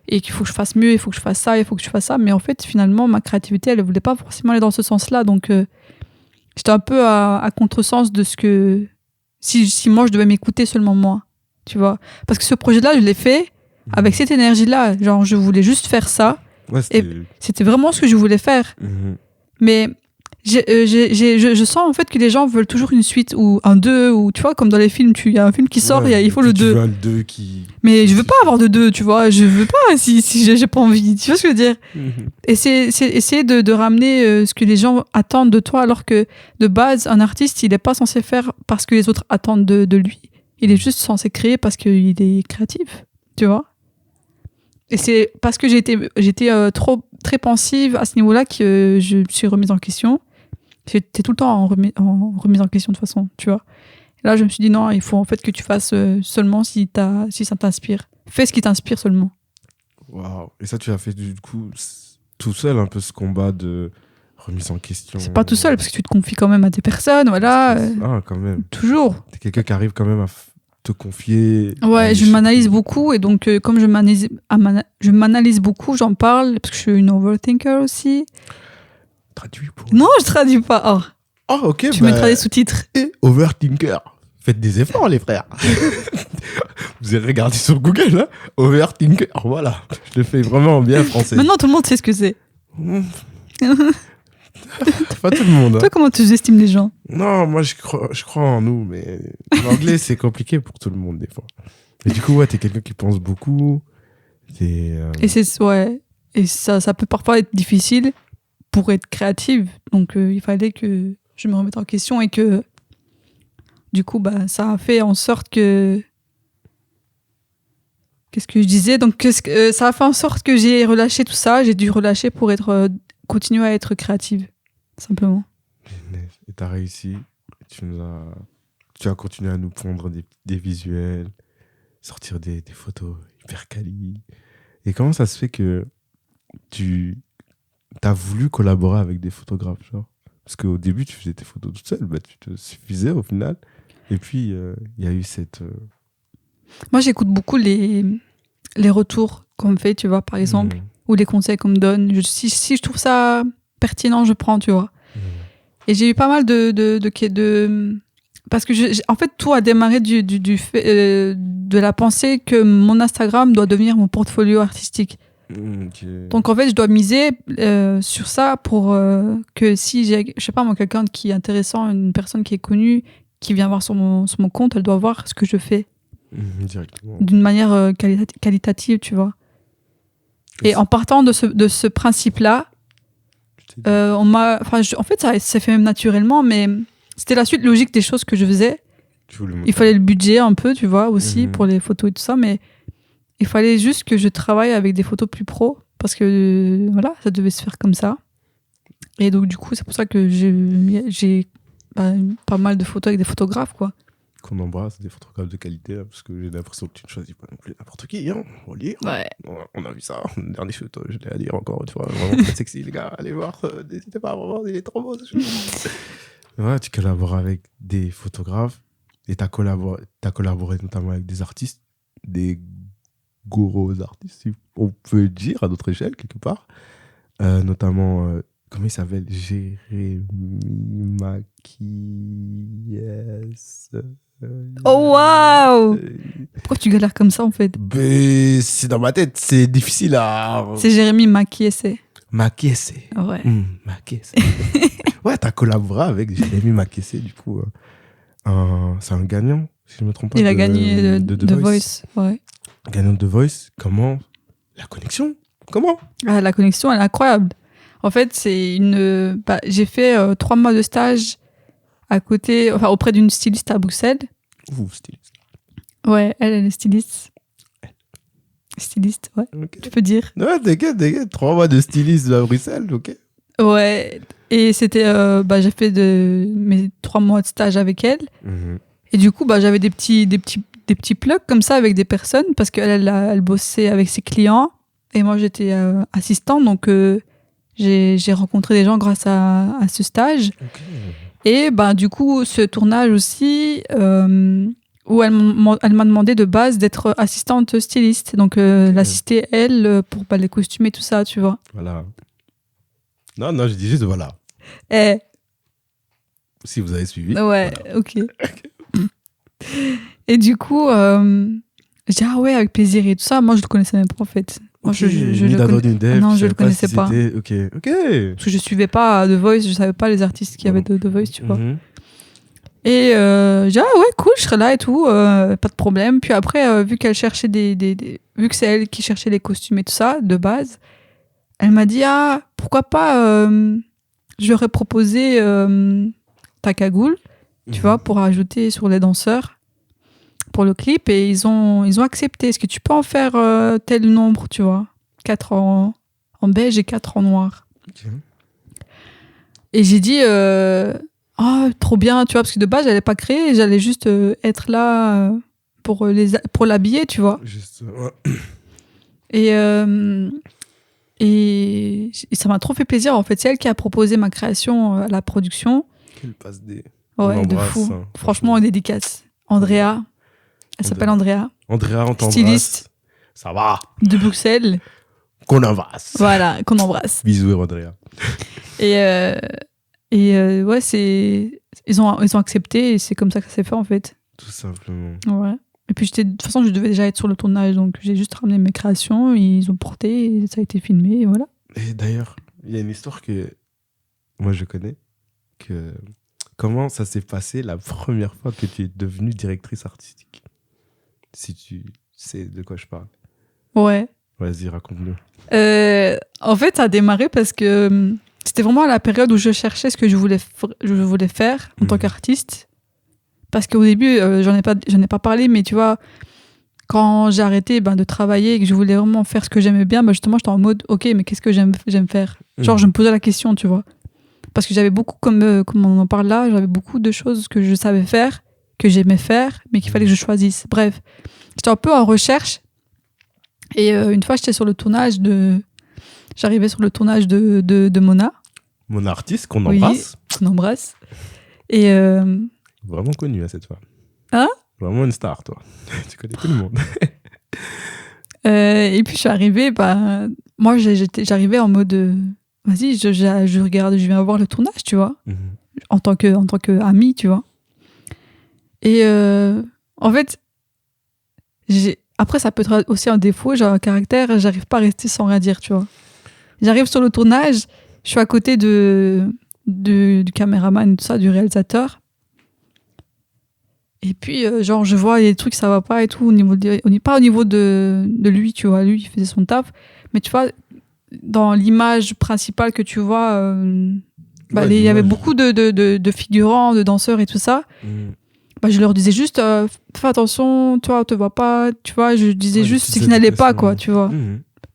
et qu'il faut que je fasse mieux, il faut que je fasse ça, il faut que je fasse ça. Mais en fait, finalement, ma créativité, elle voulait pas forcément aller dans ce sens-là. Donc, j'étais un peu à contresens de ce que si moi je devais m'écouter seulement moi, tu vois. Parce que ce projet-là, je l'ai fait avec cette énergie-là. Genre, je voulais juste faire ça. Ouais, Et c'était vraiment ce que je voulais faire. Mais je sens en fait que les gens veulent toujours une suite ou un 2, ou tu vois, comme dans les films, il y a un film qui sort, il faut le 2. Tu veux un 2 qui... Mais je veux pas avoir de 2, tu vois. Je veux pas si j'ai pas envie. Tu vois ce que je veux dire? Et c'est essayer de ramener ce que les gens attendent de toi, alors que de base, un artiste, il est pas censé faire parce que les autres attendent de lui. Il est juste censé créer parce qu'il est créatif, tu vois. Et c'est parce que j'étais très pensive à ce niveau-là que je me suis remise en question. J'étais tout le temps en remise en question de toute façon, tu vois. Et là, je me suis dit non, il faut en fait que tu fasses seulement si ça t'inspire. Fais ce qui t'inspire seulement. Waouh. Et ça, tu as fait du coup tout seul un peu ce combat de remise en question. C'est pas tout seul parce que tu te confies quand même à des personnes, voilà. Ah, quand même. Toujours. T'es quelqu'un qui arrive quand même à te confier. Ouais, je m'analyse beaucoup et donc comme je m'analyse beaucoup, j'en parle parce que je suis une overthinker aussi. Traduis pour... Non, je traduis pas. Oh. Ah, ok. Tu mettras des sous-titres. Et overthinker. Faites des efforts, les frères. Vous avez regardé sur Google, hein? Overthinker. Voilà. Je le fais vraiment bien français. Maintenant, tout le monde sait ce que c'est. Pas tout le monde. Toi, comment tu estimes les gens? Non, moi, je crois en nous, mais l'anglais, c'est compliqué pour tout le monde, des fois. Et du coup, ouais, t'es quelqu'un qui pense beaucoup. Et ouais. Et ça peut parfois être difficile pour être créative. Donc, il fallait que je me remette en question et que, du coup, ça a fait en sorte que... Qu'est-ce que je disais? Donc, ça a fait en sorte que j'ai relâché tout ça. J'ai dû relâcher pour continuer à être créative, simplement. Et t'as réussi. Tu as continué à nous pondre des visuels, sortir des photos hyper quali. Et comment ça se fait que tu as voulu collaborer avec des photographes, genre? Parce qu'au début, tu faisais tes photos toute seule, tu te suffisais au final. Et puis, il y a eu cette... Moi, j'écoute beaucoup les retours qu'on me fait, tu vois, par exemple, ou les conseils qu'on me donne. Si je trouve ça pertinent, je prends, tu vois. Et j'ai eu pas mal parce que en fait, tout a démarré du fait de la pensée que mon Instagram doit devenir mon portfolio artistique. Donc en fait, je dois miser sur ça pour que si j'ai, je sais pas moi, quelqu'un qui est intéressant, une personne qui est connue, qui vient voir sur mon compte, elle doit voir ce que je fais. Directement. D'une manière qualitative, tu vois. Et en partant de ce principe-là, en fait, ça s'est fait même naturellement, mais c'était la suite logique des choses que je faisais. Il fallait le budget un peu, tu vois, aussi, pour les photos et tout ça, mais il fallait juste que je travaille avec des photos plus pro, parce que, voilà, ça devait se faire comme ça. Et donc, du coup, c'est pour ça que j'ai pas mal de photos avec des photographes, quoi. Qu'on embrasse, des photographes de qualité, là, parce que j'ai l'impression que tu ne choisis pas non plus n'importe qui, hein. On lire. Ouais. On a vu ça, le dernier shoot, je l'ai à lire encore une fois, vraiment très sexy, les gars, allez voir, n'hésitez pas, vraiment, il est trop beau, ce shoot. Ouais, tu collabores avec des photographes, et t'as collaboré notamment avec des artistes, des gros artistes, si on peut le dire, à notre échelle, quelque part. Notamment, comment il s'appelle? Jérémy Maquies. Oh, waouh! Pourquoi tu galères comme ça, en fait? C'est dans ma tête, c'est difficile à... C'est Jérémy Maquies. Maquies. Ouais. Maquies. Ouais, t'as collaboré avec Jérémy Maquies, du coup. C'est un gagnant, si je ne me trompe pas. Il a gagné de The Voice. Ouais. Gagnant de The Voice, comment? La connexion? Comment? Ah, la connexion, elle est incroyable. En fait, j'ai fait 3 mois de stage auprès d'une styliste à Bruxelles. Ouh, styliste. Ouais, elle est styliste. Styliste, ouais. Okay. Tu peux dire. Ouais, t'inquiète. 3 mois de styliste à Bruxelles, ok. Ouais. Et c'était, j'ai fait mes 3 mois de stage avec elle. Mm-hmm. Et du coup, j'avais des petits plugs comme ça avec des personnes parce qu'elle elle bossait avec ses clients. Et moi, j'étais assistante. Donc, j'ai rencontré des gens grâce à ce stage. Okay. Et du coup, ce tournage aussi, où elle m'a demandé de base d'être assistante styliste. Donc, l'assister, elle, pour les costumes et tout ça, tu vois. Voilà. Non, je dis juste voilà. Si vous avez suivi. Ouais, voilà. ok. Et du coup, je dis ah ouais, avec plaisir et tout ça. Moi, je le connaissais même pas en fait. Moi, Okay. Non, je le connaissais pas. Ok. Parce que je suivais pas The Voice, je savais pas les artistes qui avaient The Voice, tu vois. Mm-hmm. Et je dis ah ouais, cool, je serai là et tout, pas de problème. Puis après, vu qu'elle cherchait vu que c'est elle qui cherchait les costumes et tout ça de base, elle m'a dit ah pourquoi pas, je lui aurais proposé ta cagoule, tu vois, pour ajouter sur les danseurs pour le clip, et ils ont accepté. Est-ce que tu peux en faire tel nombre, tu vois, 4 en beige et 4 en noir. Okay. Et j'ai dit oh, trop bien, tu vois, parce que de base j'allais pas créer, j'allais juste être là pour l'habiller, tu vois. Juste, ouais. Et ça m'a trop fait plaisir en fait. C'est elle qui a proposé ma création à la production. Quelle passe des... Ouais, de fou. Franchement, une dédicace. Andrea. Elle s'appelle Andrea. Andrea, on t'embrasse. Styliste. Ça va. De Bruxelles. Qu'on embrasse. Voilà, qu'on embrasse. Bisous, Andrea. Et ouais, ils ont accepté et c'est comme ça que ça s'est fait en fait. Tout simplement. Ouais. Et puis de toute façon, je devais déjà être sur le tournage, donc j'ai juste ramené mes créations, ils ont porté, et ça a été filmé, et voilà. Et d'ailleurs, il y a une histoire que moi je connais. Comment ça s'est passé la première fois que tu es devenue directrice artistique? Si tu sais de quoi je parle. Ouais. Vas-y, raconte-nous. En fait, ça a démarré parce que c'était vraiment à la période où je cherchais ce que je voulais faire en tant qu'artiste. Parce qu'au début, j'en ai pas parlé, mais tu vois, quand j'ai arrêté de travailler et que je voulais vraiment faire ce que j'aimais bien, justement, j'étais en mode, ok, mais qu'est-ce que j'aime faire? Genre, je me posais la question, tu vois. Parce que j'avais beaucoup, comme on en parle là, j'avais beaucoup de choses que je savais faire, que j'aimais faire, mais qu'il fallait que je choisisse. Bref, j'étais un peu en recherche. Et une fois, j'arrivais sur le tournage de Mona. Mon artiste qu'on embrasse. Oui, qu'on embrasse. Et... Vraiment connue, cette femme. Hein? Vraiment une star, toi. Tu connais tout le monde. Et puis, je suis arrivée, moi, j'arrivais en mode... vas-y, je regarde, je viens voir le tournage, tu vois. En tant que amie, tu vois. Et en fait, après, ça peut être aussi un défaut, j'ai un caractère, j'arrive pas à rester sans rien dire, tu vois. J'arrive sur le tournage, je suis à côté du caméraman, tout ça, du réalisateur. Et puis, je vois des trucs, ça va pas et tout, pas au niveau de lui, tu vois. Lui, il faisait son taf. Mais tu vois, dans l'image principale que tu vois, il y avait beaucoup de figurants, de danseurs et tout ça. Je leur disais juste, fais attention, toi, on te voit pas, tu vois. Je disais juste ce qui n'allait pas, quoi, tu vois.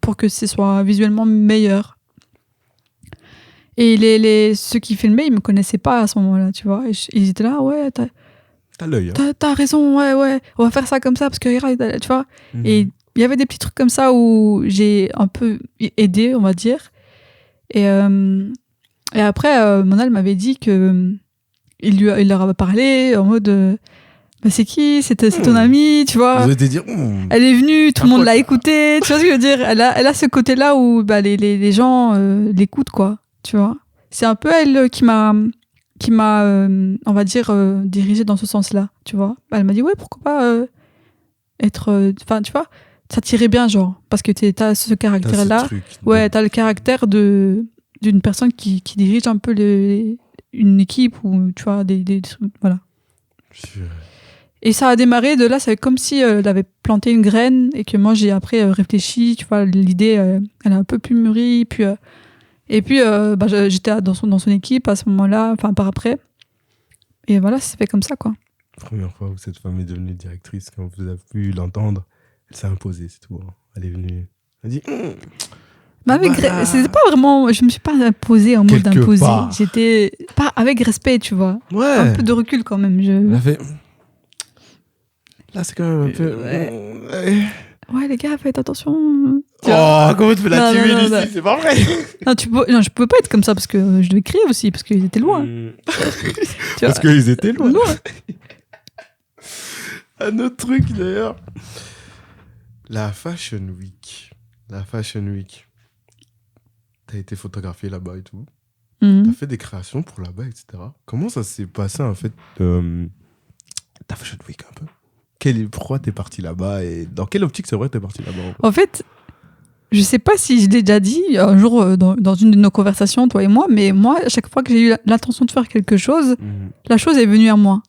Pour que ce soit visuellement meilleur. Et ceux qui filmaient, ils me connaissaient pas à ce moment-là, tu vois. Et ils étaient là, ouais, t'as l'œil. Hein. T'as raison, ouais, on va faire ça comme ça, parce que regarde, tu vois. Et il y avait des petits trucs comme ça où j'ai un peu aidé, on va dire. Et après, Monal m'avait dit que il leur avait parlé en mode bah, c'est qui? C'est ton amie, tu vois. Vous avez dire, Elle est venue, tout le monde l'a quoi. écoutée. Tu vois ce que je veux dire? Elle a ce côté-là où bah, les gens l'écoutent, quoi. Tu vois. C'est un peu elle qui m'a, on va dire, dirigée dans ce sens-là. Tu vois. Elle m'a dit, ouais, pourquoi pas être. Enfin, tu vois, ça tirait bien, genre. Parce que t'as ce caractère-là. Truc Ouais, t'as le caractère d'une personne qui dirige un peu une équipe ou, tu vois, des trucs. Voilà. Et ça a démarré de là, c'est comme si elle avait planté une graine et que moi j'ai après réfléchi, tu vois, l'idée elle a un peu plus mûri, puis et puis bah, j'étais dans son équipe à ce moment-là, enfin par après. Et voilà, ça s'est fait comme ça quoi. Première fois où cette femme est devenue directrice, quand vous avez pu l'entendre, elle s'est imposée, c'est tout. Hein. Elle est venue, elle a dit Mais voilà. c'était pas vraiment, je me suis pas imposée en mode Quelque d'imposer. part. J'étais pas avec respect, tu vois. Ouais. Un peu de recul quand même. Elle a fait là, c'est quand même un peu. Ouais, les gars, faites attention. Oh, comment tu fais la timide ici? non. C'est pas vrai. Non, je pouvais pas être comme ça parce que je devais crier aussi, parce qu'ils étaient loin. Parce qu'ils étaient loin. Un autre truc d'ailleurs. La Fashion Week. T'as été photographié là-bas et tout. T'as fait des créations pour là-bas, etc. Comment ça s'est passé en fait ta Fashion Week un peu? Pourquoi t'es parti là-bas et dans quelle optique c'est vrai que t'es parti là-bas en fait, je sais pas si je l'ai déjà dit un jour dans une de nos conversations, toi et moi, mais moi, à chaque fois que j'ai eu l'intention de faire quelque chose, la chose est venue à moi.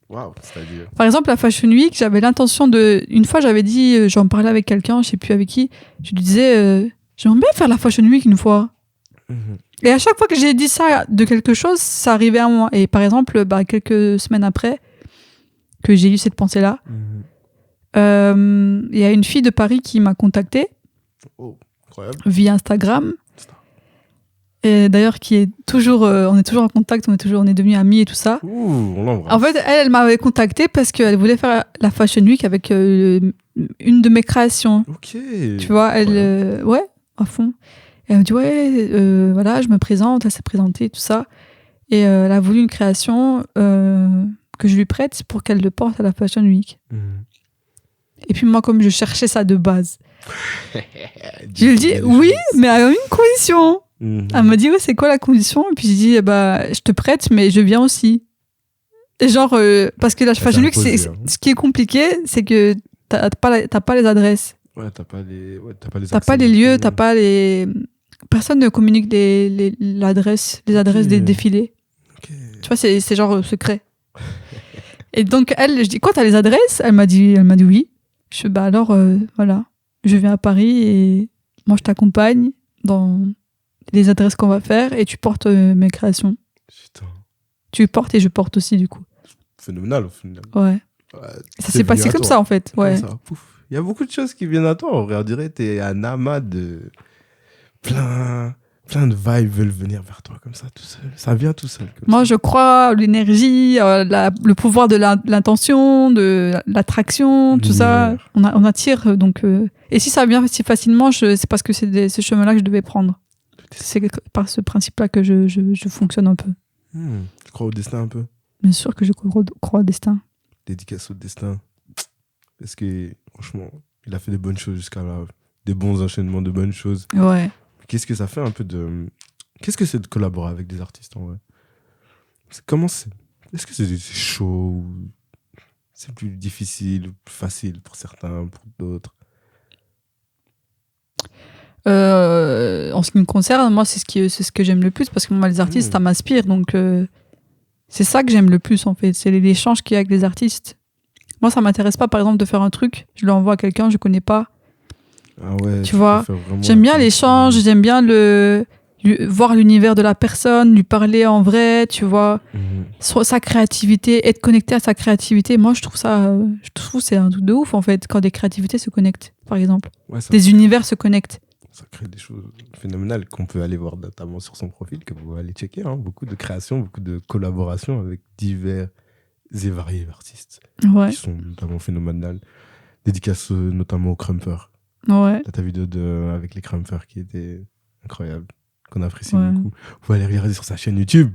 Waouh, c'est-à-dire Par exemple, la Fashion Week, j'avais l'intention de... Une fois, j'avais dit, j'en parlais avec quelqu'un, je sais plus avec qui, je lui disais, j'aimerais bien faire la Fashion Week une fois. Et à chaque fois que j'ai dit ça de quelque chose, ça arrivait à moi. Et par exemple, bah, quelques semaines après que j'ai eu cette pensée-là, il y a une fille de Paris qui m'a contactée via Instagram. Et d'ailleurs, qui est toujours, on est toujours en contact, on est devenus amis et tout ça. On l'embrasse. En fait, elle m'avait contactée parce qu'elle voulait faire la Fashion Week avec une de mes créations. Ok. Tu vois, elle, ouais, à fond. Et elle me dit, ouais, voilà, je me présente, elle s'est présentée, tout ça. Et elle a voulu une création que je lui prête pour qu'elle le porte à la Fashion Week. Et puis moi, comme je cherchais ça de base, je lui ai dit, oui, mais à une condition. Elle m'a dit, ouais, c'est quoi la condition? Et puis j'ai dit, bah, je te prête, mais je viens aussi. Et genre, parce que la Fashion Week, ce qui est compliqué, c'est que t'as pas les adresses. Ouais, t'as pas les lieux, t'as pas les... Personne ne communique les adresses des défilés. Okay. Tu vois, c'est genre secret. Et donc, elle, je dis, quoi, t'as les adresses? Elle m'a dit oui. Je dis, bah alors, voilà. Je viens à Paris et moi, je t'accompagne dans les adresses qu'on va faire et tu portes mes créations. Putain. Tu portes et je porte aussi, du coup. Phénoménal, au final. Ouais. Ça s'est passé comme ça, en fait. Ouais. Il y a beaucoup de choses qui viennent à toi. On dirait que t'es un amas de... Plein de vibes veulent venir vers toi comme ça, tout seul. Ça vient tout seul. Moi, je crois l'énergie, le pouvoir de l'intention, de l'attraction, tout ça. On attire. Donc, et si ça vient si facilement, c'est parce que c'est ce chemin-là que je devais prendre. C'est par ce principe-là que je fonctionne un peu. Tu crois au destin un peu? Bien sûr que je crois au destin. Dédicace au destin. Parce que, franchement, il a fait des bonnes choses jusqu'à là. Des bons enchaînements de bonnes choses. Ouais. Qu'est-ce que ça fait un peu de... Qu'est-ce que c'est de collaborer avec des artistes en vrai? Comment c'est? Est-ce que c'est chaud ou c'est plus difficile ou plus facile pour certains, pour d'autres? En ce qui me concerne, moi, c'est ce que j'aime le plus parce que moi, les artistes, ça m'inspire. Donc, c'est ça que j'aime le plus, en fait. C'est l'échange qu'il y a avec les artistes. Moi, ça m'intéresse pas, par exemple, de faire un truc, je l'envoie à quelqu'un, je connais pas. Ah ouais, tu vois, j'aime bien l'échange, j'aime bien voir l'univers de la personne, lui parler en vrai, tu vois, sa créativité, être connecté à sa créativité. Moi, je trouve c'est un truc de ouf, en fait, quand des créativités se connectent, par exemple. Ouais, des univers se connectent. Ça crée des choses phénoménales qu'on peut aller voir notamment sur son profil, que vous allez checker. Hein. Beaucoup de créations, beaucoup de collaborations avec divers et variés artistes qui sont notamment phénoménales. Dédicace notamment au Crumper. Ouais. Ta vidéo avec les Crumpers qui était incroyable, qu'on apprécie beaucoup. Vous pouvez aller regarder sur sa chaîne YouTube,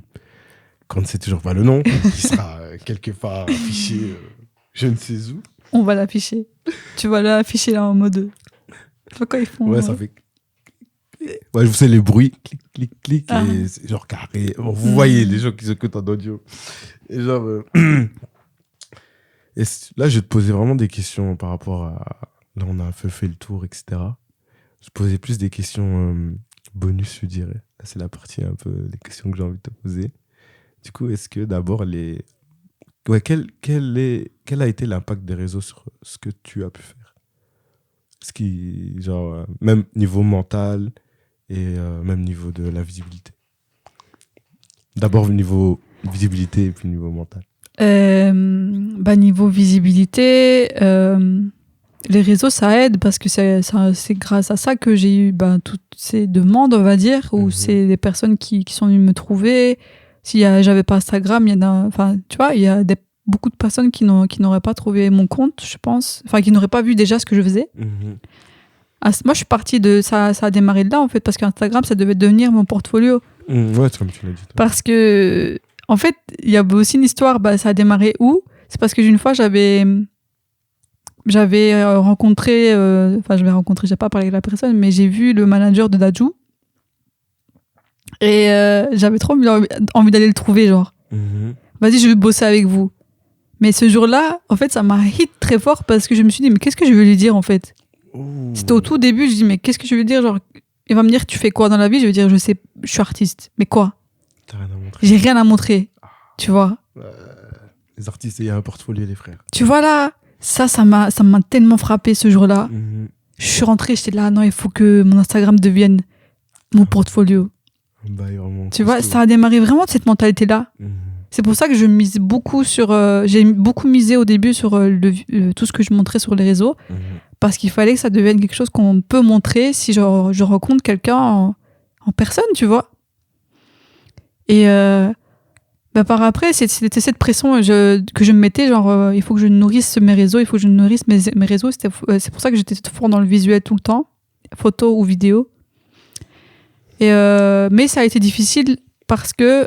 quand c'est toujours pas le nom, qui sera quelque part affiché Je ne sais où. On va l'afficher. Tu vas l'afficher là en mode. Tu vois quand ils font. Ouais, ça fait. Ouais, je sais les bruits. Clic, clic, clic. Ah. Et c'est genre carré. Bon, vous voyez les gens qui s'écoutent en audio. Et genre. Et là, je vais te poser vraiment des questions par rapport à. Là, on a un peu fait le tour, etc. Je posais plus des questions bonus, je dirais. Là, c'est la partie un peu des questions que j'ai envie de te poser. Du coup, est-ce que d'abord, ouais, quel a été l'impact des réseaux sur ce que tu as pu faire? Ce qui, genre, même niveau mental et même niveau de la visibilité. D'abord, niveau visibilité et puis niveau mental. Niveau visibilité, les réseaux, ça aide parce que c'est grâce à ça que j'ai eu toutes ces demandes, on va dire, où c'est des personnes qui sont venues me trouver. Si j'avais pas Instagram, tu vois, il y a beaucoup de personnes qui n'auraient pas trouvé mon compte, je pense. Enfin, qui n'auraient pas vu déjà ce que je faisais. Moi, je suis partie de ça a démarré de là, en fait, parce qu'Instagram, ça devait devenir mon portfolio. Ouais, c'est comme tu l'as dit. Toi. Parce que, en fait, il y a aussi une histoire, ça a démarré où? C'est parce que une fois, j'avais rencontré, j'ai pas parlé avec la personne, mais j'ai vu le manager de Dajou. Et j'avais trop envie d'aller le trouver, genre. Vas-y, je veux bosser avec vous. Mais ce jour-là, en fait, ça m'a hit très fort parce que je me suis dit, mais qu'est-ce que je veux lui dire, en fait? C'était au tout début, je dis, mais qu'est-ce que je veux dire? Genre, il va me dire, tu fais quoi dans la vie? Je vais dire, je sais, je suis artiste. Mais quoi? T'as rien à montrer. J'ai rien à montrer. Tu vois? Les artistes, il y a un portfolio, les frères. Tu vois là? Ça m'a tellement frappé ce jour-là. Je suis rentrée, j'étais là, non, il faut que mon Instagram devienne mon portfolio. Tu vois, ça a démarré vraiment de cette mentalité-là. C'est pour ça que je mise beaucoup j'ai beaucoup misé au début sur tout ce que je montrais sur les réseaux. Parce qu'il fallait que ça devienne quelque chose qu'on peut montrer si je rencontre quelqu'un en personne, tu vois. Et par après, c'était cette pression que je me mettais, genre, il faut que je nourrisse mes réseaux, il faut que je nourrisse mes réseaux. C'est pour ça que j'étais fort dans le visuel tout le temps, photo ou vidéo. Mais ça a été difficile parce que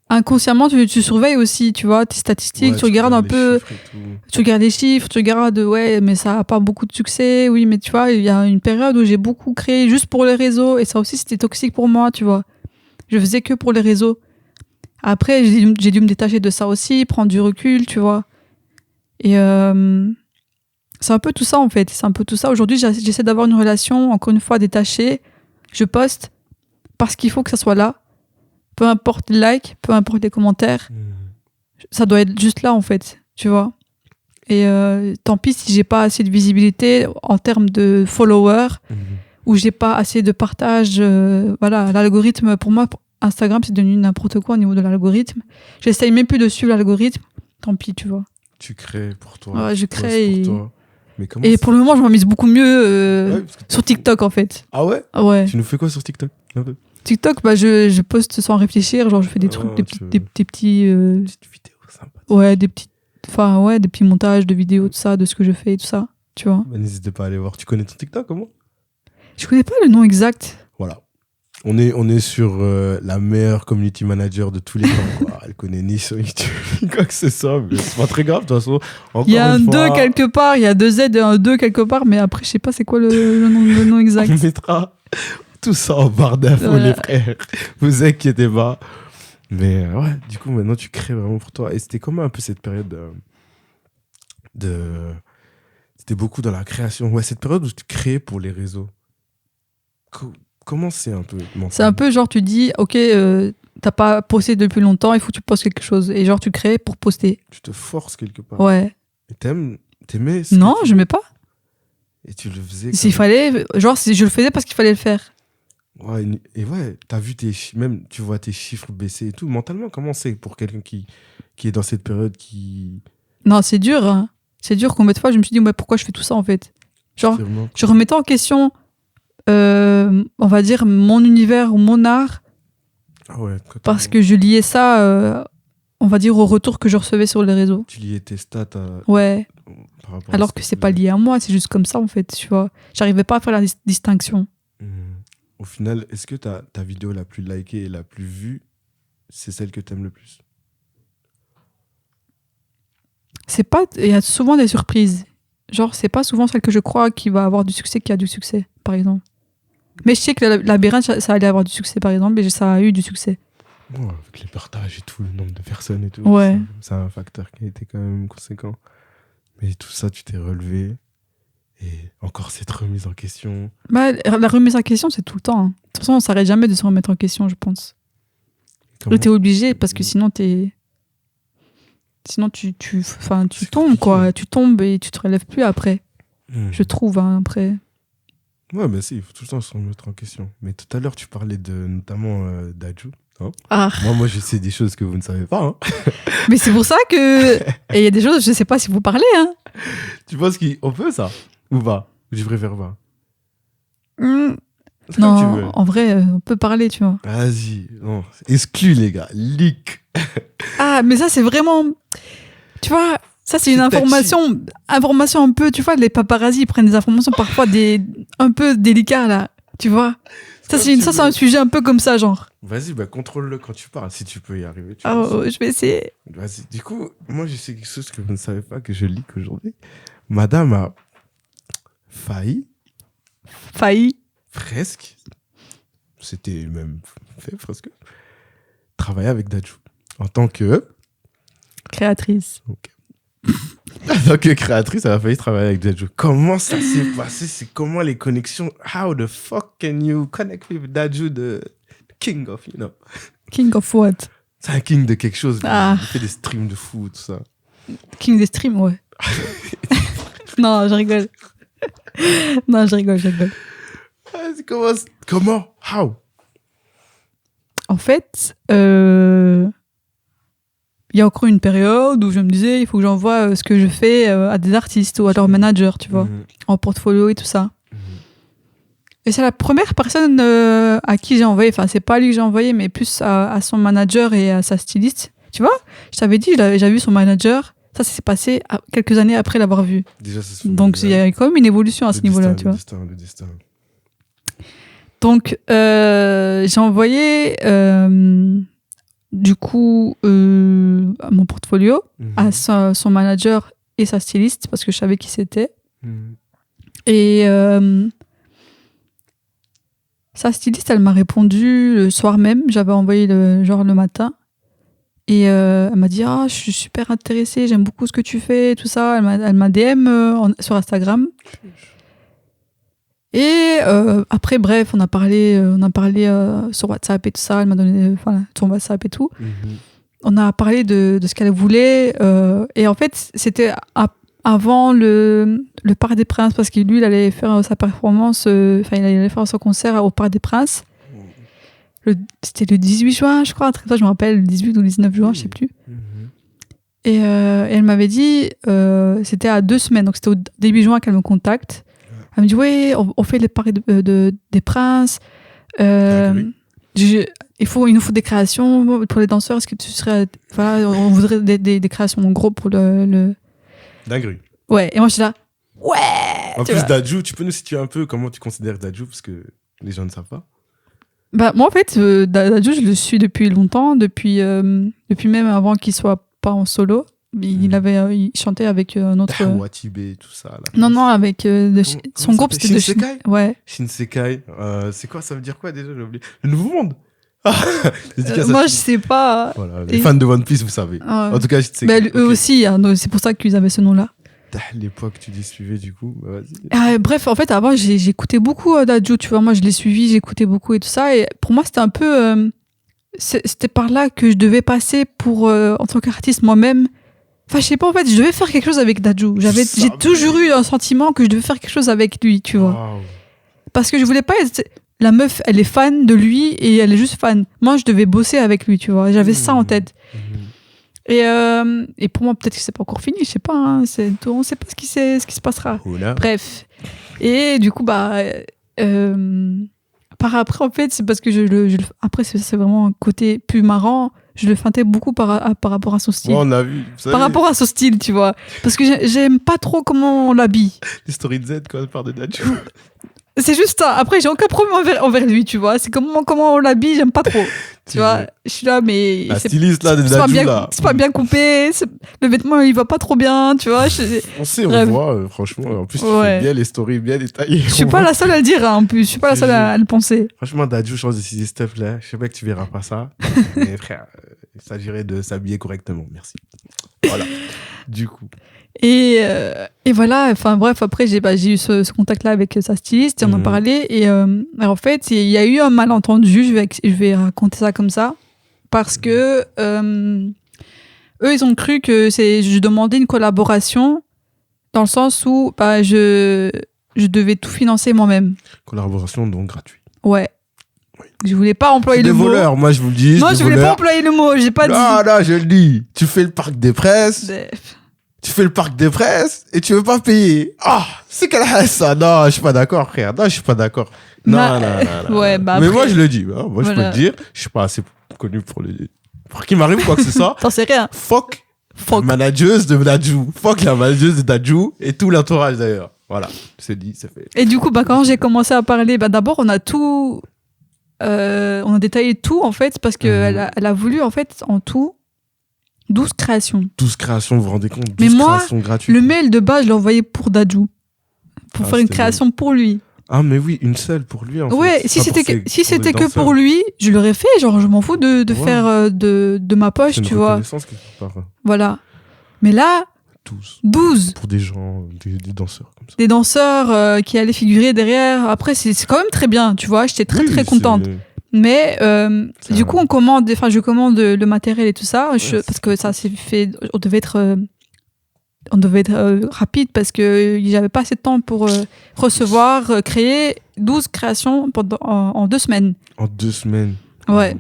inconsciemment tu surveilles aussi, tu vois, tes statistiques, ouais, tu regardes un peu, tu regardes les chiffres, tu regardes, ouais, mais ça a pas beaucoup de succès, oui, mais tu vois, il y a une période où j'ai beaucoup créé juste pour les réseaux et ça aussi c'était toxique pour moi, tu vois. Je faisais que pour les réseaux. Après, j'ai dû me détacher de ça aussi, prendre du recul, tu vois. Et c'est un peu tout ça en fait, c'est un peu tout ça. Aujourd'hui, j'essaie d'avoir une relation, encore une fois, détachée. Je poste parce qu'il faut que ça soit là. Peu importe les likes, peu importe les commentaires, ça doit être juste là en fait, tu vois. Et tant pis si j'ai pas assez de visibilité en termes de followers ou j'ai pas assez de partage. Voilà, l'algorithme, pour moi, Instagram, c'est devenu n'importe quoi au niveau de l'algorithme. J'essaye même plus de suivre l'algorithme. Tant pis, tu vois. Tu crées pour toi. Ouais, je crée. Pour toi. Mais comment et pour le moment, je m'amuse beaucoup mieux sur TikTok en fait. Ah ouais? Ouais. Tu nous fais quoi sur TikTok? TikTok, je poste sans réfléchir, genre je fais des trucs, des petits petites vidéos sympas. Ouais, des petits montages de vidéos, tout ça, de ce que je fais et tout ça, tu vois. Bah, n'hésitez pas à aller voir. Tu connais ton TikTok, comment? Je connais pas le nom exact. Voilà. On est sur la meilleure community manager de tous les temps. Elle connaît ni son YouTube, ni quoi que ce soit, mais c'est pas très grave de toute façon. Il y a un 2 quelque part, il y a 2 Z et un 2 quelque part, mais après je sais pas c'est quoi le nom exact. On mettra tout ça en barre d'infos, les frères. Vous inquiétez pas. Mais ouais, du coup, maintenant, tu crées vraiment pour toi. Et c'était comment un peu cette période C'était beaucoup dans la création. Ouais, cette période où tu crées pour les réseaux. Comment c'est un peu mental? C'est un peu genre, tu dis, ok, t'as pas posté depuis longtemps, il faut que tu postes quelque chose. Et genre, tu crées pour poster. Tu te forces quelque part. Ouais. Et t'aimais Non, je n'aimais pas. Et tu le faisais s'il fallait, genre, je le faisais parce qu'il fallait le faire. Ouais, et ouais, t'as vu même tu vois tes chiffres baisser et tout. Mentalement, comment c'est pour quelqu'un qui est dans cette période qui... Non, c'est dur. Hein. C'est dur. Combien de fois je me suis dit, ouais, pourquoi je fais tout ça en fait? Genre, je remettais en question, on va dire, mon univers ou mon art. Ah ouais, parce que je liais ça, on va dire, au retour que je recevais sur les réseaux. Tu liais tes stats à... Ouais. Alors que c'est pas lié à moi, c'est juste comme ça en fait, tu vois. J'arrivais pas à faire la distinction. Au final, est-ce que ta vidéo la plus likée et la plus vue, c'est celle que t'aimes le plus? C'est pas... Il y a souvent des surprises. Genre, c'est pas souvent celle que je crois qui va avoir du succès qui a du succès, par exemple. Mais je sais que la labyrinthe, ça allait avoir du succès, par exemple, et ça a eu du succès. Ouais, avec les partages et tout, le nombre de personnes et tout. Ouais. C'est un facteur qui a été quand même conséquent. Mais tout ça, tu t'es relevé. Et encore cette remise en question. Bah, la remise en question, c'est tout le temps. Hein. De toute façon, on s'arrête jamais de se remettre en question, je pense. Comment... T'es obligé, parce que sinon, Sinon, tu tombes, quoi. Tu tombes et tu te relèves plus après. Je trouve, hein, après. Ouais, mais si, il faut tout le temps se remettre en question. Mais tout à l'heure, tu parlais notamment d'Adju. Hein, ah. Moi, je sais des choses que vous ne savez pas. Hein. Mais c'est pour ça que... Et il y a des choses, je sais pas si vous parlez. Hein. Tu penses qu'on peut ça? Ou pas? Ou tu préfères pas? Non, en vrai, on peut parler, tu vois. Vas-y, non. Exclus, les gars. Leak. Ah, mais ça, c'est vraiment... Tu vois, ça, c'est une information un peu... Tu vois, les paparazzis, ils prennent des informations parfois un peu délicates, là. Tu vois. Ça, c'est un sujet un peu comme ça, genre. Vas-y, bah, contrôle-le quand tu parles, si tu peux y arriver. Je vais essayer. Vas-y. Du coup, moi, je sais quelque chose que vous ne savez pas, que je lis aujourd'hui. Madame a failli. Presque. C'était même fait, presque. Travailler avec Dadju. En tant que... créatrice. Ok. En tant que créatrice, elle a failli travailler avec Dadju. Comment ça s'est passé? C'est comment les connexions? How the fuck can you connect with Dadju, the king of, you know? King of what? C'est un king de quelque chose. Ah. Il fait des streams de fou, tout ça. King des streams, ouais. Non, je rigole. Non, je rigole. Comment? How? En fait, il y a encore une période où je me disais, il faut que j'envoie ce que je fais à des artistes ou à leurs managers, tu vois, en portfolio et tout ça. Et c'est la première personne à qui j'ai envoyé, enfin, c'est pas lui que j'ai envoyé, mais plus à son manager et à sa styliste. Tu vois, je t'avais dit, j'avais vu son manager. Ça s'est passé quelques années après l'avoir vu. Déjà, ça donc, il y a quand même une évolution à ce niveau-là, tu vois. Le destin. Donc, j'ai envoyé, du coup, mon portfolio à son manager et sa styliste, parce que je savais qui c'était. Et sa styliste, elle m'a répondu le soir même. J'avais envoyé le matin. Et elle m'a dit, je suis super intéressée, j'aime beaucoup ce que tu fais, tout ça. Elle m'a DM sur Instagram. Et après, bref, on a parlé sur WhatsApp et tout ça. Elle m'a donné son WhatsApp et tout. On a parlé de ce qu'elle voulait. Et en fait, c'était avant le Parc des Princes, parce que lui, il allait faire sa performance, il allait faire son concert au Parc des Princes. C'était le 18 juin, je crois. Je me rappelle, le 18 ou le 19 juin, je sais plus. Et elle m'avait dit, c'était à 2 semaines, donc c'était au début juin qu'elle me contacte. Elle me dit, oui, on fait les Parcs des Princes. Il nous faut des créations pour les danseurs. Est-ce que tu serais... Voilà, on voudrait des créations en gros pour le... Dinguerie. Ouais, et moi je suis là, ouais. En plus, Dadju, tu peux nous situer un peu comment tu considères Dadju, parce que les gens ne savent pas. Bah, moi, en fait, Dadju, je le suis depuis longtemps, depuis même avant qu'il soit pas en solo. Il chantait avec un autre... Watibé, tout ça. Là. Non, avec son groupe, c'était de Shinsekai. Ouais. Shinsekai, c'est quoi? Ça veut dire quoi déjà? J'ai oublié. Le Nouveau Monde. Moi, je sais pas. Voilà, les fans de One Piece, vous savez. En tout cas, Shinsekai. Eux aussi, hein, c'est pour ça qu'ils avaient ce nom-là. L'époque, tu les suivais du coup, bah, vas-y. Bref, en fait, avant, j'écoutais beaucoup Dadju, tu vois. Moi, je l'ai suivi, j'écoutais beaucoup et tout ça. Et pour moi, c'était un peu... c'était par là que je devais passer pour, en tant qu'artiste moi-même. Enfin, je sais pas, en fait, je devais faire quelque chose avec Dadju. J'ai toujours eu un sentiment que je devais faire quelque chose avec lui, tu vois. Wow. Parce que je voulais pas être... La meuf, elle est fan de lui et elle est juste fan. Moi, je devais bosser avec lui, tu vois. J'avais ça en tête. Et pour moi, peut-être que c'est pas encore fini, je sais pas. Hein, on sait pas ce qui se passera. Oula. Bref. Et du coup, par après, en fait, c'est parce que après, c'est vraiment un côté plus marrant. Je le feintais beaucoup par rapport à son style. Oh, on a vu. Par rapport à son style, tu vois. Parce que j'aime pas trop comment on l'habille. Les stories de Z, quand on parle de Dadju. C'est juste ça. Après, j'ai aucun problème envers lui, tu vois. C'est comment on l'habille, j'aime pas trop. Tu vois, je suis là, mais. La styliste là, de c'est pas Dadju, bien, là. c'est pas bien coupé. Le vêtement, il va pas trop bien, tu vois. On sait, on Bref. voit, franchement. En plus, tu Ouais. fais bien les stories, bien détaillées. Je suis pas la seule à le dire, hein, en plus. Je suis pas la seule à le penser. Franchement, Dadju, change de style, s'il te plaît. Je sais pas que tu verras pas ça. Mais frère, il s'agirait de s'habiller correctement. Merci. Voilà. Du coup. Et voilà, enfin bref, après j'ai eu ce contact-là avec sa styliste, et on en parlait, et alors, en fait, il y a eu un malentendu, je vais raconter ça comme ça, parce que eux, ils ont cru que je demandais une collaboration, dans le sens où je devais tout financer moi-même. Collaboration donc gratuite. Ouais. Oui. Je voulais pas employer des le mot. voleurs, moi je vous le dis. Non, je voulais pas employer le mot, j'ai pas dit. Non, je le dis. Tu fais le parc des presses. Tu fais le parc des presses et tu veux pas payer. Ah, c'est quelle haine ça? Non, je suis pas d'accord, frère. Non, je suis pas d'accord. Non. Ouais, bah mais après, moi, je le dis. Moi, voilà. je peux le dire. Je suis pas assez connu pour qu'il m'arrive quoi que ce soit. T'en sais rien. Fuck. La manageuse de Dadju. Fuck la manageuse de Dadju et tout l'entourage d'ailleurs. Voilà. C'est dit, c'est fait. Et du coup, quand j'ai commencé à parler, d'abord, on a détaillé tout, en fait, parce qu'elle elle a voulu, en fait, en tout, 12 créations. 12 créations, vous vous rendez compte? 12 Mais moi, créations gratuites. le mail de base, je l'ai envoyé pour Dadju. Pour faire une création pour lui. Ah, mais oui, une seule pour lui, en fait. Ouais, si c'était que pour lui, je l'aurais fait. Genre, je m'en fous de faire de ma poche, tu vois. Voilà. Mais là, 12. Pour des gens, des danseurs comme ça. Des danseurs qui allaient figurer derrière. Après, c'est quand même très bien, tu vois. J'étais très contente. Mais du coup, je commande le matériel et tout ça, parce que ça s'est fait. On devait être rapide parce que j'avais pas assez de temps pour recevoir, créer 12 créations en 2 semaines. En 2 semaines. Ouais.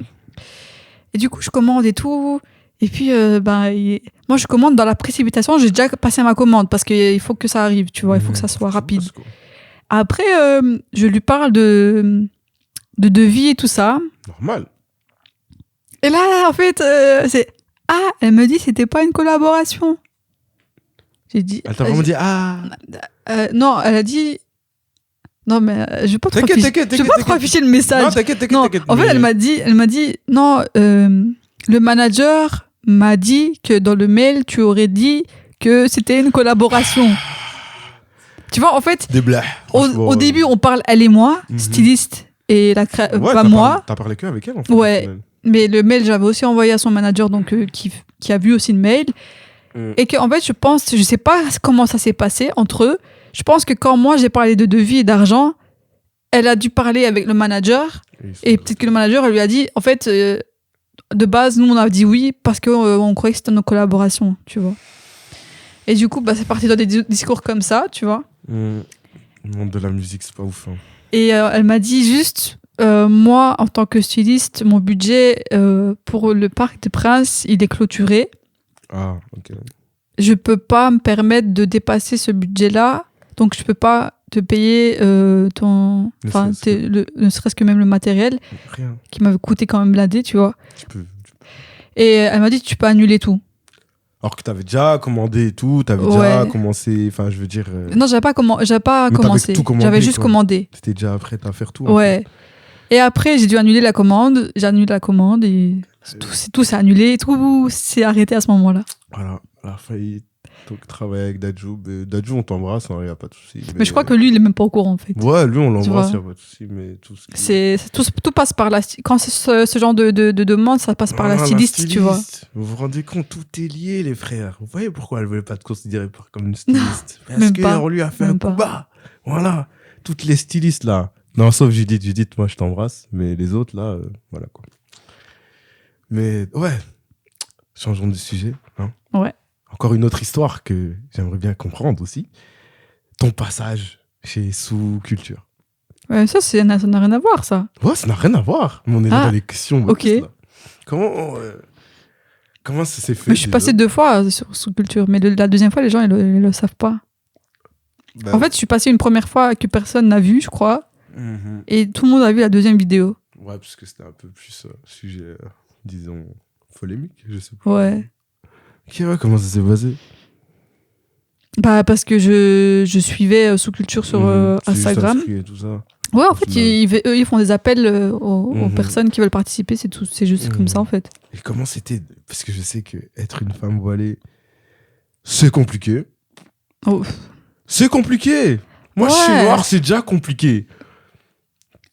Et du coup, je commande et tout. Et puis, moi, je commande dans la précipitation. J'ai déjà passé ma commande parce qu'il faut que ça arrive, tu vois. Il faut que ça soit rapide. Après, je lui parle de devis et tout ça. Normal. Et là, en fait, c'est... Ah, elle me dit c'était pas une collaboration. J'ai dit... Elle t'a vraiment dit ah... non, elle a dit... Non, mais je vais pas trop afficher le message. Non, t'inquiète. En fait, elle m'a dit... Non, le manager m'a dit que dans le mail, tu aurais dit que c'était une collaboration. Tu vois, en fait... Des blagues. Au début, on parle, elle et moi, styliste, et pas moi. T'as parlé que avec elle, en fait. Ouais. Mais le mail, j'avais aussi envoyé à son manager, donc qui a vu aussi le mail. Et que, en fait, je sais pas comment ça s'est passé entre eux. Je pense que quand moi, j'ai parlé de devis et d'argent, elle a dû parler avec le manager. Et peut-être que le manager, elle lui a dit, en fait, de base, nous, on a dit oui parce qu'on croyait que c'était nos collaborations, tu vois. Et du coup, c'est parti dans des discours comme ça, tu vois. Le monde de la musique, c'est pas ouf. Hein. Et elle m'a dit juste... moi, en tant que styliste, mon budget pour le Parc des Princes, il est clôturé. Ah, ok. Je peux pas me permettre de dépasser ce budget-là, donc je peux pas te payer ne serait-ce que même le matériel. Rien. Qui m'avait coûté quand même blindé, tu vois. Et elle m'a dit tu peux annuler tout. Alors que t'avais déjà commandé et tout, t'avais déjà commencé, enfin je veux dire... Non, j'avais pas commencé, j'avais juste commandé. T'étais déjà prête à faire tout. Ouais. Et après, j'ai dû annuler la commande. J'ai annulé la commande et tout s'est annulé. Tout s'est arrêté à ce moment-là. Voilà, la faillite. Donc, travailler avec Dadju. Dadju, on t'embrasse, il n'y a pas de souci. Mais je crois que lui, il n'est même pas au courant, en fait. Ouais, lui, on l'embrasse, il n'y a pas de souci. Mais tout passe par la... Quand c'est ce genre de demande, ça passe par la styliste, tu vois. Vous vous rendez compte, tout est lié, les frères. Vous voyez pourquoi elle ne voulait pas te considérer comme une styliste? Parce qu'on lui a fait un coup bas. Voilà. Toutes les stylistes, là. Non, sauf Judith, moi je t'embrasse, mais les autres là, voilà quoi. Mais ouais, changeons de sujet. Hein. Ouais. Encore une autre histoire que j'aimerais bien comprendre aussi. Ton passage chez Sous Culture. Ouais, ça n'a rien à voir, ça. Ouais, ça n'a rien à voir. Mais on est là dans les questions. Ok. Là. Comment ça s'est fait? Mais je suis passée 2 fois sur Sous Culture, mais la deuxième fois, les gens, ils le savent pas. En fait, je suis passée une première fois que personne n'a vu, je crois. Et tout le monde a vu la deuxième vidéo. Ouais, parce que c'était un peu plus sujet, disons, polémique, je sais pas. Ouais. Ok, ouais, comment ça s'est passé? Bah, parce que je suivais Sous-Culture sur C'est juste Instagram. inscrit et tout ça. Ouais, en Au fait, final. eux, ils font des appels aux Mhm. personnes qui veulent participer. C'est tout, c'est juste comme ça, en fait. Et comment c'était? Parce que je sais que être une femme voilée, c'est compliqué. Oh. C'est compliqué. Moi, je suis Ouais. noir, c'est déjà compliqué.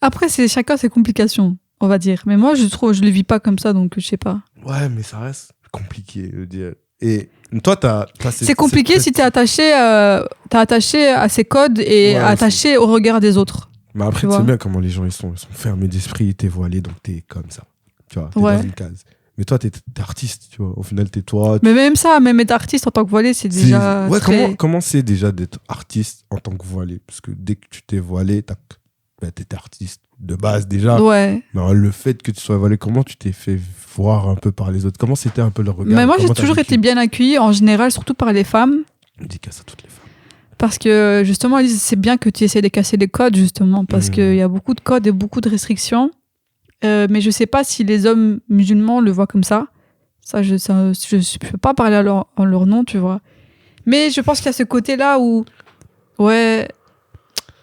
Après, c'est chacun ses complications, on va dire. Mais moi, je le vis pas comme ça, donc je sais pas. Ouais, mais ça reste compliqué, je veux dire. Et toi, t'as C'est compliqué si t'es attaché à ces codes et Ouais, attaché au regard des autres. Mais après, Tu tu sais vois. bien comment les gens ils sont fermés d'esprit, t'es voilé, donc t'es comme ça. Tu vois, t'es Ouais. dans une case. Mais toi, t'es artiste, tu vois. Au final, t'es toi. Mais même ça, même être artiste en tant que voilé, c'est déjà Ouais, très... comment c'est déjà d'être artiste en tant que voilé? Parce que dès que tu t'es voilé, t'es artiste de base déjà. Ouais. Mais le fait que tu sois voilé, comment tu t'es fait voir un peu par les autres? Comment c'était un peu leur regard? Mais moi, j'ai Comment t'as toujours vécu? été bien accueillie, en général, surtout par les femmes. Dédicace à toutes les femmes. Parce que, justement, ils disent, c'est bien que tu essaies de casser les codes, justement. Parce qu'il y a beaucoup de codes et beaucoup de restrictions. Mais je sais pas si les hommes musulmans le voient comme ça. Je peux pas parler en leur nom, tu vois. Mais je pense qu'il y a ce côté-là où, ouais,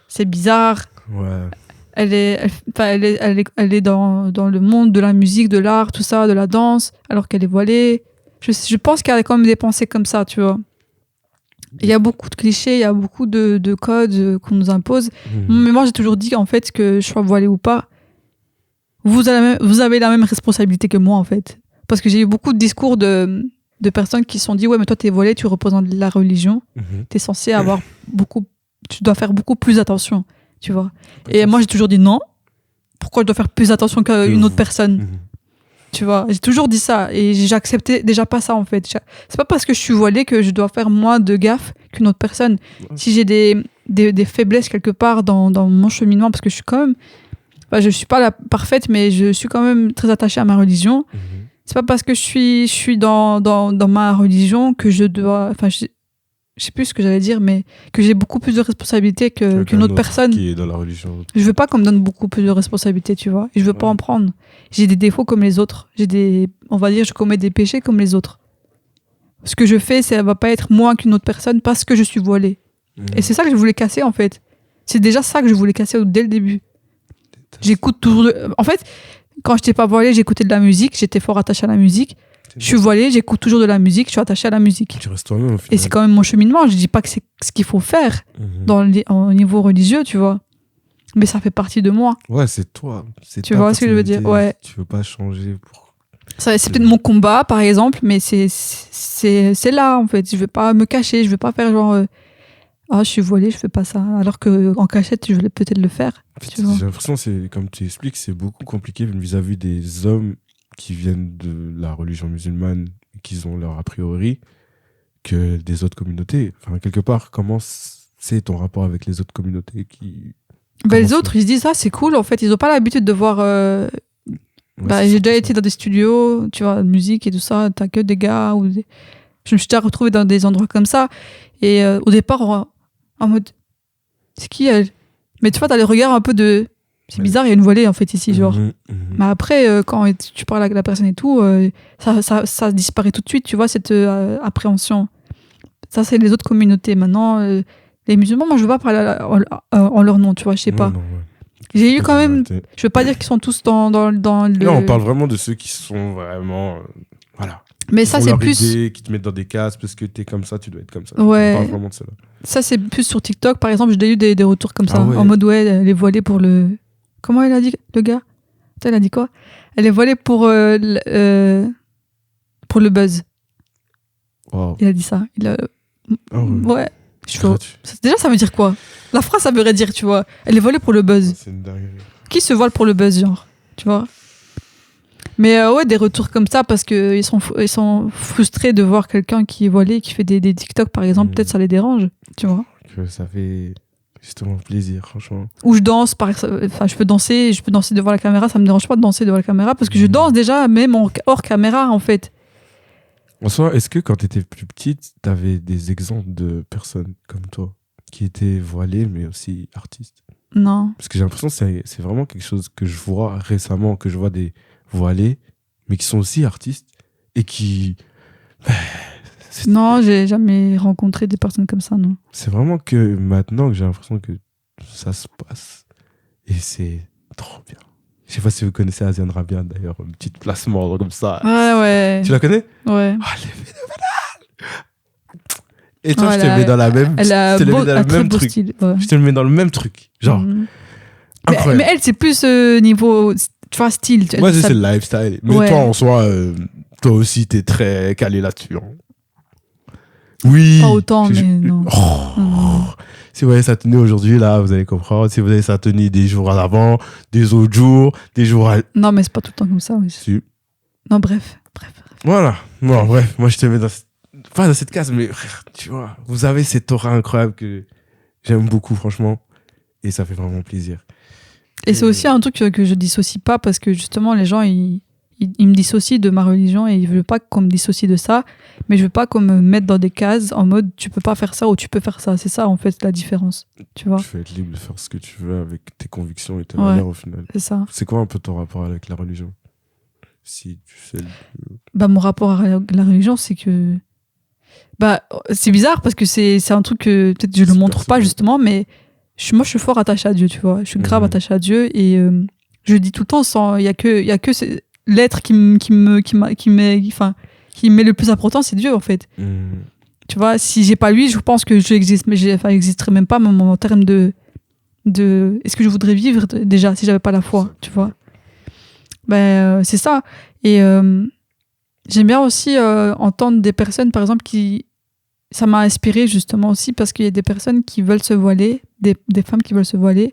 c'est bizarre. Ouais. Elle est dans le monde de la musique, de l'art, tout ça, de la danse, alors qu'elle est voilée. Je pense qu'elle a quand même des pensées comme ça, tu vois. Il y a beaucoup de clichés, il y a beaucoup de codes qu'on nous impose. Mais moi, j'ai toujours dit en fait que je sois voilée ou pas, vous avez la même responsabilité que moi, en fait. Parce que j'ai eu beaucoup de discours de personnes qui se sont dit, ouais, mais toi, t'es voilée, tu représentes la religion. T'es censé avoir tu dois faire beaucoup plus attention, tu vois. Et moi, j'ai toujours dit non. Pourquoi je dois faire plus attention qu'une autre personne, tu vois. J'ai toujours dit ça. Et j'acceptais déjà pas ça, en fait. C'est pas parce que je suis voilée que je dois faire moins de gaffe qu'une autre personne. Si j'ai des faiblesses quelque part dans mon cheminement, parce que je suis quand même... Enfin, je suis pas la parfaite, mais je suis quand même très attachée à ma religion. C'est pas parce que je suis dans ma religion que je dois... Enfin, je sais plus ce que j'allais dire, mais que j'ai beaucoup plus de responsabilités qu'une autre personne. Qui est dans la religion. Je veux pas qu'on me donne beaucoup plus de responsabilités, tu vois. Et je veux pas en prendre. J'ai des défauts comme les autres. On va dire, je commets des péchés comme les autres. Ce que je fais, ça va pas être moins qu'une autre personne parce que je suis voilée. Et c'est ça que je voulais casser, en fait. C'est déjà ça que je voulais casser dès le début. J'écoute toujours... En fait, quand j'étais pas voilée, j'écoutais de la musique. J'étais fort attachée à la musique. Je suis voilée, j'écoute toujours de la musique. Je suis attachée à la musique. Tu restes toi-même, au final. Et c'est quand même mon cheminement. Je dis pas que c'est ce qu'il faut faire au niveau religieux, tu vois. Mais ça fait partie de moi. Ouais, c'est toi. Tu vois ce que je veux dire? Ouais. Tu veux pas changer pour... C'est peut-être mon combat, par exemple, mais c'est là, en fait. Je veux pas me cacher. Je veux pas faire genre... je suis voilée, je fais pas ça. Alors qu'en cachette, je voulais peut-être le faire. J'ai l'impression, comme tu expliques, c'est beaucoup compliqué vis-à-vis des hommes qui viennent de la religion musulmane, qui ont leur a priori, que des autres communautés. Enfin, quelque part, comment c'est ton rapport avec les autres communautés qui... Les autres, ils se disent, c'est cool. En fait, ils ont pas l'habitude de voir... j'ai déjà été dans des studios, tu vois, de musique et tout ça. T'as que des gars. Je me suis déjà retrouvée dans des endroits comme ça. Et au départ, en mode, c'est qui elle? Mais tu vois, t'as les regards un peu de... C'est bizarre, il y a une voilée en fait ici, genre. Mais après, quand tu parles avec la personne et tout, ça disparaît tout de suite, tu vois, cette appréhension. Ça, c'est les autres communautés. Maintenant, les musulmans, moi, je veux pas parler en leur nom, tu vois, je sais pas. J'ai eu quand même... Je veux pas dire qu'ils sont tous dans le... Là, on parle vraiment de ceux qui sont vraiment... voilà. Mais ça, c'est plus... Idée, qui te mettent dans des cases parce que t'es comme ça, tu dois être comme ça. Ouais. On parle vraiment de ça. Ça, c'est plus sur TikTok, par exemple. J'ai eu des retours comme ça. Ouais. En mode, ouais, elle est voilée pour le... Comment elle a dit, le gars? Elle a dit quoi? Elle est voilée pour le buzz. Wow. Il a dit ça. Ouais. Déjà, ça veut dire quoi? La phrase, ça voudrait dire, tu vois. Elle est voilée pour le buzz. C'est une dinguerie. Qui se voile pour le buzz, genre? Tu vois? Mais ouais, des retours comme ça parce qu'ils sont frustrés de voir quelqu'un qui est voilé, qui fait des TikTok, par exemple. Peut-être ça les dérange, tu vois. Que ça fait justement plaisir, franchement. Ou je danse, enfin, je peux danser devant la caméra. Ça me dérange pas de danser devant la caméra parce que je danse déjà, même hors caméra, en fait. En soi, est-ce que quand tu étais plus petite, tu avais des exemples de personnes comme toi qui étaient voilées mais aussi artistes? Non. Parce que j'ai l'impression que c'est vraiment quelque chose que je vois récemment, que je vois des voilés, mais qui sont aussi artistes et qui... Non, j'ai jamais rencontré des personnes comme ça, non. C'est vraiment que maintenant que j'ai l'impression que ça se passe. Et c'est trop bien. Je sais pas si vous connaissez Asiane Rabia, d'ailleurs, un petit placement comme ça. Ouais. Tu la connais? Ouais. Oh, elle est phénoménale! Et toi, Ouais, je te mets dans la même, elle a je te le mets dans un le très même beau truc. style. Ouais. Je te le mets dans le même truc. Genre, Mhm. incroyable. Mais elle, c'est plus niveau, tu vois, style. Moi, Ça- c'est le lifestyle. Mais Ouais. toi, en soi, toi aussi, t'es très calé là-dessus. Hein. Oui. Pas autant, mais non. Si vous avez sa tenue aujourd'hui, là, vous allez comprendre. Si vous avez sa tenue des jours à l'avant, des autres jours, des jours à... Non, mais c'est pas tout le temps comme ça. Oui. Si. Non, bref. Voilà. Bon, bref, moi, je te mets dans... Pas dans cette case, mais frère, tu vois, vous avez cette aura incroyable que j'aime beaucoup, franchement. Et ça fait vraiment plaisir. Et c'est aussi un truc que je dissocie pas parce que justement, les gens, ils me dissocient de ma religion et ils veulent pas qu'on me dissocie de ça, mais je veux pas qu'on me mette dans des cases en mode tu peux pas faire ça ou tu peux faire ça. C'est ça, en fait, la différence. Tu vois? Tu peux être libre de faire ce que tu veux avec tes convictions et tes Ouais. valeurs au final. C'est ça. C'est quoi un peu ton rapport avec la religion? Si tu sais... Bah, mon rapport à la religion, c'est que. Bah, c'est bizarre parce que c'est un truc que peut-être je le C'est montre pas personnel. justement, mais moi, je suis fort attachée à Dieu, tu vois. Je suis grave Mhm. attachée à Dieu et je le dis tout le temps, il y a que l'être qui m'est le plus important, c'est Dieu, en fait. Mhm. Tu vois, si j'ai pas lui, je pense que je existe, mais j'existerais même pas même en termes de est-ce que je voudrais vivre déjà si j'avais pas la foi, tu vois. Ben, c'est ça. Et j'aime bien aussi entendre des personnes, par exemple, ça m'a inspiré justement aussi parce qu'il y a des personnes qui veulent se voiler, des femmes qui veulent se voiler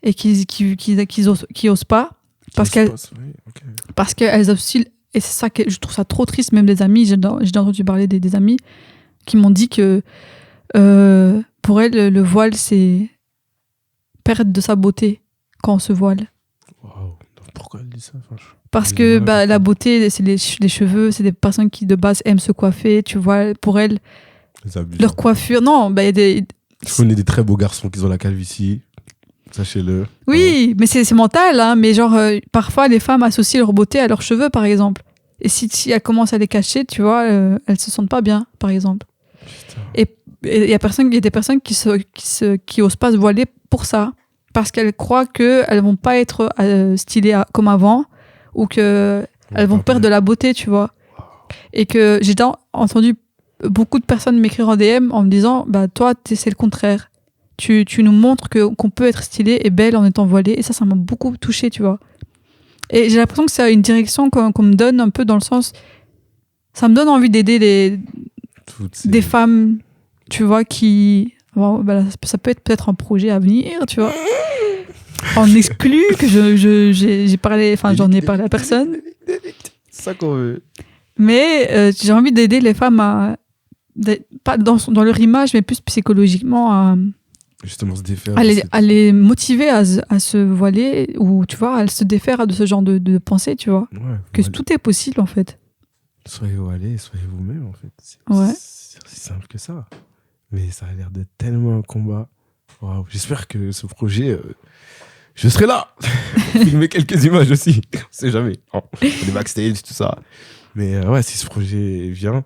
et qui osent pas parce qu'elles Oui, ok. parce qu'elles oscillent. Et c'est ça que je trouve ça trop triste. Même des amis, j'ai entendu parler des amis qui m'ont dit que pour elles, le voile, c'est perdre de sa beauté quand on se voile. Waouh. Pourquoi elle dit ça? Enfin, Parce j'ai que du mal à la comprendre. beauté, c'est les cheveux, c'est des personnes qui de base aiment se coiffer, tu vois. Pour elles, Les abus. leur coiffure, non, bah, il y a des... Je connais des très beaux garçons qui ont la calvitie. Sachez-le. Oui, mais c'est mental, hein, mais genre, parfois, les femmes associent leur beauté à leurs cheveux, par exemple. Et si elles commencent à les cacher, tu vois, elles se sentent pas bien, par exemple. Putain. Et il y a des personnes qui osent pas se voiler pour ça. Parce qu'elles croient qu'elles vont pas être stylées comme avant, ou qu'elles vont perdre de la beauté, tu vois. Et que j'ai entendu beaucoup de personnes m'écrire en DM en me disant, bah, toi, c'est le contraire. Tu nous montres qu'on peut être stylé et belle en étant voilée. Et ça m'a beaucoup touchée, tu vois. Et j'ai l'impression que c'est une direction qu'on me donne un peu dans le sens... Ça me donne envie d'aider des femmes, tu vois, qui... Bon, bah, ça peut être peut-être un projet à venir, tu vois. En exclu, que j'ai parlé... Enfin, j'en ai parlé à personne. C'est ça qu'on veut. Mais j'ai envie d'aider les femmes à... Pas dans leur image, mais plus psychologiquement à... Justement, se défaire. À les motiver à se voiler ou tu vois à se défaire de ce genre de pensée, tu vois, Ouais, que voiler. tout est possible en fait. Soyez voilés, soyez vous-même en fait. C'est Ouais. c'est aussi simple que ça. Mais ça a l'air d'être tellement un combat. Waouh. J'espère que ce projet, je serai là. Filmer quelques images aussi. On sait jamais. Oh, les backstage, tout ça. Mais ouais, si ce projet vient,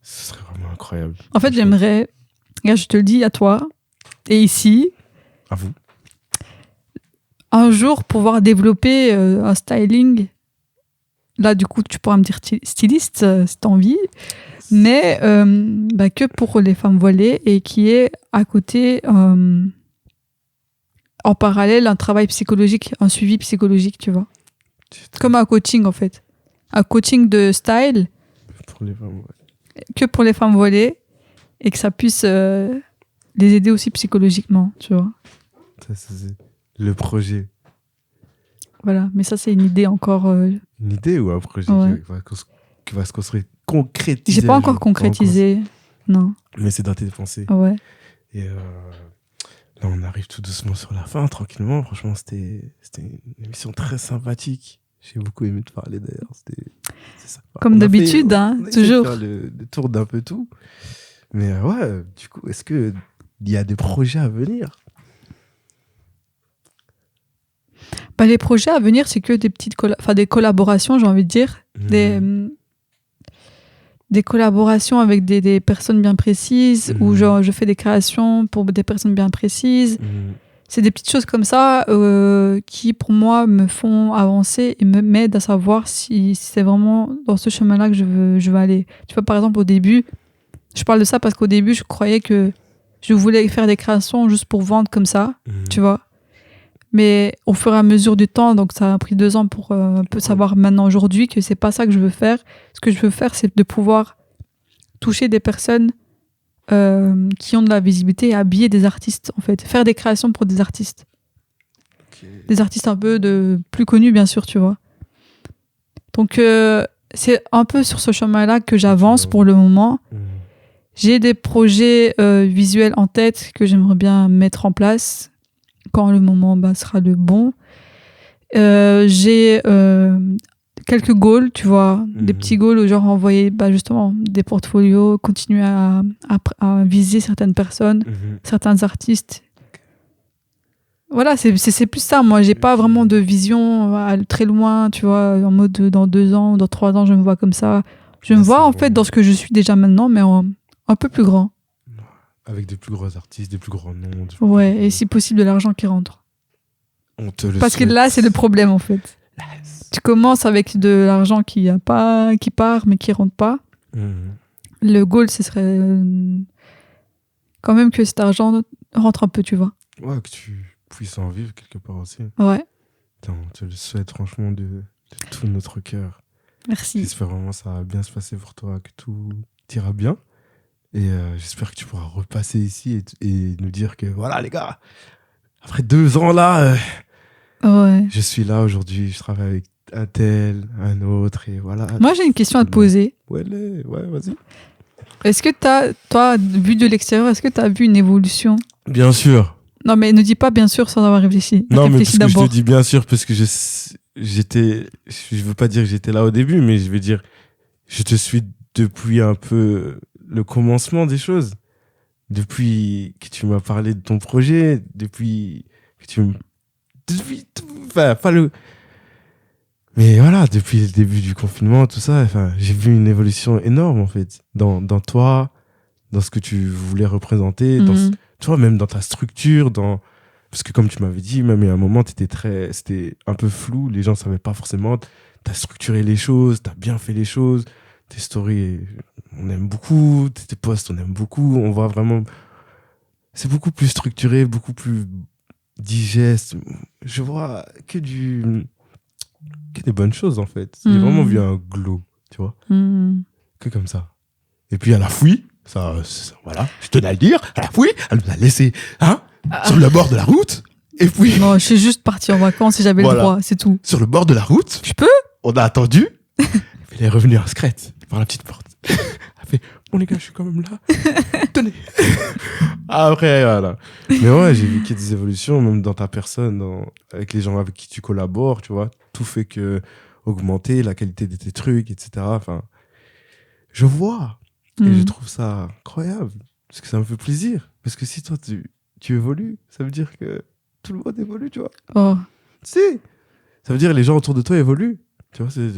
ce serait vraiment incroyable. En fait, j'aimerais, regarde, je te le dis à toi et ici, À vous. un jour pouvoir développer un styling. Là, du coup, tu pourras me dire styliste si t'as envie, mais bah, que pour les femmes voilées et qui est à côté, en parallèle, un travail psychologique, un suivi psychologique, tu vois. Comme un coaching, en fait. Un coaching de style Pour les femmes, ouais. que pour les femmes voilées et que ça puisse les aider aussi psychologiquement, tu vois. Ça, c'est le projet. Voilà, mais ça, c'est une idée encore... Une idée ou un projet Ouais. qui va se construire, concrétiser. J'ai pas un encore jour. concrétisé. Non. Mais c'est dans tes pensées. Ouais. Et là, on arrive tout doucement sur la fin, tranquillement. Franchement, c'était une émission très sympathique. J'ai beaucoup aimé te parler d'ailleurs. C'est sympa. Comme On a d'habitude, fait- hein, on a essayé de toujours. faire le tour d'un peu tout. Mais ouais, du coup, est-ce qu'il y a des projets à venir? Bah, les projets à venir, c'est que des petites des collaborations, j'ai envie de dire. des collaborations avec des personnes bien précises, ou genre je fais des créations pour des personnes bien précises. C'est des petites choses comme ça qui, pour moi, me font avancer et m'aident à savoir si c'est vraiment dans ce chemin-là que je veux aller. Tu vois, par exemple, au début, je parle de ça parce qu'au début, je croyais que je voulais faire des créations juste pour vendre comme ça, tu vois. Mais au fur et à mesure du temps, donc ça a pris 2 ans pour un peu savoir maintenant aujourd'hui que c'est pas ça que je veux faire. Ce que je veux faire, c'est de pouvoir toucher des personnes qui ont de la visibilité et habiller des artistes, en fait. Faire des créations pour des artistes. Okay. Des artistes un peu plus connus, bien sûr, tu vois. Donc, c'est un peu sur ce chemin-là que j'avance pour le moment. J'ai des projets visuels en tête que j'aimerais bien mettre en place quand le moment sera le bon. J'ai quelques goals, tu vois, des petits goals, genre envoyer justement des portfolios, continuer à viser certaines personnes, certains artistes. Voilà, c'est plus ça. Moi, j'ai pas vraiment de vision très loin, tu vois, en mode dans 2 ans, dans 3 ans, je me vois comme ça. Je me vois en fait dans ce que je suis déjà maintenant, mais un peu plus grand. Avec des plus gros artistes, des plus grands noms. Ouais, et si possible de l'argent qui rentre. Parce que là, c'est le problème en fait. Tu commences avec de l'argent qui part, mais qui rentre pas. Le goal, ce serait quand même que cet argent rentre un peu, tu vois. Ouais, que tu puisses en vivre quelque part aussi. Ouais. On te le souhaite franchement de tout notre cœur. Merci. J'espère vraiment que ça va bien se passer pour toi, que tout ira bien. Et j'espère que tu pourras repasser ici et nous dire que voilà les gars, après 2 ans là, ouais. Je suis là aujourd'hui, je travaille avec un tel, un autre et voilà. Moi j'ai une question à te poser. Ouais, vas-y. Est-ce que toi, vu de l'extérieur, est-ce que tu as vu une évolution ? Bien sûr. Non mais ne dis pas bien sûr sans avoir réfléchi. Non réfléchis mais parce d'abord. que je te dis bien sûr parce que je veux pas dire que j'étais là au début, mais je veux dire, je te suis depuis un peu le commencement des choses. Depuis que tu m'as parlé de ton projet, depuis que tu me... Enfin, pas le... Mais voilà, depuis le début du confinement, tout ça, enfin, j'ai vu une évolution énorme, en fait, dans toi, dans ce que tu voulais représenter, tu vois, même dans ta structure, parce que comme tu m'avais dit, même il y a un moment, c'était un peu flou, les gens savaient pas forcément, t'as structuré les choses, t'as bien fait les choses, tes stories, on aime beaucoup, tes posts, on aime beaucoup, on voit vraiment, c'est beaucoup plus structuré, beaucoup plus digeste, je vois que des bonnes choses, en fait. J'ai vraiment vu un glow, tu vois, que comme ça. Et puis à la fouille, ça, voilà, je tenais à le dire, à la fouille, elle nous a laissé sur le bord de la route. Et puis... Non, je suis juste partie en vacances et j'avais le droit, c'est tout. Sur le bord de la route. Je peux ? On a attendu. Elle est revenue en secrète par la petite porte. Elle fait, bon les gars, je suis quand même là. Tenez. Après, voilà. Mais ouais, j'ai vu qu'il y a des évolutions, même dans ta personne, avec les gens avec qui tu collabores, tu vois. Tout fait que augmenter la qualité de tes trucs, etc. Enfin, je vois. Et je trouve ça incroyable. Parce que ça me fait plaisir. Parce que si toi, tu évolues, ça veut dire que tout le monde évolue, tu vois. Oh. Si. Ça veut dire que les gens autour de toi évoluent. Tu vois, c'est...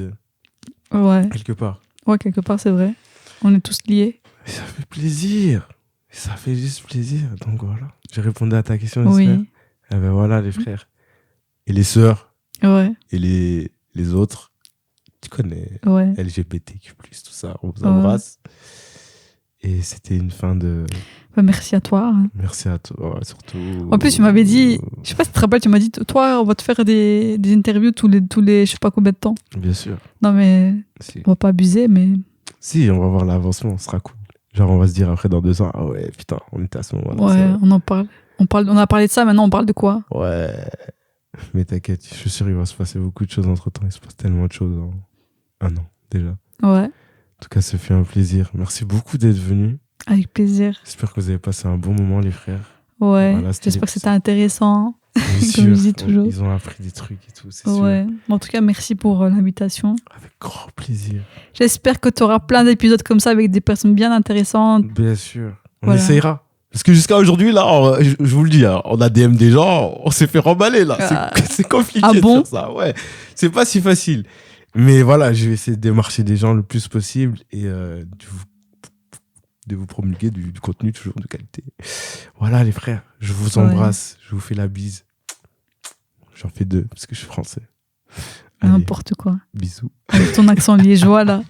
Ouais. Quelque part. Ouais, quelque part, c'est vrai. On est tous liés. Et ça fait plaisir. Et ça fait juste plaisir. Donc voilà. J'ai répondu à ta question, oui. j'espère. Et ben voilà, les frères. Et les sœurs. Ouais. Et les autres. Tu connais. Ouais. LGBTQ+, tout ça. On vous embrasse. Et c'était une fin de... Merci à toi. Merci à toi, surtout. En plus, tu m'avais dit, je sais pas si tu te rappelles, tu m'as dit, toi, on va te faire des interviews tous les je sais pas combien de temps. Bien sûr. Non, mais si. On va pas abuser, mais... Si, on va voir l'avancement, ce sera cool. Genre, on va se dire après dans 2 ans, ah ouais, putain, on était à ce moment-là. Ouais, on en parle. On a parlé de ça, maintenant on parle de quoi ? Ouais. Mais t'inquiète, je suis sûr qu'il va se passer beaucoup de choses entre-temps. Il se passe tellement de choses en 1 an, déjà. Ouais. En tout cas, ça fait un plaisir. Merci beaucoup d'être venu. Avec plaisir. J'espère que vous avez passé un bon moment, les frères. Ouais, voilà, j'espère que c'était intéressant. Comme je dis toujours. Ils ont appris des trucs et tout, c'est ouais. sûr. En tout cas, merci pour l'invitation. Avec grand plaisir. J'espère que tu auras plein d'épisodes comme ça avec des personnes bien intéressantes. Bien sûr. On essayera. Parce que jusqu'à aujourd'hui, là, je vous le dis, on a DM des gens, on s'est fait remballer, là. C'est compliqué de faire ça. Ouais. C'est pas si facile. Mais voilà, je vais essayer de démarcher des gens le plus possible et de vous promulguer du contenu toujours de qualité. Voilà les frères, je vous embrasse, je vous fais la bise. J'en fais 2 parce que je suis français. Allez, N'importe quoi. bisous. Avec ton accent liégeois là.